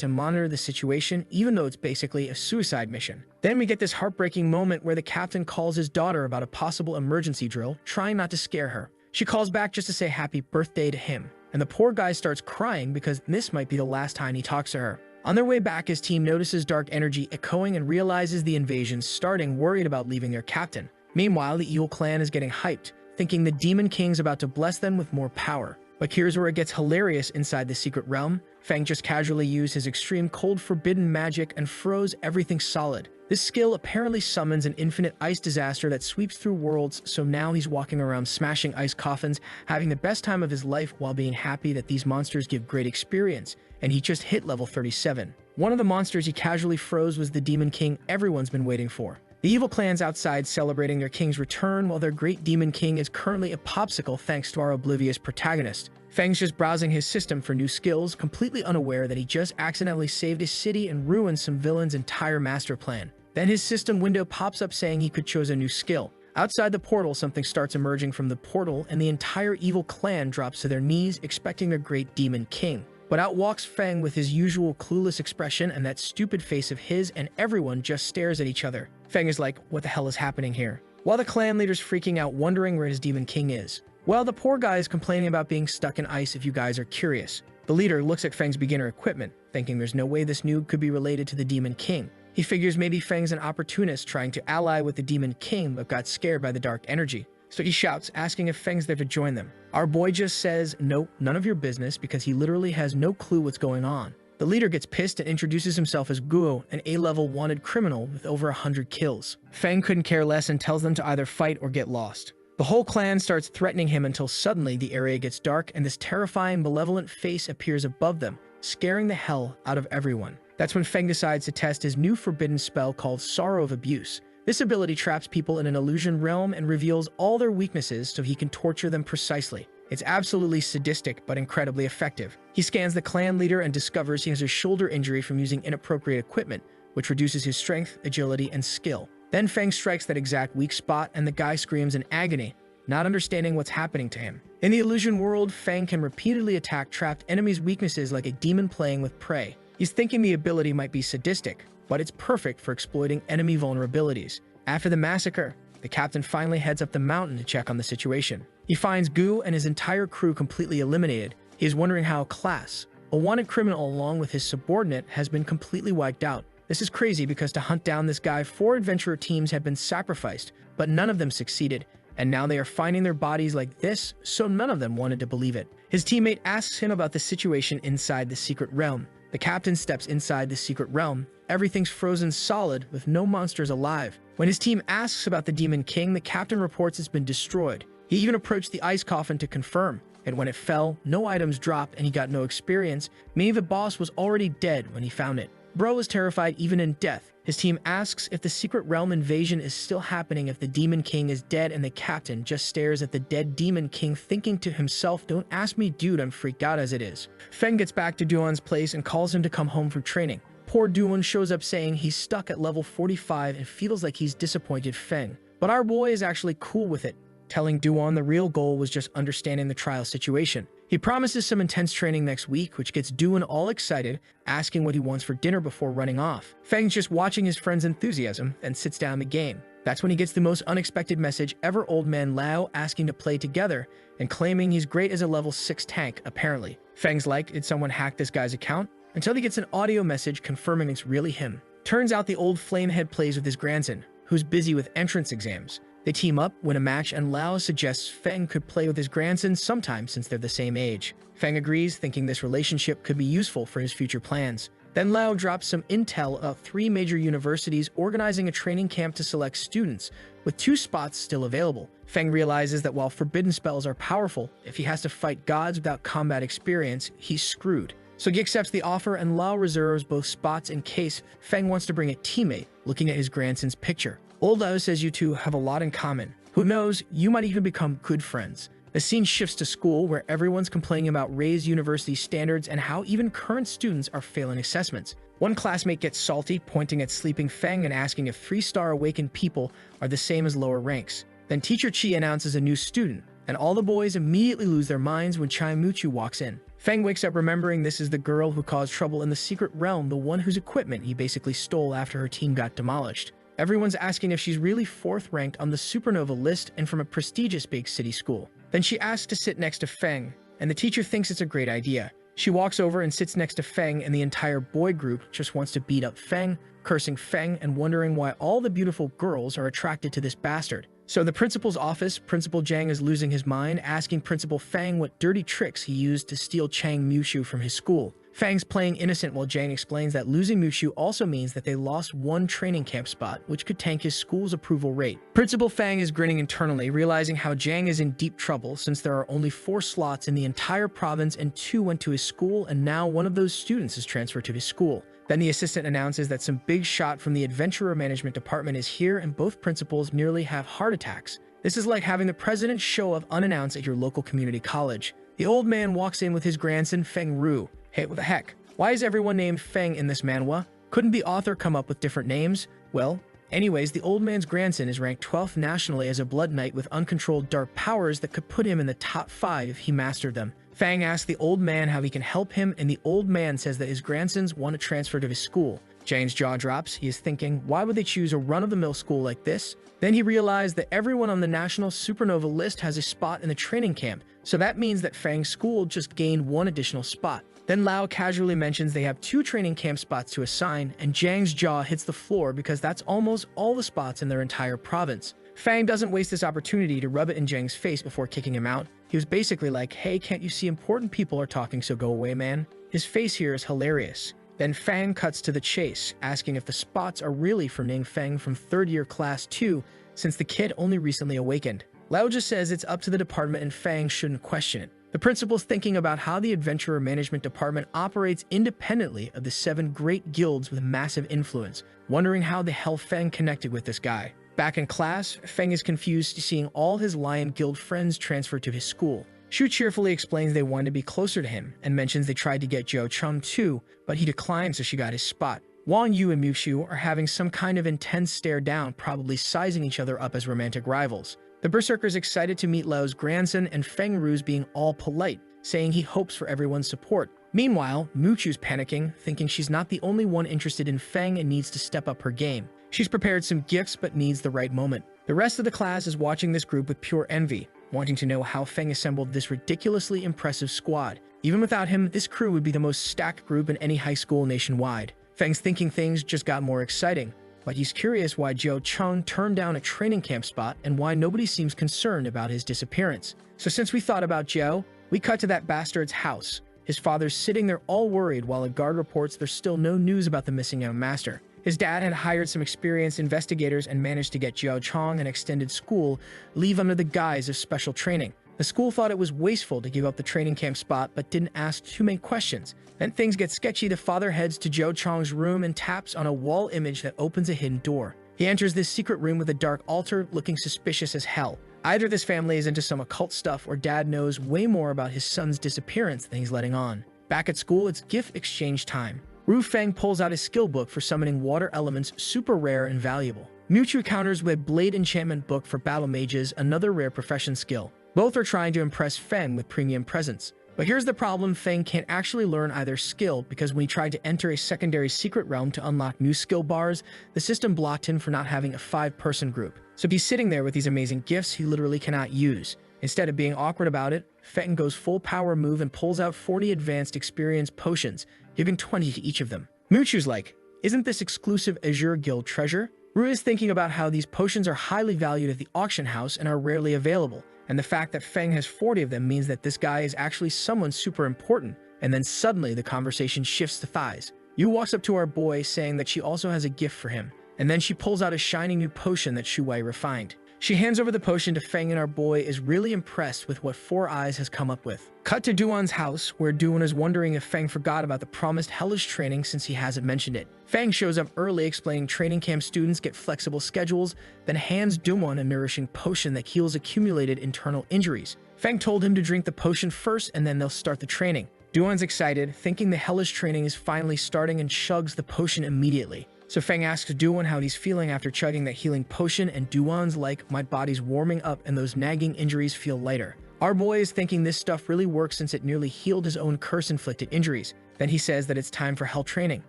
to monitor the situation, even though it's basically a suicide mission. Then we get this heartbreaking moment where the captain calls his daughter about a possible emergency drill, trying not to scare her. She calls back just to say happy birthday to him, and the poor guy starts crying because this might be the last time he talks to her. On their way back, his team notices dark energy echoing and realizes the invasion's starting, worried about leaving their captain. Meanwhile, the evil clan is getting hyped, thinking the Demon King's about to bless them with more power. But here's where it gets hilarious inside the secret realm. Feng just casually used his extreme cold forbidden magic and froze everything solid. This skill apparently summons an infinite ice disaster that sweeps through worlds, so now he's walking around smashing ice coffins, having the best time of his life while being happy that these monsters give great experience, and he just hit level 37. One of the monsters he casually froze was the Demon King everyone's been waiting for. The evil clan's outside celebrating their king's return, while their great Demon King is currently a popsicle thanks to our oblivious protagonist. Feng's just browsing his system for new skills, completely unaware that he just accidentally saved his city and ruined some villain's entire master plan. Then his system window pops up saying he could choose a new skill. Outside the portal, something starts emerging from the portal, and the entire evil clan drops to their knees, expecting their great Demon King. But out walks Feng with his usual clueless expression and that stupid face of his, and everyone just stares at each other. Feng is like, what the hell is happening here? While the clan leader's freaking out, wondering where his Demon King is. Well, the poor guy is complaining about being stuck in ice, if you guys are curious. The leader looks at Feng's beginner equipment, thinking there's no way this noob could be related to the Demon King. He figures maybe Feng's an opportunist trying to ally with the Demon King but got scared by the dark energy. So he shouts, asking if Feng's there to join them. Our boy just says, nope, none of your business, because he literally has no clue what's going on. The leader gets pissed and introduces himself as Guo, an A-level wanted criminal with over 100 kills. Feng couldn't care less and tells them to either fight or get lost. The whole clan starts threatening him until suddenly the area gets dark and this terrifying, malevolent face appears above them, scaring the hell out of everyone. That's when Feng decides to test his new forbidden spell called Sorrow of Abuse. This ability traps people in an illusion realm and reveals all their weaknesses so he can torture them precisely. It's absolutely sadistic, but incredibly effective. He scans the clan leader and discovers he has a shoulder injury from using inappropriate equipment, which reduces his strength, agility, and skill. Then Feng strikes that exact weak spot, and the guy screams in agony, not understanding what's happening to him. In the illusion world, Feng can repeatedly attack trapped enemies' weaknesses like a demon playing with prey. He's thinking the ability might be sadistic, but it's perfect for exploiting enemy vulnerabilities. After the massacre, the captain finally heads up the mountain to check on the situation. He finds Gu and his entire crew completely eliminated. He is wondering how Class, a wanted criminal along with his subordinate, has been completely wiped out. This is crazy because to hunt down this guy, 4 adventurer teams have been sacrificed, but none of them succeeded, and now they are finding their bodies like this, so none of them wanted to believe it. His teammate asks him about the situation inside the secret realm. The captain steps inside the secret realm. Everything's frozen solid with no monsters alive. When his team asks about the Demon King, the captain reports it's been destroyed. He even approached the ice coffin to confirm, and when it fell, no items dropped and he got no experience, meaning the boss was already dead when he found it. Bro was terrified even in death. His team asks if the secret realm invasion is still happening if the Demon King is dead, and the captain just stares at the dead Demon King, thinking to himself, don't ask me dude, I'm freaked out as it is. Feng gets back to Duan's place and calls him to come home from training. Poor Duan shows up saying he's stuck at level 45 and feels like he's disappointed Feng. But our boy is actually cool with it, telling Duan the real goal was just understanding the trial situation. He promises some intense training next week, which gets Duan all excited, asking what he wants for dinner before running off. Feng's just watching his friend's enthusiasm and sits down the game. That's when he gets the most unexpected message ever: old man Lao asking to play together and claiming he's great as a level 6 tank, apparently. Feng's like, did someone hack this guy's account? Until he gets an audio message confirming it's really him. Turns out the old flamehead plays with his grandson, who's busy with entrance exams. They team up, win a match, and Lao suggests Feng could play with his grandson sometime since they're the same age. Feng agrees, thinking this relationship could be useful for his future plans. Then Lao drops some intel about 3 major universities organizing a training camp to select students, with 2 spots still available. Feng realizes that while forbidden spells are powerful, if he has to fight gods without combat experience, he's screwed. So he accepts the offer, and Lao reserves both spots in case Feng wants to bring a teammate, looking at his grandson's picture. Old Lao says you two have a lot in common. Who knows, you might even become good friends. The scene shifts to school, where everyone's complaining about raised university standards and how even current students are failing assessments. One classmate gets salty, pointing at sleeping Feng and asking if 3-star awakened people are the same as lower ranks. Then Teacher Chi announces a new student, and all the boys immediately lose their minds when Chai Muchu walks in. Feng wakes up remembering this is the girl who caused trouble in the secret realm, the one whose equipment he basically stole after her team got demolished. Everyone's asking if she's really 4th ranked on the supernova list and from a prestigious big city school. Then she asks to sit next to Feng, and the teacher thinks it's a great idea. She walks over and sits next to Feng, and the entire boy group just wants to beat up Feng, cursing Feng and wondering why all the beautiful girls are attracted to this bastard. So in the principal's office, Principal Zhang is losing his mind, asking Principal Feng what dirty tricks he used to steal Chang Mushu from his school. Feng's playing innocent while Zhang explains that losing Mushu also means that they lost 1 training camp spot, which could tank his school's approval rate. Principal Feng is grinning internally, realizing how Zhang is in deep trouble since there are only 4 slots in the entire province and 2 went to his school, and now one of those students is transferred to his school. Then the assistant announces that some big shot from the Adventurer Management Department is here, and both principals nearly have heart attacks. This is like having the president show up unannounced at your local community college. The old man walks in with his grandson Feng Ru. Hey, what the heck? Why is everyone named Feng in this manhwa? Couldn't the author come up with different names? Well, anyways, the old man's grandson is ranked 12th nationally as a blood knight with uncontrolled dark powers that could put him in the top 5 if he mastered them. Feng asks the old man how he can help him, and the old man says that his grandsons want to transfer to his school. Zhang's jaw drops. He is thinking, why would they choose a run-of-the-mill school like this? Then he realized that everyone on the national supernova list has a spot in the training camp, so that means that Feng's school just gained 1 additional spot. Then Lao casually mentions they have 2 training camp spots to assign, and Zhang's jaw hits the floor because that's almost all the spots in their entire province. Feng doesn't waste this opportunity to rub it in Zhang's face before kicking him out. He was basically like, hey, can't you see important people are talking, so go away, man. His face here is hilarious. Then Feng cuts to the chase, asking if the spots are really for Ning Feng from 3rd year class 2, since the kid only recently awakened. Lao just says it's up to the department and Feng shouldn't question it. The principal's thinking about how the Adventurer Management Department operates independently of the 7 great guilds with massive influence, wondering how the hell Feng connected with this guy. Back in class, Feng is confused seeing all his Lion Guild friends transfer to his school. Shu cheerfully explains they wanted to be closer to him, and mentions they tried to get Zhou Cheng too, but he declined so she got his spot. Wang Yu and Mushu are having some kind of intense stare down, probably sizing each other up as romantic rivals. The Berserker's excited to meet Lao's grandson, and Feng Ru's being all polite, saying he hopes for everyone's support. Meanwhile, Muchu's panicking, thinking she's not the only one interested in Feng and needs to step up her game. She's prepared some gifts but needs the right moment. The rest of the class is watching this group with pure envy, wanting to know how Feng assembled this ridiculously impressive squad. Even without him, this crew would be the most stacked group in any high school nationwide. Feng's thinking things just got more exciting, but he's curious why Zhou Cheng turned down a training camp spot and why nobody seems concerned about his disappearance. So since we thought about Zhou, we cut to that bastard's house. His father's sitting there all worried while a guard reports there's still no news about the missing young master. His dad had hired some experienced investigators and managed to get Zhou Cheng an extended school leave under the guise of special training. The school thought it was wasteful to give up the training camp spot but didn't ask too many questions. Then things get sketchy. The father heads to Zhou Cheng's room and taps on a wall image that opens a hidden door. He enters this secret room with a dark altar, looking suspicious as hell. Either this family is into some occult stuff or dad knows way more about his son's disappearance than he's letting on. Back at school, it's gift exchange time. Ru Feng pulls out his skill book for summoning water elements, super rare and valuable. Muchu counters with Blade Enchantment Book for battle mages, another rare profession skill. Both are trying to impress Feng with premium presents. But here's the problem, Feng can't actually learn either skill because when he tried to enter a secondary secret realm to unlock new skill bars, the system blocked him for not having a 5-person group. So he's sitting there with these amazing gifts he literally cannot use. Instead of being awkward about it, Feng goes full power move and pulls out 40 advanced experience potions, giving 20 to each of them. Muchu's like, isn't this exclusive Azure Guild treasure? Rue is thinking about how these potions are highly valued at the auction house and are rarely available, and the fact that Feng has 40 of them means that this guy is actually someone super important, and then suddenly the conversation shifts to thighs. Yu walks up to our boy saying that she also has a gift for him, and then she pulls out a shiny new potion that Shu Wei refined. She hands over the potion to Feng and our boy is really impressed with what Four Eyes has come up with. Cut to Duan's house, where Duan is wondering if Feng forgot about the promised hellish training since he hasn't mentioned it. Feng shows up early explaining training camp students get flexible schedules, then hands Duan a nourishing potion that heals accumulated internal injuries. Feng told him to drink the potion first and then they'll start the training. Duan's excited, thinking the hellish training is finally starting and chugs the potion immediately. So Feng asks Duan how he's feeling after chugging that healing potion, and Duan's like, my body's warming up and those nagging injuries feel lighter. Our boy is thinking this stuff really works since it nearly healed his own curse-inflicted injuries. Then he says that it's time for hell training.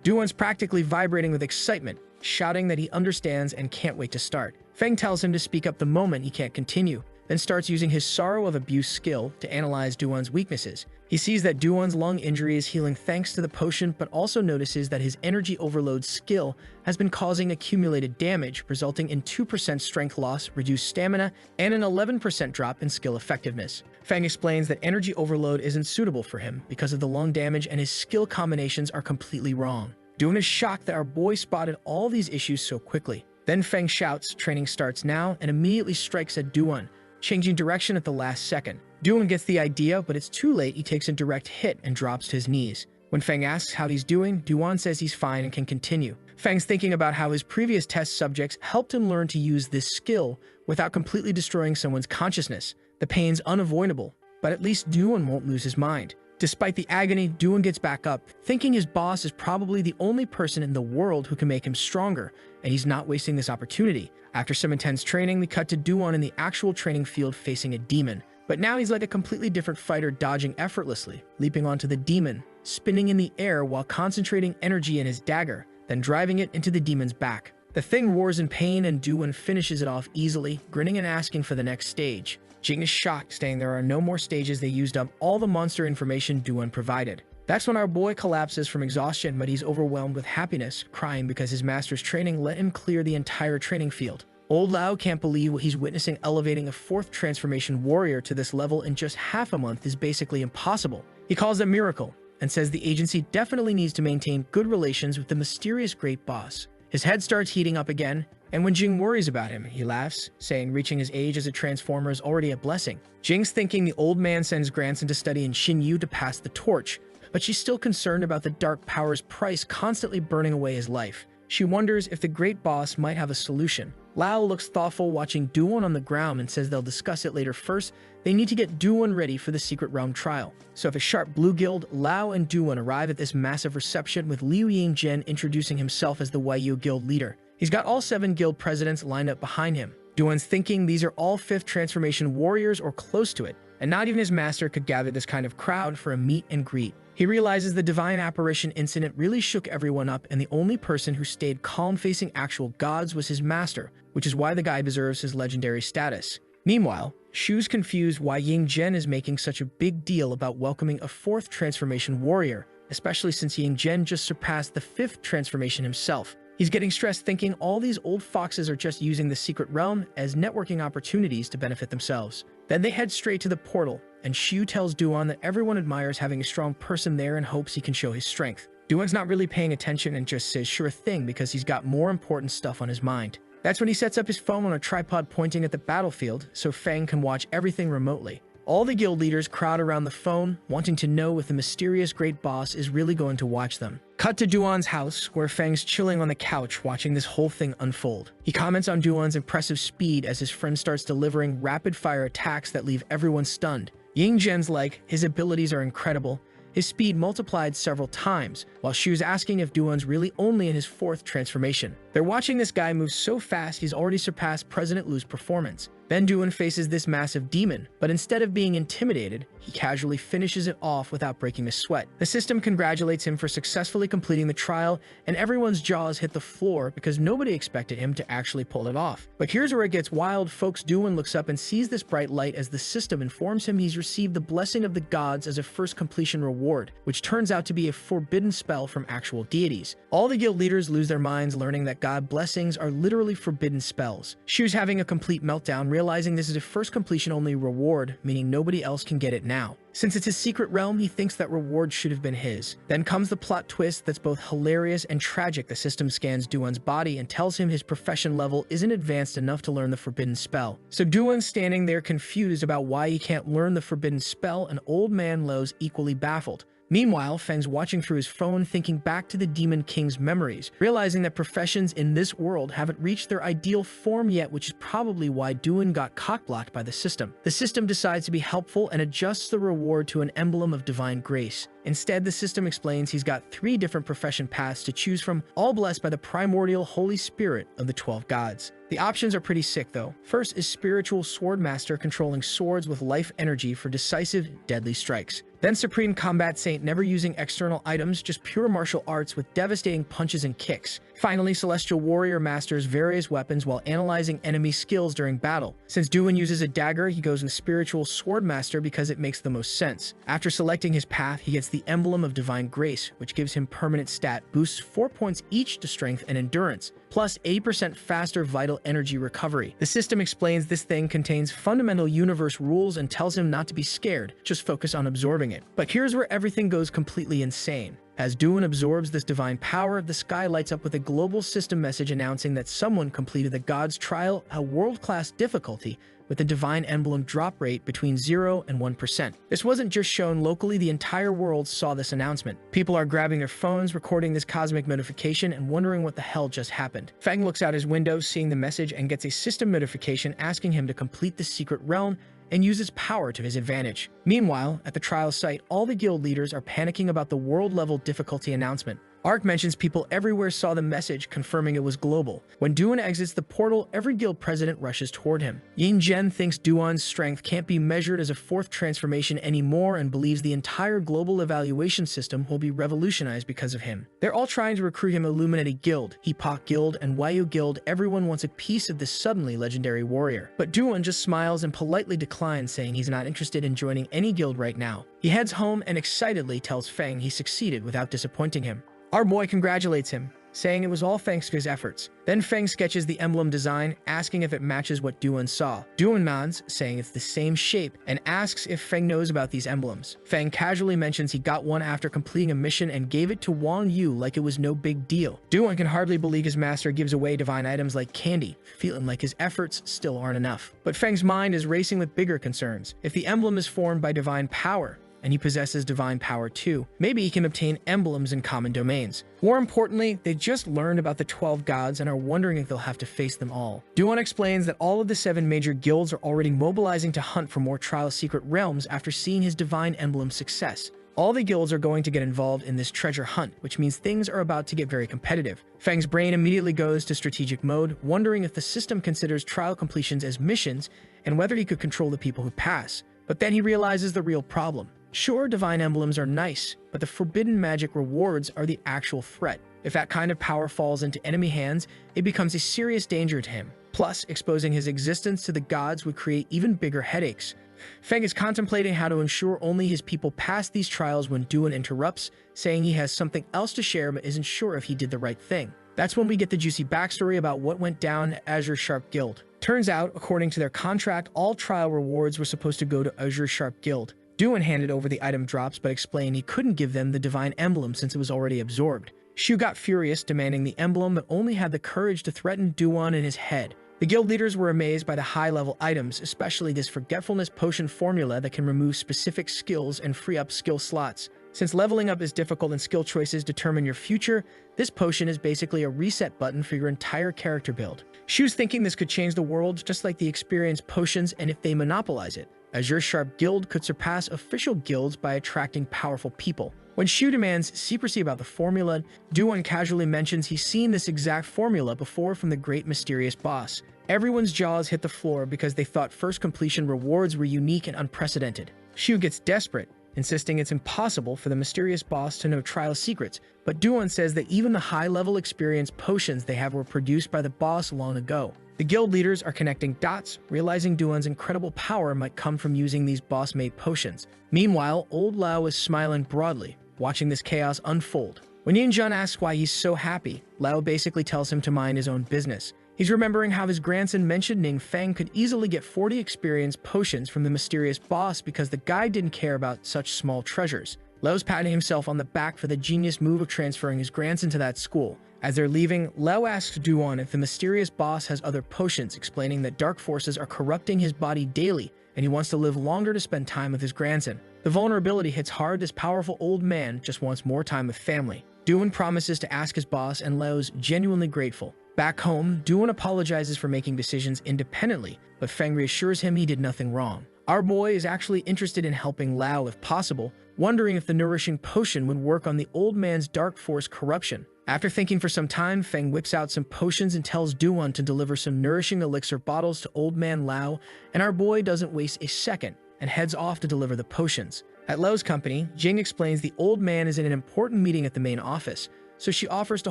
Duan's practically vibrating with excitement, shouting that he understands and can't wait to start. Feng tells him to speak up the moment he can't continue, then starts using his Sorrow of Abuse skill to analyze Duan's weaknesses. He sees that Duan's lung injury is healing thanks to the potion, but also notices that his energy overload skill has been causing accumulated damage, resulting in 2% strength loss, reduced stamina, and an 11% drop in skill effectiveness. Feng explains that energy overload isn't suitable for him because of the lung damage and his skill combinations are completely wrong. Duan is shocked that our boy spotted all these issues so quickly. Then Feng shouts, training starts now, and immediately strikes at Duan, changing direction at the last second. Duan gets the idea, but it's too late. He takes a direct hit and drops to his knees. When Feng asks how he's doing, Duan says he's fine and can continue. Feng's thinking about how his previous test subjects helped him learn to use this skill without completely destroying someone's consciousness. The pain's unavoidable, but at least Duan won't lose his mind. Despite the agony, Duan gets back up, thinking his boss is probably the only person in the world who can make him stronger, and he's not wasting this opportunity. After some intense training, we cut to Duan in the actual training field facing a demon. But now he's like a completely different fighter, dodging effortlessly, leaping onto the demon, spinning in the air while concentrating energy in his dagger, then driving it into the demon's back. The thing roars in pain and Duan finishes it off easily, grinning and asking for the next stage. Jing is shocked, saying there are no more stages. They used up all the monster information Duan provided. That's when our boy collapses from exhaustion, but he's overwhelmed with happiness, crying because his master's training let him clear the entire training field. Old Lao can't believe what he's witnessing. Elevating a 4th transformation warrior to this level in just half a month is basically impossible. He calls it a miracle and says the agency definitely needs to maintain good relations with the mysterious great boss. His head starts heating up again, and when Jing worries about him, he laughs, saying reaching his age as a transformer is already a blessing. Jing's thinking the old man sends grandson to study in Xinyu to pass the torch, but she's still concerned about the dark power's price constantly burning away his life. She wonders if the great boss might have a solution. Lao looks thoughtful, watching Duan on the ground, and says they'll discuss it later. First, they need to get Duan ready for the secret realm trial. So if a sharp blue guild, Lao and Duan arrive at this massive reception with Liu Yingzhen introducing himself as the Waiyu guild leader. He's got all 7 guild presidents lined up behind him. Duan's thinking these are all 5th transformation warriors or close to it, and not even his master could gather this kind of crowd for a meet and greet. He realizes the divine apparition incident really shook everyone up, and the only person who stayed calm facing actual gods was his master, which is why the guy deserves his legendary status. Meanwhile, Shu's confused why Ying Zhen is making such a big deal about welcoming a 4th transformation warrior, especially since Ying Zhen just surpassed the 5th transformation himself. He's getting stressed, thinking all these old foxes are just using the secret realm as networking opportunities to benefit themselves. Then they head straight to the portal, and Shu tells Duan that everyone admires having a strong person there and hopes he can show his strength. Duan's not really paying attention and just says sure thing because he's got more important stuff on his mind. That's when he sets up his phone on a tripod pointing at the battlefield so Feng can watch everything remotely. All the guild leaders crowd around the phone, wanting to know if the mysterious great boss is really going to watch them. Cut to Duan's house, where Feng's chilling on the couch watching this whole thing unfold. He comments on Duan's impressive speed as his friend starts delivering rapid-fire attacks that leave everyone stunned. Ying Zhen's like, his abilities are incredible, his speed multiplied several times, while Shu's asking if Duan's really only in his 4th transformation. They're watching this guy move so fast he's already surpassed President Liu's performance. Then Duan faces this massive demon, but instead of being intimidated, he casually finishes it off without breaking a sweat. The system congratulates him for successfully completing the trial, and everyone's jaws hit the floor because nobody expected him to actually pull it off. But here's where it gets wild, folks. Duan looks up and sees this bright light as the system informs him he's received the blessing of the gods as a first completion reward, which turns out to be a forbidden spell from actual deities. All the guild leaders lose their minds learning that god blessings are literally forbidden spells. Shu's having a complete meltdown, realizing this is a first completion only reward, meaning nobody else can get it now. Since it's his secret realm, he thinks that reward should have been his. Then comes the plot twist that's both hilarious and tragic. The system scans Duan's body and tells him his profession level isn't advanced enough to learn the forbidden spell. So Duan's standing there confused about why he can't learn the forbidden spell, and old man Lo's equally baffled. Meanwhile, Feng's watching through his phone, thinking back to the Demon King's memories, realizing that professions in this world haven't reached their ideal form yet, which is probably why Duan got cock-blocked by the system. The system decides to be helpful and adjusts the reward to an emblem of divine grace. Instead, the system explains he's got 3 different profession paths to choose from, all blessed by the primordial Holy Spirit of the 12 gods. The options are pretty sick though. First is Spiritual Sword Master, controlling swords with life energy for decisive, deadly strikes. Then Supreme Combat Saint, never using external items, just pure martial arts with devastating punches and kicks. Finally, Celestial Warrior masters various weapons while analyzing enemy skills during battle. Since Duan uses a dagger, he goes with Spiritual Sword Master because it makes the most sense. After selecting his path, he gets the Emblem of Divine Grace, which gives him permanent stat boosts 4 points each to strength and endurance, plus 80% faster vital energy recovery. The system explains this thing contains fundamental universe rules and tells him not to be scared, just focus on absorbing it. But here's where everything goes completely insane. As Duan absorbs this divine power, the sky lights up with a global system message announcing that someone completed the God's Trial at world-class difficulty with a divine emblem drop rate between 0 and 1%. This wasn't just shown locally, the entire world saw this announcement. People are grabbing their phones, recording this cosmic notification, and wondering what the hell just happened. Feng looks out his window, seeing the message, and gets a system notification asking him to complete the secret realm and use its power to his advantage. Meanwhile, at the trial site, all the guild leaders are panicking about the world-level difficulty announcement. Ark mentions people everywhere saw the message, confirming it was global. When Duan exits the portal, every guild president rushes toward him. Yin Zhen thinks Duan's strength can't be measured as a 4th transformation anymore and believes the entire global evaluation system will be revolutionized because of him. They're all trying to recruit him Illuminati Guild, Epoch Guild, and Wayou Guild. Everyone wants a piece of this suddenly legendary warrior. But Duan just smiles and politely declines, saying he's not interested in joining any guild right now. He heads home and excitedly tells Feng he succeeded without disappointing him. Our boy congratulates him, saying it was all thanks to his efforts. Then Feng sketches the emblem design, asking if it matches what Duan saw. Duan nods, saying it's the same shape, and asks if Feng knows about these emblems. Feng casually mentions he got one after completing a mission and gave it to Wang Yu like it was no big deal. Duan can hardly believe his master gives away divine items like candy, feeling like his efforts still aren't enough. But Feng's mind is racing with bigger concerns. If the emblem is formed by divine power, and he possesses divine power too, maybe he can obtain emblems in common domains. More importantly, they just learned about the 12 gods and are wondering if they'll have to face them all. Duan explains that all of the 7 major guilds are already mobilizing to hunt for more trial secret realms after seeing his divine emblem success. All the guilds are going to get involved in this treasure hunt, which means things are about to get very competitive. Feng's brain immediately goes to strategic mode, wondering if the system considers trial completions as missions and whether he could control the people who pass. But then he realizes the real problem. Sure, divine emblems are nice, but the forbidden magic rewards are the actual threat. If that kind of power falls into enemy hands, it becomes a serious danger to him. Plus, exposing his existence to the gods would create even bigger headaches. Feng is contemplating how to ensure only his people pass these trials when Duan interrupts, saying he has something else to share but isn't sure if he did the right thing. That's when we get the juicy backstory about what went down at Azure Sharp Guild. Turns out, according to their contract, all trial rewards were supposed to go to Azure Sharp Guild. Duan handed over the item drops but explained he couldn't give them the divine emblem since it was already absorbed. Shu got furious, demanding the emblem, but only had the courage to threaten Duan in his head. The guild leaders were amazed by the high-level items, especially this forgetfulness potion formula that can remove specific skills and free up skill slots. Since leveling up is difficult and skill choices determine your future, this potion is basically a reset button for your entire character build. Shu's thinking this could change the world just like the experience potions and if they monopolize it. Azure Sharp Guild could surpass official guilds by attracting powerful people. When Shu demands secrecy about the formula, Duan casually mentions he's seen this exact formula before from the great mysterious boss. Everyone's jaws hit the floor because they thought first completion rewards were unique and unprecedented. Shu gets desperate, insisting it's impossible for the mysterious boss to know trial secrets, but Duan says that even the high-level experience potions they have were produced by the boss long ago. The guild leaders are connecting dots, realizing Duan's incredible power might come from using these boss-made potions. Meanwhile, old Lao is smiling broadly, watching this chaos unfold. When Yinjun asks why he's so happy, Lao basically tells him to mind his own business. He's remembering how his grandson mentioned Ningfeng could easily get 40 experience potions from the mysterious boss because the guy didn't care about such small treasures. Lao's patting himself on the back for the genius move of transferring his grandson to that school. As they're leaving, Lao asks Duan if the mysterious boss has other potions, explaining that dark forces are corrupting his body daily, and he wants to live longer to spend time with his grandson. The vulnerability hits hard. This powerful old man just wants more time with family. Duan promises to ask his boss, and Lao's genuinely grateful. Back home, Duan apologizes for making decisions independently, but Feng reassures him he did nothing wrong. Our boy is actually interested in helping Lao if possible, wondering if the nourishing potion would work on the old man's dark force corruption. After thinking for some time, Feng whips out some potions and tells Duan to deliver some nourishing elixir bottles to old man Lao, and our boy doesn't waste a second and heads off to deliver the potions. At Lao's company, Jing explains the old man is in an important meeting at the main office, so she offers to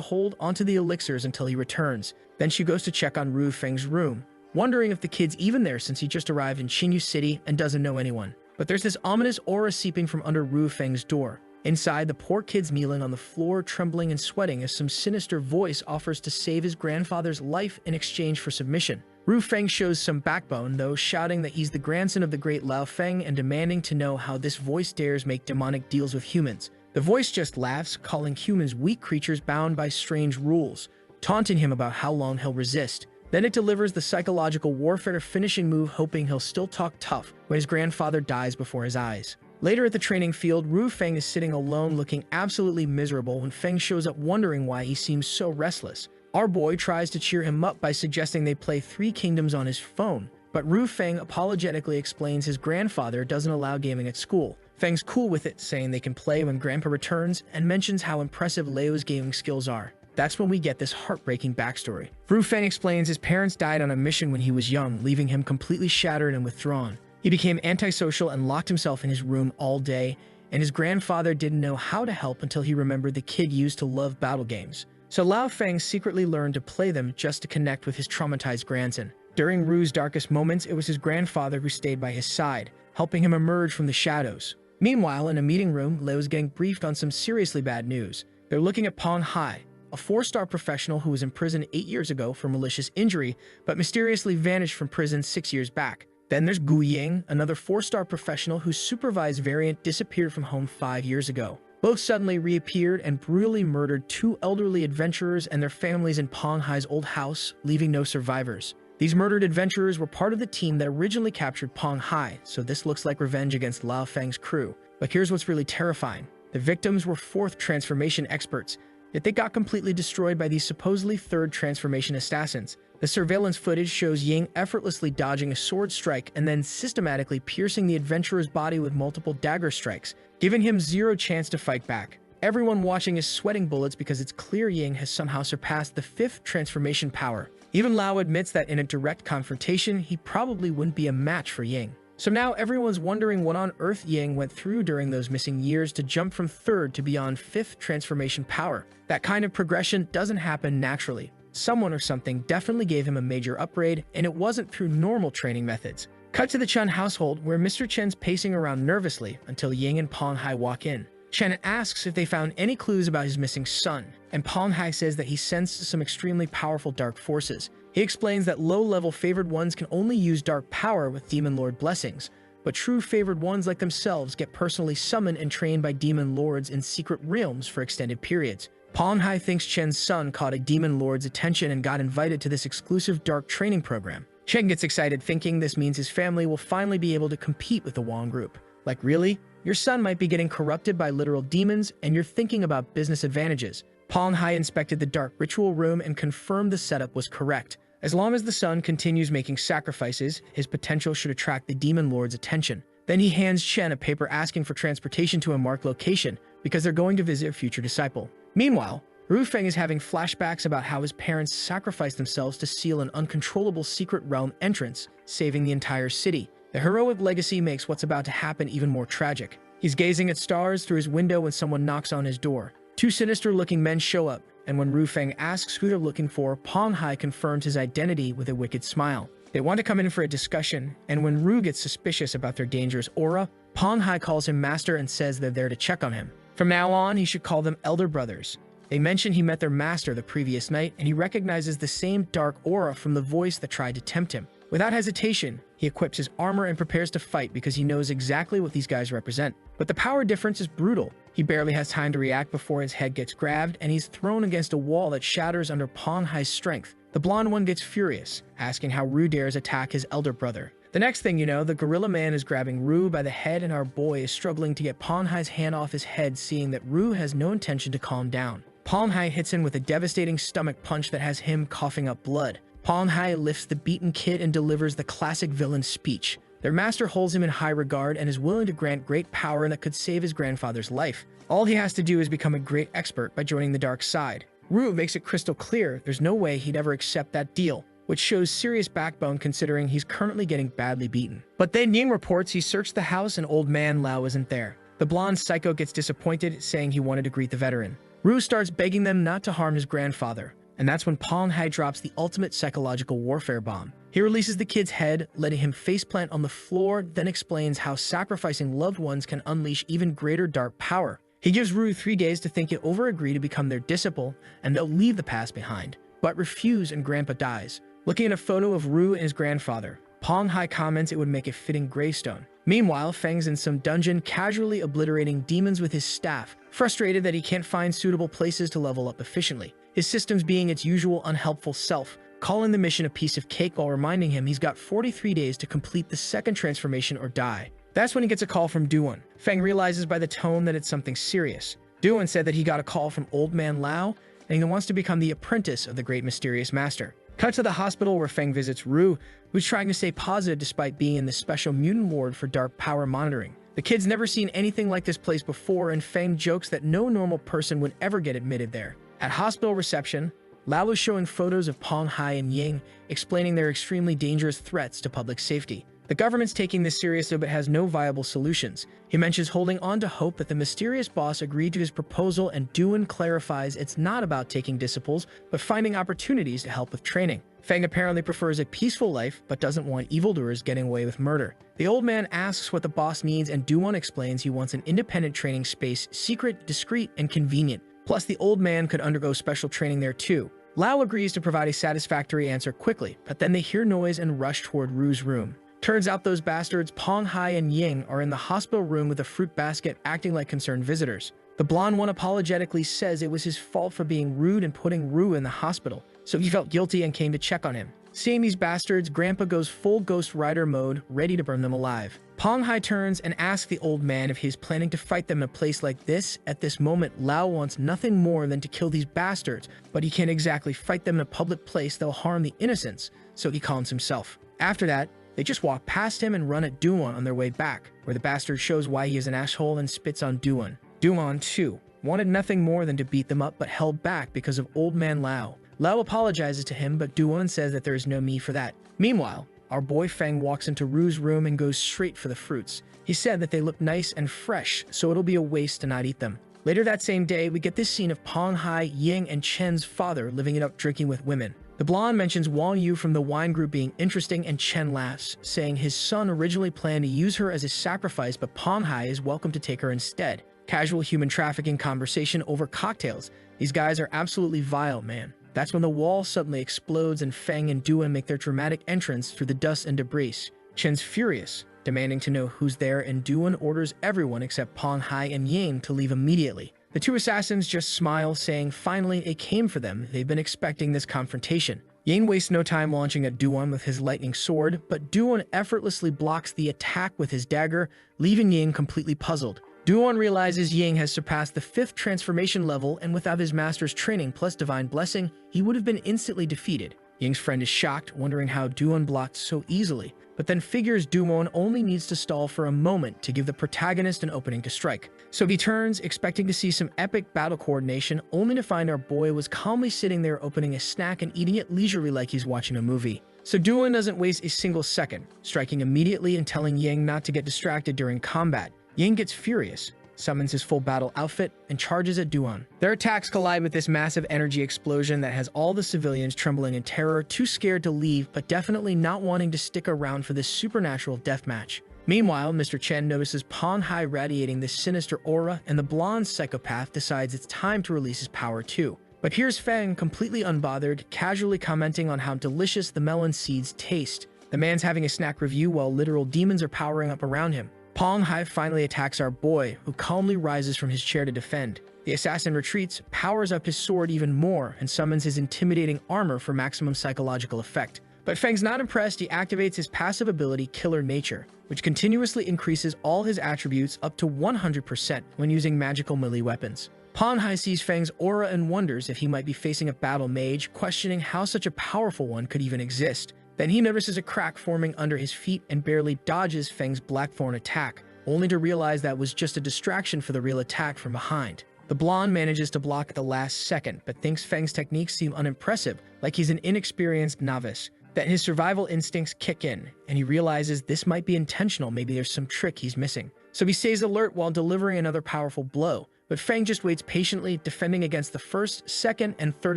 hold onto the elixirs until he returns. Then she goes to check on Ru Feng's room, wondering if the kid's even there since he just arrived in Qinyu City and doesn't know anyone. But there's this ominous aura seeping from under Ru Feng's door. Inside, the poor kid's kneeling on the floor, trembling and sweating as some sinister voice offers to save his grandfather's life in exchange for submission. Ru Feng shows some backbone, though, shouting that he's the grandson of the great Lao Feng and demanding to know how this voice dares make demonic deals with humans. The voice just laughs, calling humans weak creatures bound by strange rules, taunting him about how long he'll resist. Then it delivers the psychological warfare finishing move, hoping he'll still talk tough when his grandfather dies before his eyes. Later at the training field, Ru Feng is sitting alone looking absolutely miserable when Feng shows up wondering why he seems so restless. Our boy tries to cheer him up by suggesting they play Three Kingdoms on his phone, but Ru Feng apologetically explains his grandfather doesn't allow gaming at school. Feng's cool with it, saying they can play when Grandpa returns, and mentions how impressive Leo's gaming skills are. That's when we get this heartbreaking backstory. Ru Feng explains his parents died on a mission when he was young, leaving him completely shattered and withdrawn. He became antisocial and locked himself in his room all day, and his grandfather didn't know how to help until he remembered the kid used to love battle games. So Lao Feng secretly learned to play them just to connect with his traumatized grandson. During Ru's darkest moments, it was his grandfather who stayed by his side, helping him emerge from the shadows. Meanwhile, in a meeting room, Leo is getting briefed on some seriously bad news. They're looking at Pong Hai, a 4-star professional who was imprisoned 8 years ago for malicious injury, but mysteriously vanished from prison 6 years back. Then there's Gu Ying, another 4-star professional whose supervised variant disappeared from home 5 years ago. Both suddenly reappeared and brutally murdered 2 elderly adventurers and their families in Pong Hai's old house, leaving no survivors. These murdered adventurers were part of the team that originally captured Pong Hai, so this looks like revenge against Lao Feng's crew. But here's what's really terrifying. The victims were 4th transformation experts, yet they got completely destroyed by these supposedly 3rd transformation assassins. The surveillance footage shows Ying effortlessly dodging a sword strike and then systematically piercing the adventurer's body with multiple dagger strikes, giving him zero chance to fight back. Everyone watching is sweating bullets because it's clear Ying has somehow surpassed the 5th transformation power. Even Lao admits that in a direct confrontation, he probably wouldn't be a match for Ying. So now everyone's wondering what on earth Ying went through during those missing years to jump from 3rd to beyond 5th transformation power. That kind of progression doesn't happen naturally. Someone or something definitely gave him a major upgrade, and it wasn't through normal training methods. Cut to the Chen household, where Mr. Chen's pacing around nervously until Ying and Pong Hai walk in. Chen asks if they found any clues about his missing son, and Pong Hai says that he sensed some extremely powerful dark forces. He explains that low-level favored ones can only use dark power with Demon Lord blessings, but true favored ones like themselves get personally summoned and trained by Demon Lords in secret realms for extended periods. Pong Hai thinks Chen's son caught a Demon Lord's attention and got invited to this exclusive dark training program. Chen gets excited, thinking this means his family will finally be able to compete with the Wong group. Like, really? Your son might be getting corrupted by literal demons, and you're thinking about business advantages. Pong Hai inspected the dark ritual room and confirmed the setup was correct. As long as the son continues making sacrifices, his potential should attract the demon lord's attention. Then he hands Chen a paper asking for transportation to a marked location because they're going to visit a future disciple. Meanwhile, Ru Feng is having flashbacks about how his parents sacrificed themselves to seal an uncontrollable secret realm entrance, saving the entire city. The heroic legacy makes what's about to happen even more tragic. He's gazing at stars through his window when someone knocks on his door. Two sinister-looking men show up, and when Ru Feng asks who they're looking for, Pong Hai confirms his identity with a wicked smile. They want to come in for a discussion, and when Ru gets suspicious about their dangerous aura, Pong Hai calls him master and says they're there to check on him. From now on, he should call them elder brothers. They mention he met their master the previous night, and he recognizes the same dark aura from the voice that tried to tempt him. Without hesitation, he equips his armor and prepares to fight because he knows exactly what these guys represent. But the power difference is brutal. He barely has time to react before his head gets grabbed, and he's thrown against a wall that shatters under Pong Hai's strength. The blonde one gets furious, asking how Ru dares attack his elder brother. The next thing you know, the gorilla man is grabbing Ru by the head, and our boy is struggling to get Pong Hai's hand off his head, seeing that Ru has no intention to calm down. Pong Hai hits him with a devastating stomach punch that has him coughing up blood. Pong Hai lifts the beaten kid and delivers the classic villain speech. Their master holds him in high regard and is willing to grant great power that could save his grandfather's life. All he has to do is become a great expert by joining the dark side. Ru makes it crystal clear there's no way he'd ever accept that deal, which shows serious backbone considering he's currently getting badly beaten. But then Ying reports he searched the house and old man Lao isn't there. The blonde psycho gets disappointed, saying he wanted to greet the veteran. Ru starts begging them not to harm his grandfather, and that's when Pong Hai drops the ultimate psychological warfare bomb. He releases the kid's head, letting him faceplant on the floor, then explains how sacrificing loved ones can unleash even greater dark power. He gives Ru 3 days to think it over, agree to become their disciple, and they'll leave the past behind, but refuse and Grandpa dies. Looking at a photo of Ru and his grandfather, Pong Hai comments it would make a fitting gravestone. Meanwhile, Feng's in some dungeon casually obliterating demons with his staff, frustrated that he can't find suitable places to level up efficiently. His systems being its usual unhelpful self, calling the mission a piece of cake while reminding him he's got 43 days to complete the second transformation or die. That's when he gets a call from Duan. Feng realizes by the tone that it's something serious. Duan said that he got a call from Old Man Lao, and he wants to become the apprentice of the great mysterious master. Cut to the hospital where Feng visits Ru, who's trying to stay positive despite being in the special mutant ward for dark power monitoring. The kid's never seen anything like this place before, and Feng jokes that no normal person would ever get admitted there. At hospital reception, Lao is showing photos of Pong Hai and Ying, explaining their extremely dangerous threats to public safety. The government's taking this seriously but has no viable solutions. He mentions holding on to hope that the mysterious boss agreed to his proposal, and Duan clarifies it's not about taking disciples, but finding opportunities to help with training. Feng apparently prefers a peaceful life, but doesn't want evildoers getting away with murder. The old man asks what the boss needs, and Duan explains he wants an independent training space, secret, discreet, and convenient. Plus, the old man could undergo special training there too. Lao agrees to provide a satisfactory answer quickly, but then they hear noise and rush toward Ru's room. Turns out those bastards Pong Hai and Ying are in the hospital room with a fruit basket, acting like concerned visitors. The blonde one apologetically says it was his fault for being rude and putting Ru in the hospital, so he felt guilty and came to check on him. Seeing these bastards, Grandpa goes full Ghost Rider mode, ready to burn them alive. Pong Hai turns and asks the old man if he's planning to fight them in a place like this. At this moment, Lao wants nothing more than to kill these bastards, but he can't exactly fight them in a public place that'll harm the innocents, so he calms himself. After that, they just walk past him and run at Duan on their way back, where the bastard shows why he is an asshole and spits on Duan. Duan, too, wanted nothing more than to beat them up but held back because of Old Man Lao. Lao apologizes to him, but Duan says that there is no me for that. Meanwhile, our boy Feng walks into Ru's room and goes straight for the fruits. He said that they look nice and fresh, so it'll be a waste to not eat them. Later that same day, we get this scene of Pong Hai, Ying, and Chen's father living it up drinking with women. The blonde mentions Wang Yu from the wine group being interesting, and Chen laughs, saying his son originally planned to use her as a sacrifice, but Pong Hai is welcome to take her instead. Casual human trafficking conversation over cocktails. These guys are absolutely vile, man. That's when the wall suddenly explodes and Feng and Duan make their dramatic entrance through the dust and debris. Chen's furious, demanding to know who's there, and Duan orders everyone except Pong Hai and Ying to leave immediately. The two assassins just smile, saying finally it came for them. They've been expecting this confrontation. Ying wastes no time launching at Duan with his lightning sword, but Duan effortlessly blocks the attack with his dagger, leaving Ying completely puzzled. Duan realizes Ying has surpassed the 5th transformation level, and without his master's training plus divine blessing, he would have been instantly defeated. Ying's friend is shocked, wondering how Duan blocked so easily, but then figures Duan only needs to stall for a moment to give the protagonist an opening to strike. So he turns, expecting to see some epic battle coordination, only to find our boy was calmly sitting there opening a snack and eating it leisurely like he's watching a movie. So Duan doesn't waste a single second, striking immediately and telling Ying not to get distracted during combat. Ying gets furious, summons his full battle outfit, and charges at Duan. Their attacks collide with this massive energy explosion that has all the civilians trembling in terror, too scared to leave but definitely not wanting to stick around for this supernatural deathmatch. Meanwhile, Mr. Chen notices Pang Hai radiating this sinister aura, and the blonde psychopath decides it's time to release his power too. But here's Feng, completely unbothered, casually commenting on how delicious the melon seeds taste. The man's having a snack review while literal demons are powering up around him. Pang Hai finally attacks our boy, who calmly rises from his chair to defend. The assassin retreats, powers up his sword even more, and summons his intimidating armor for maximum psychological effect. But Feng's not impressed. He activates his passive ability, Killer Nature, which continuously increases all his attributes up to 100% when using magical melee weapons. Pang Hai sees Feng's aura and wonders if he might be facing a battle mage, questioning how such a powerful one could even exist. Then he notices a crack forming under his feet and barely dodges Feng's Blackthorn attack, only to realize that was just a distraction for the real attack from behind. The blonde manages to block at the last second, but thinks Feng's techniques seem unimpressive, like he's an inexperienced novice. Then his survival instincts kick in, and he realizes this might be intentional, maybe there's some trick he's missing. So he stays alert while delivering another powerful blow, but Feng just waits patiently, defending against the first, second, and third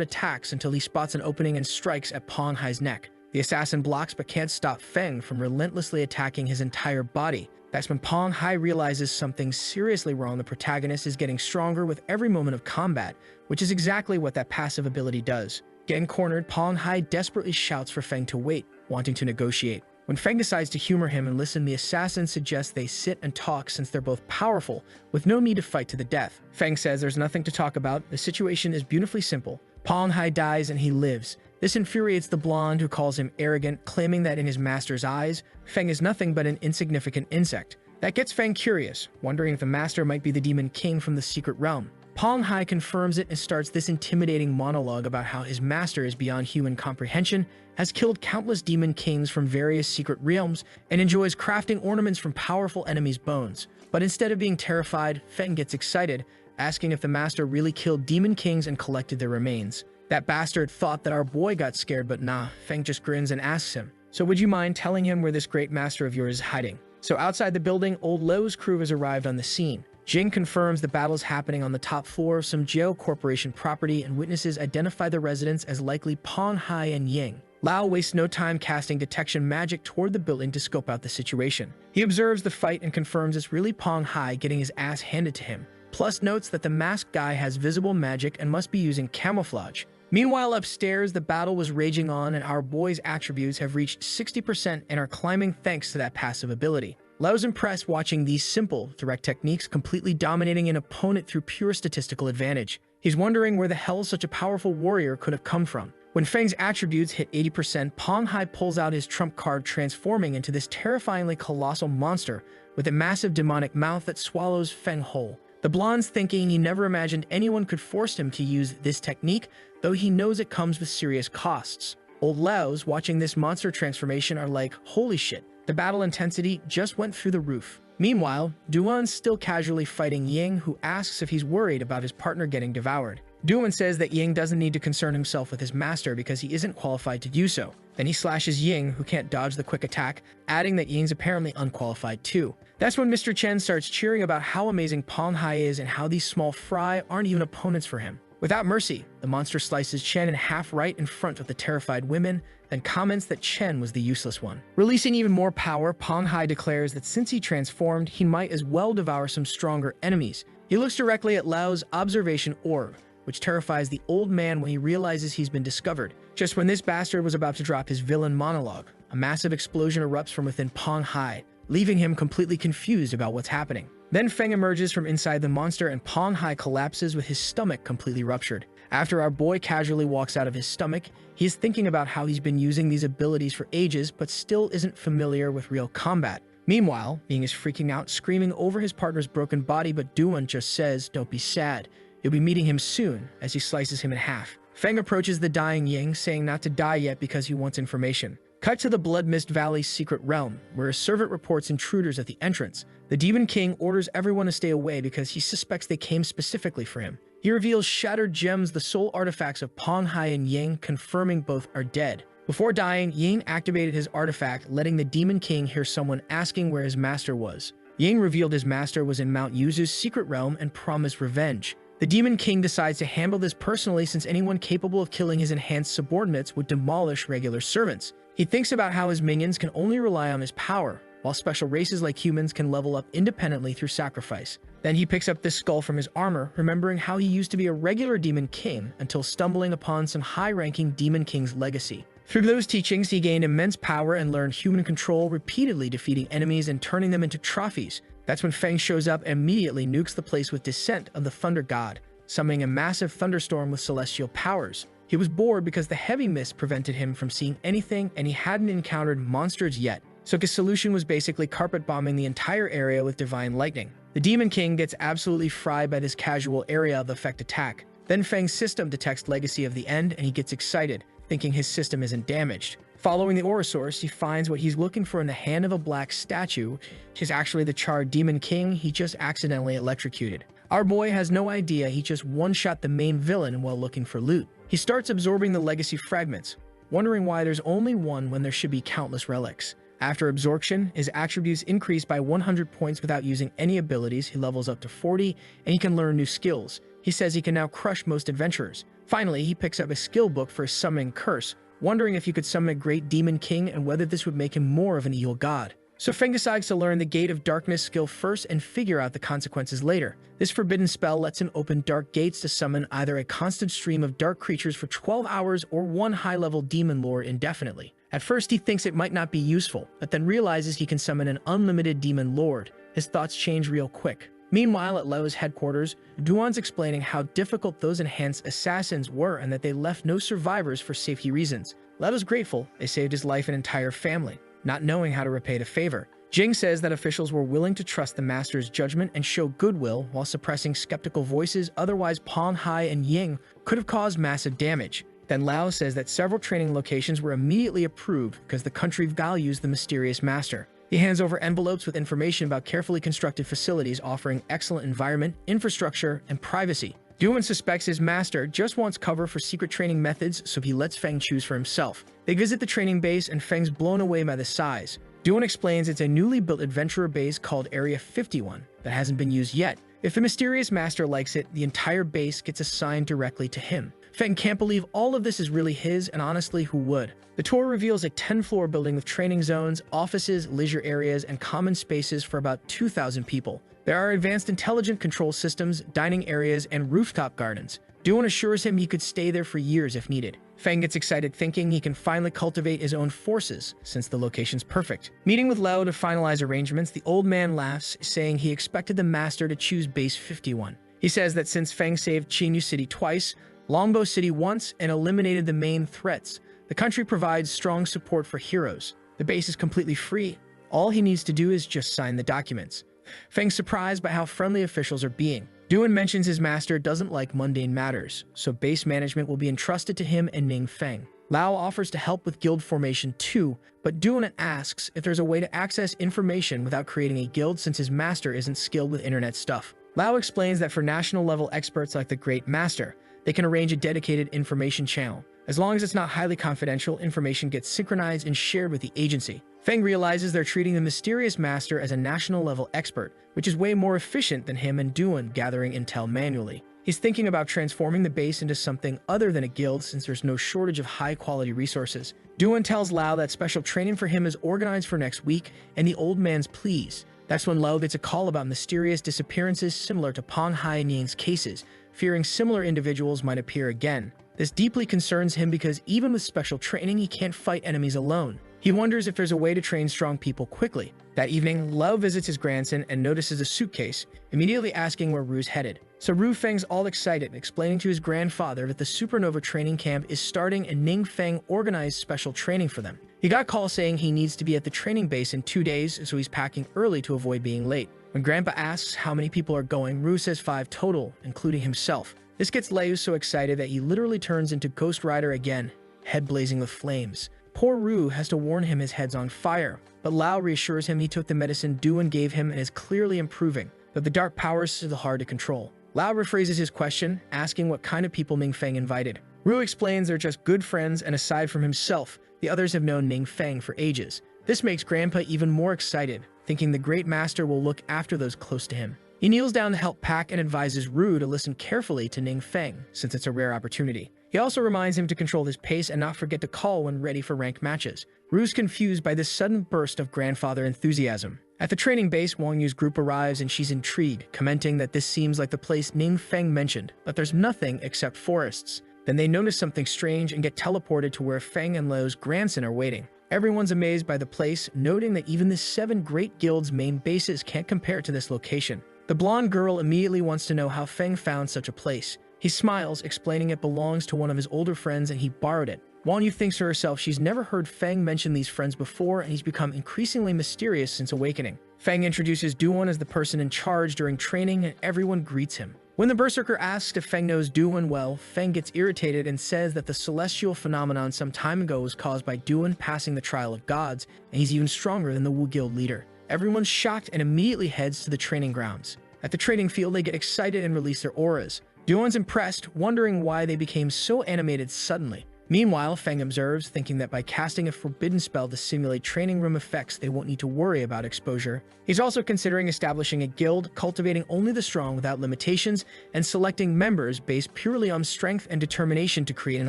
attacks until he spots an opening and strikes at Pang Hai's neck. The assassin blocks but can't stop Feng from relentlessly attacking his entire body. That's when Pang Hai realizes something seriously wrong. The protagonist is getting stronger with every moment of combat, which is exactly what that passive ability does. Getting cornered, Pang Hai desperately shouts for Feng to wait, wanting to negotiate. When Feng decides to humor him and listen, the assassin suggests they sit and talk since they're both powerful, with no need to fight to the death. Feng says there's nothing to talk about, the situation is beautifully simple. Pang Hai dies and he lives. This infuriates the blonde, who calls him arrogant, claiming that in his master's eyes, Feng is nothing but an insignificant insect. That gets Feng curious, wondering if the master might be the demon king from the secret realm. Pang Hai confirms it and starts this intimidating monologue about how his master is beyond human comprehension, has killed countless demon kings from various secret realms, and enjoys crafting ornaments from powerful enemies' bones. But instead of being terrified, Feng gets excited, asking if the master really killed demon kings and collected their remains. That bastard thought that our boy got scared, but nah, Feng just grins and asks him, "So would you mind telling him where this great master of yours is hiding?" So outside the building, old Lo's crew has arrived on the scene. Jing confirms the battle's happening on the top floor of some Jiao Corporation property, and witnesses identify the residents as likely Pang Hai and Ying. Lao wastes no time casting detection magic toward the building to scope out the situation. He observes the fight and confirms it's really Pang Hai getting his ass handed to him, plus notes that the masked guy has visible magic and must be using camouflage. Meanwhile, upstairs, the battle was raging on, and our boy's attributes have reached 60% and are climbing thanks to that passive ability. Lao's impressed watching these simple, direct techniques completely dominating an opponent through pure statistical advantage. He's wondering where the hell such a powerful warrior could have come from. When Feng's attributes hit 80%, Pang Hai pulls out his trump card, transforming into this terrifyingly colossal monster with a massive demonic mouth that swallows Feng whole. The blonde's thinking he never imagined anyone could force him to use this technique, though he knows it comes with serious costs. Old Laos watching this monster transformation are like, holy shit, the battle intensity just went through the roof. Meanwhile, Duan's still casually fighting Ying, who asks if he's worried about his partner getting devoured. Duan says that Ying doesn't need to concern himself with his master because he isn't qualified to do so. Then he slashes Ying, who can't dodge the quick attack, adding that Ying's apparently unqualified too. That's when Mr. Chen starts cheering about how amazing Pang Hai is and how these small fry aren't even opponents for him. Without mercy, the monster slices Chen in half right in front of the terrified women, then comments that Chen was the useless one. Releasing even more power, Pang Hai declares that since he transformed, he might as well devour some stronger enemies. He looks directly at Lao's observation orb, which terrifies the old man when he realizes he's been discovered. Just when this bastard was about to drop his villain monologue, a massive explosion erupts from within Pang Hai, leaving him completely confused about what's happening. Then Feng emerges from inside the monster and Pang Hai collapses with his stomach completely ruptured. After our boy casually walks out of his stomach, he is thinking about how he's been using these abilities for ages but still isn't familiar with real combat. Meanwhile, Ying is freaking out, screaming over his partner's broken body, but Duan just says, "Don't be sad. You'll be meeting him soon," as he slices him in half. Feng approaches the dying Ying, saying not to die yet because he wants information. Cut to the Blood Mist Valley's secret realm, where a servant reports intruders at the entrance. The Demon King orders everyone to stay away because he suspects they came specifically for him. He reveals shattered gems, the sole artifacts of Pong Hai and Ying, confirming both are dead. Before dying, Ying activated his artifact, letting the Demon King hear someone asking where his master was. Ying revealed his master was in Mount Yuzu's secret realm and promised revenge. The Demon King decides to handle this personally since anyone capable of killing his enhanced subordinates would demolish regular servants. He thinks about how his minions can only rely on his power, while special races like humans can level up independently through sacrifice. Then he picks up this skull from his armor, remembering how he used to be a regular Demon King until stumbling upon some high-ranking Demon King's legacy. Through those teachings, he gained immense power and learned human control, repeatedly defeating enemies and turning them into trophies. That's when Feng shows up and immediately nukes the place with Descent of the Thunder God, summoning a massive thunderstorm with celestial powers. He was bored because the heavy mist prevented him from seeing anything and he hadn't encountered monsters yet, so his solution was basically carpet bombing the entire area with divine lightning. The Demon King gets absolutely fried by this casual area of effect attack. Then Feng's system detects Legacy of the End and he gets excited, thinking his system isn't damaged. Following the aura source, he finds what he's looking for in the hand of a black statue, which is actually the charred Demon King he just accidentally electrocuted. Our boy has no idea he just one-shot the main villain while looking for loot. He starts absorbing the legacy fragments, wondering why there's only one when there should be countless relics. After absorption, his attributes increase by 100 points without using any abilities. He levels up to 40, and he can learn new skills. He says he can now crush most adventurers. Finally, he picks up a skill book for his summoning curse, wondering if he could summon a great Demon King and whether this would make him more of an evil god. So Feng decides to learn the Gate of Darkness skill first and figure out the consequences later. This forbidden spell lets him open dark gates to summon either a constant stream of dark creatures for 12 hours or one high-level demon lord indefinitely. At first he thinks it might not be useful, but then realizes he can summon an unlimited demon lord. His thoughts change real quick. Meanwhile, at Leo's headquarters, Duan's explaining how difficult those enhanced assassins were and that they left no survivors for safety reasons. Leo's grateful they saved his life and entire family, not knowing how to repay the favor. Jing says that officials were willing to trust the master's judgment and show goodwill while suppressing skeptical voices, otherwise Pong Hai and Ying could have caused massive damage. Then Lao says that several training locations were immediately approved because the country values the mysterious master. He hands over envelopes with information about carefully constructed facilities offering excellent environment, infrastructure, and privacy. Duan suspects his master just wants cover for secret training methods, so he lets Feng choose for himself. They visit the training base and Feng's blown away by the size. Duan explains it's a newly built adventurer base called Area 51 that hasn't been used yet. If the mysterious master likes it, the entire base gets assigned directly to him. Feng can't believe all of this is really his, and honestly, who would? The tour reveals a 10-floor building with training zones, offices, leisure areas, and common spaces for about 2,000 people. There are advanced intelligent control systems, dining areas, and rooftop gardens. Duan assures him he could stay there for years if needed. Feng gets excited thinking he can finally cultivate his own forces, since the location's perfect. Meeting with Lao to finalize arrangements, the old man laughs, saying he expected the master to choose Base 51. He says that since Feng saved Qinyu City twice, Longbo City once, and eliminated the main threats, the country provides strong support for heroes. The base is completely free. All he needs to do is just sign the documents. Feng's surprised by how friendly officials are being. Duan mentions his master doesn't like mundane matters, so base management will be entrusted to him and Ning Feng. Lao offers to help with guild formation too, but Duan asks if there's a way to access information without creating a guild since his master isn't skilled with internet stuff. Lao explains that for national-level experts like the Great Master, they can arrange a dedicated information channel. As long as it's not highly confidential, information gets synchronized and shared with the agency. Feng realizes they're treating the mysterious master as a national-level expert, which is way more efficient than him and Duan gathering intel manually. He's thinking about transforming the base into something other than a guild since there's no shortage of high-quality resources. Duan tells Lao that special training for him is organized for next week, and the old man's pleased. That's when Lao gets a call about mysterious disappearances similar to Pong Hai and Ying's cases, fearing similar individuals might appear again. This deeply concerns him because even with special training, he can't fight enemies alone. He wonders if there's a way to train strong people quickly. That evening, Lao visits his grandson and notices a suitcase, immediately asking where Ru's headed. So Ru Feng's all excited, explaining to his grandfather that the Supernova training camp is starting and Ning Feng organized special training for them. He got a call saying he needs to be at the training base in 2 days, so he's packing early to avoid being late. When Grandpa asks how many people are going, Ru says 5 total, including himself. This gets Liu so excited that he literally turns into Ghost Rider again, head blazing with flames. Poor Rue has to warn him his head's on fire, but Lao reassures him he took the medicine Duan gave him and is clearly improving, but the dark powers are still hard to control. Lao rephrases his question, asking what kind of people Ning Feng invited. Rue explains they're just good friends, and aside from himself, the others have known Ning Feng for ages. This makes Grandpa even more excited, thinking the Great Master will look after those close to him. He kneels down to help pack and advises Rue to listen carefully to Ning Feng, since it's a rare opportunity. He also reminds him to control his pace and not forget to call when ready for ranked matches. Rue's confused by this sudden burst of grandfather enthusiasm. At the training base, Wang Yu's group arrives and she's intrigued, commenting that this seems like the place Ning Feng mentioned, but there's nothing except forests. Then they notice something strange and get teleported to where Feng and Lo's grandson are waiting. Everyone's amazed by the place, noting that even the 7 great guilds' main bases can't compare to this location. The blonde girl immediately wants to know how Feng found such a place. He smiles, explaining it belongs to one of his older friends and he borrowed it. Wang Yu thinks to herself she's never heard Feng mention these friends before, and he's become increasingly mysterious since awakening. Feng introduces Duan as the person in charge during training, and everyone greets him. When the Berserker asks if Feng knows Duan well, Feng gets irritated and says that the celestial phenomenon some time ago was caused by Duan passing the trial of gods, and he's even stronger than the Wu Guild leader. Everyone's shocked and immediately heads to the training grounds. At the training field, they get excited and release their auras. Duan's impressed, wondering why they became so animated suddenly. Meanwhile, Feng observes, thinking that by casting a forbidden spell to simulate training room effects, they won't need to worry about exposure. He's also considering establishing a guild, cultivating only the strong without limitations, and selecting members based purely on strength and determination to create an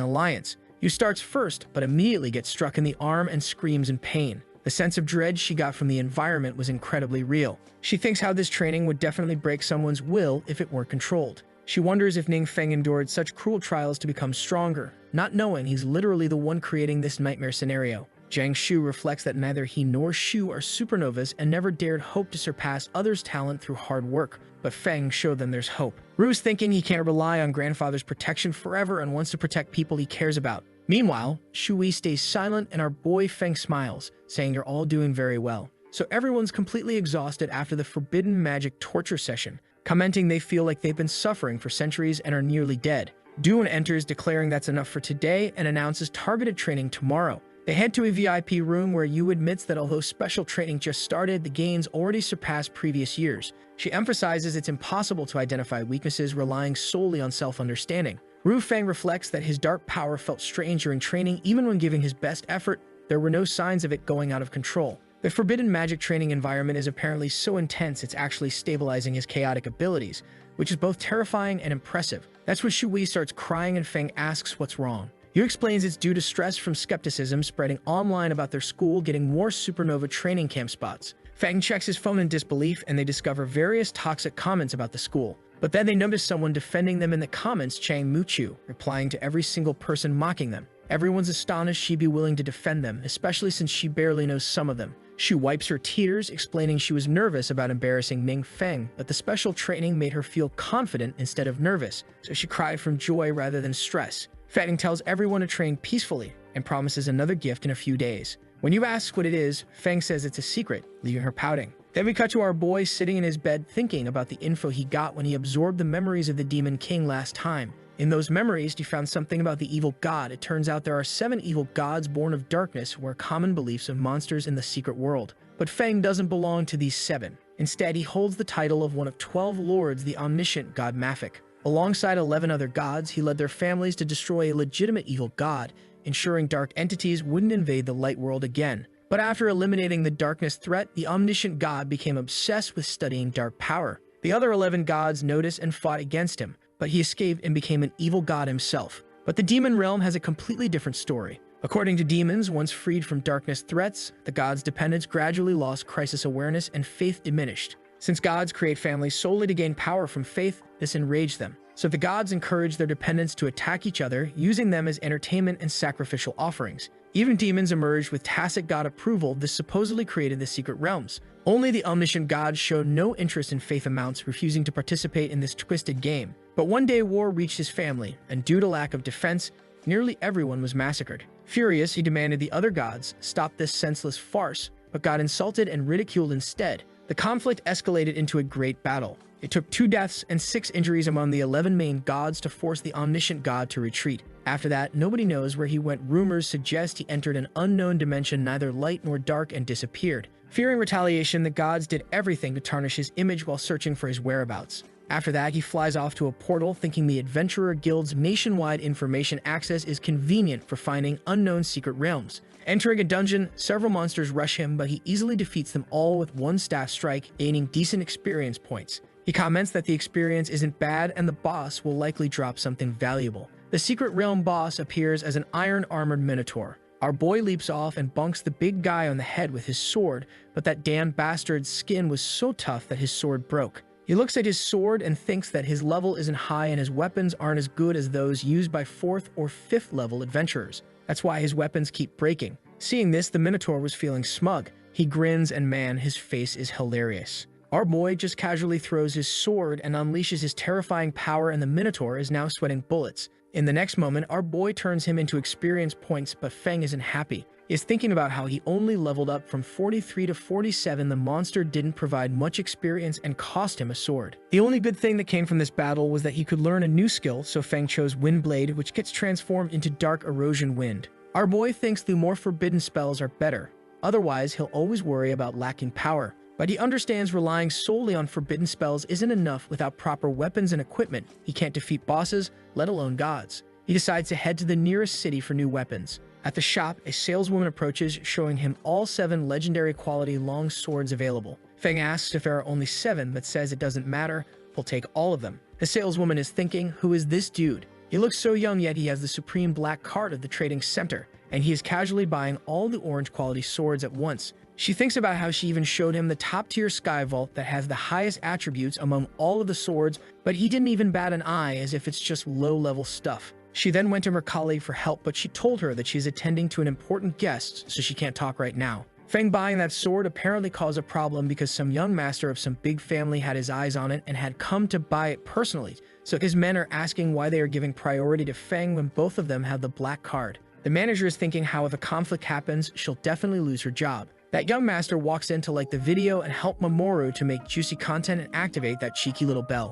alliance. Yu starts first, but immediately gets struck in the arm and screams in pain. The sense of dread she got from the environment was incredibly real. She thinks how this training would definitely break someone's will if it weren't controlled. She wonders if Ning Feng endured such cruel trials to become stronger, not knowing he's literally the one creating this nightmare scenario. Jiang Shu reflects that neither he nor Shu are supernovas and never dared hope to surpass others' talent through hard work, but Feng showed them there's hope. Rue's thinking he can't rely on grandfather's protection forever and wants to protect people he cares about. Meanwhile, Shui stays silent and our boy Feng smiles, saying you're all doing very well. So everyone's completely exhausted after the forbidden magic torture session, commenting they feel like they've been suffering for centuries and are nearly dead. Duan enters, declaring that's enough for today and announces targeted training tomorrow. They head to a VIP room where Yu admits that although special training just started, the gains already surpassed previous years. She emphasizes it's impossible to identify weaknesses relying solely on self-understanding. Ru Feng reflects that his dark power felt strange during training. Even when giving his best effort, there were no signs of it going out of control. The forbidden magic training environment is apparently so intense it's actually stabilizing his chaotic abilities, which is both terrifying and impressive. That's when Shui starts crying and Feng asks what's wrong. Yu explains it's due to stress from skepticism spreading online about their school getting more supernova training camp spots. Feng checks his phone in disbelief and they discover various toxic comments about the school. But then they notice someone defending them in the comments, Chang Muchu, replying to every single person mocking them. Everyone's astonished she'd be willing to defend them, especially since she barely knows some of them. She wipes her tears, explaining she was nervous about embarrassing Ning Feng, but the special training made her feel confident instead of nervous, so she cried from joy rather than stress. Feng tells everyone to train peacefully and promises another gift in a few days. When you ask what it is, Feng says it's a secret, leaving her pouting. Then we cut to our boy sitting in his bed thinking about the info he got when he absorbed the memories of the Demon King last time. In those memories, he found something about the evil god. It turns out there are 7 evil gods born of darkness who are common beliefs of monsters in the secret world. But Feng doesn't belong to these 7. Instead, he holds the title of one of 12 lords, the omniscient god Mafik. Alongside 11 other gods, he led their families to destroy a legitimate evil god, ensuring dark entities wouldn't invade the light world again. But after eliminating the darkness threat, the omniscient god became obsessed with studying dark power. The other 11 gods noticed and fought against him, but he escaped and became an evil god himself. But the demon realm has a completely different story. According to demons, once freed from darkness threats, the gods' dependents gradually lost crisis awareness and faith diminished. Since gods create families solely to gain power from faith, this enraged them. So the gods encouraged their dependents to attack each other, using them as entertainment and sacrificial offerings. Even demons emerged with tacit god approval. This supposedly created the secret realms. Only the omniscient god showed no interest in faith amounts, refusing to participate in this twisted game. But one day war reached his family, and due to lack of defense, nearly everyone was massacred. Furious, he demanded the other gods stop this senseless farce, but got insulted and ridiculed instead. The conflict escalated into a great battle. It took 2 deaths and 6 injuries among the 11 main gods to force the omniscient god to retreat. After that, nobody knows where he went. Rumors suggest he entered an unknown dimension, neither light nor dark, and disappeared. Fearing retaliation, the gods did everything to tarnish his image while searching for his whereabouts. After that, he flies off to a portal, thinking the Adventurer Guild's nationwide information access is convenient for finding unknown secret realms. Entering a dungeon, several monsters rush him, but he easily defeats them all with one staff strike, gaining decent experience points. He comments that the experience isn't bad and the boss will likely drop something valuable. The secret realm boss appears as an iron-armored minotaur. Our boy leaps off and bonks the big guy on the head with his sword, but that damn bastard's skin was so tough that his sword broke. He looks at his sword and thinks that his level isn't high and his weapons aren't as good as those used by 4th or 5th level adventurers. That's why his weapons keep breaking. Seeing this, the minotaur was feeling smug. He grins and man, his face is hilarious. Our boy just casually throws his sword and unleashes his terrifying power, and the minotaur is now sweating bullets. In the next moment, our boy turns him into experience points, but Feng isn't happy. He is thinking about how he only leveled up from 43 to 47. The monster didn't provide much experience and cost him a sword. The only good thing that came from this battle was that he could learn a new skill, so Feng chose Windblade, which gets transformed into Dark Erosion Wind. Our boy thinks the more forbidden spells are better. Otherwise, he'll always worry about lacking power. But he understands relying solely on forbidden spells isn't enough. Without proper weapons and equipment, he can't defeat bosses, let alone gods. He decides to head to the nearest city for new weapons. At the shop, a saleswoman approaches, showing him all 7 legendary quality long swords available. Feng asks if there are only 7, but says it doesn't matter, he'll take all of them. The saleswoman is thinking, who is this dude? He looks so young, yet he has the supreme black card of the trading center, and he is casually buying all the orange quality swords at once. She thinks about how she even showed him the top-tier Sky Vault that has the highest attributes among all of the swords, but he didn't even bat an eye, as if it's just low-level stuff. She then went to her colleague for help, but she told her that she's attending to an important guest, so she can't talk right now. Feng buying that sword apparently caused a problem because some young master of some big family had his eyes on it and had come to buy it personally, so his men are asking why they are giving priority to Feng when both of them have the black card. The manager is thinking how if a conflict happens, she'll definitely lose her job. That young master walks in to like the video and help Mamoru to make juicy content and activate that cheeky little bell.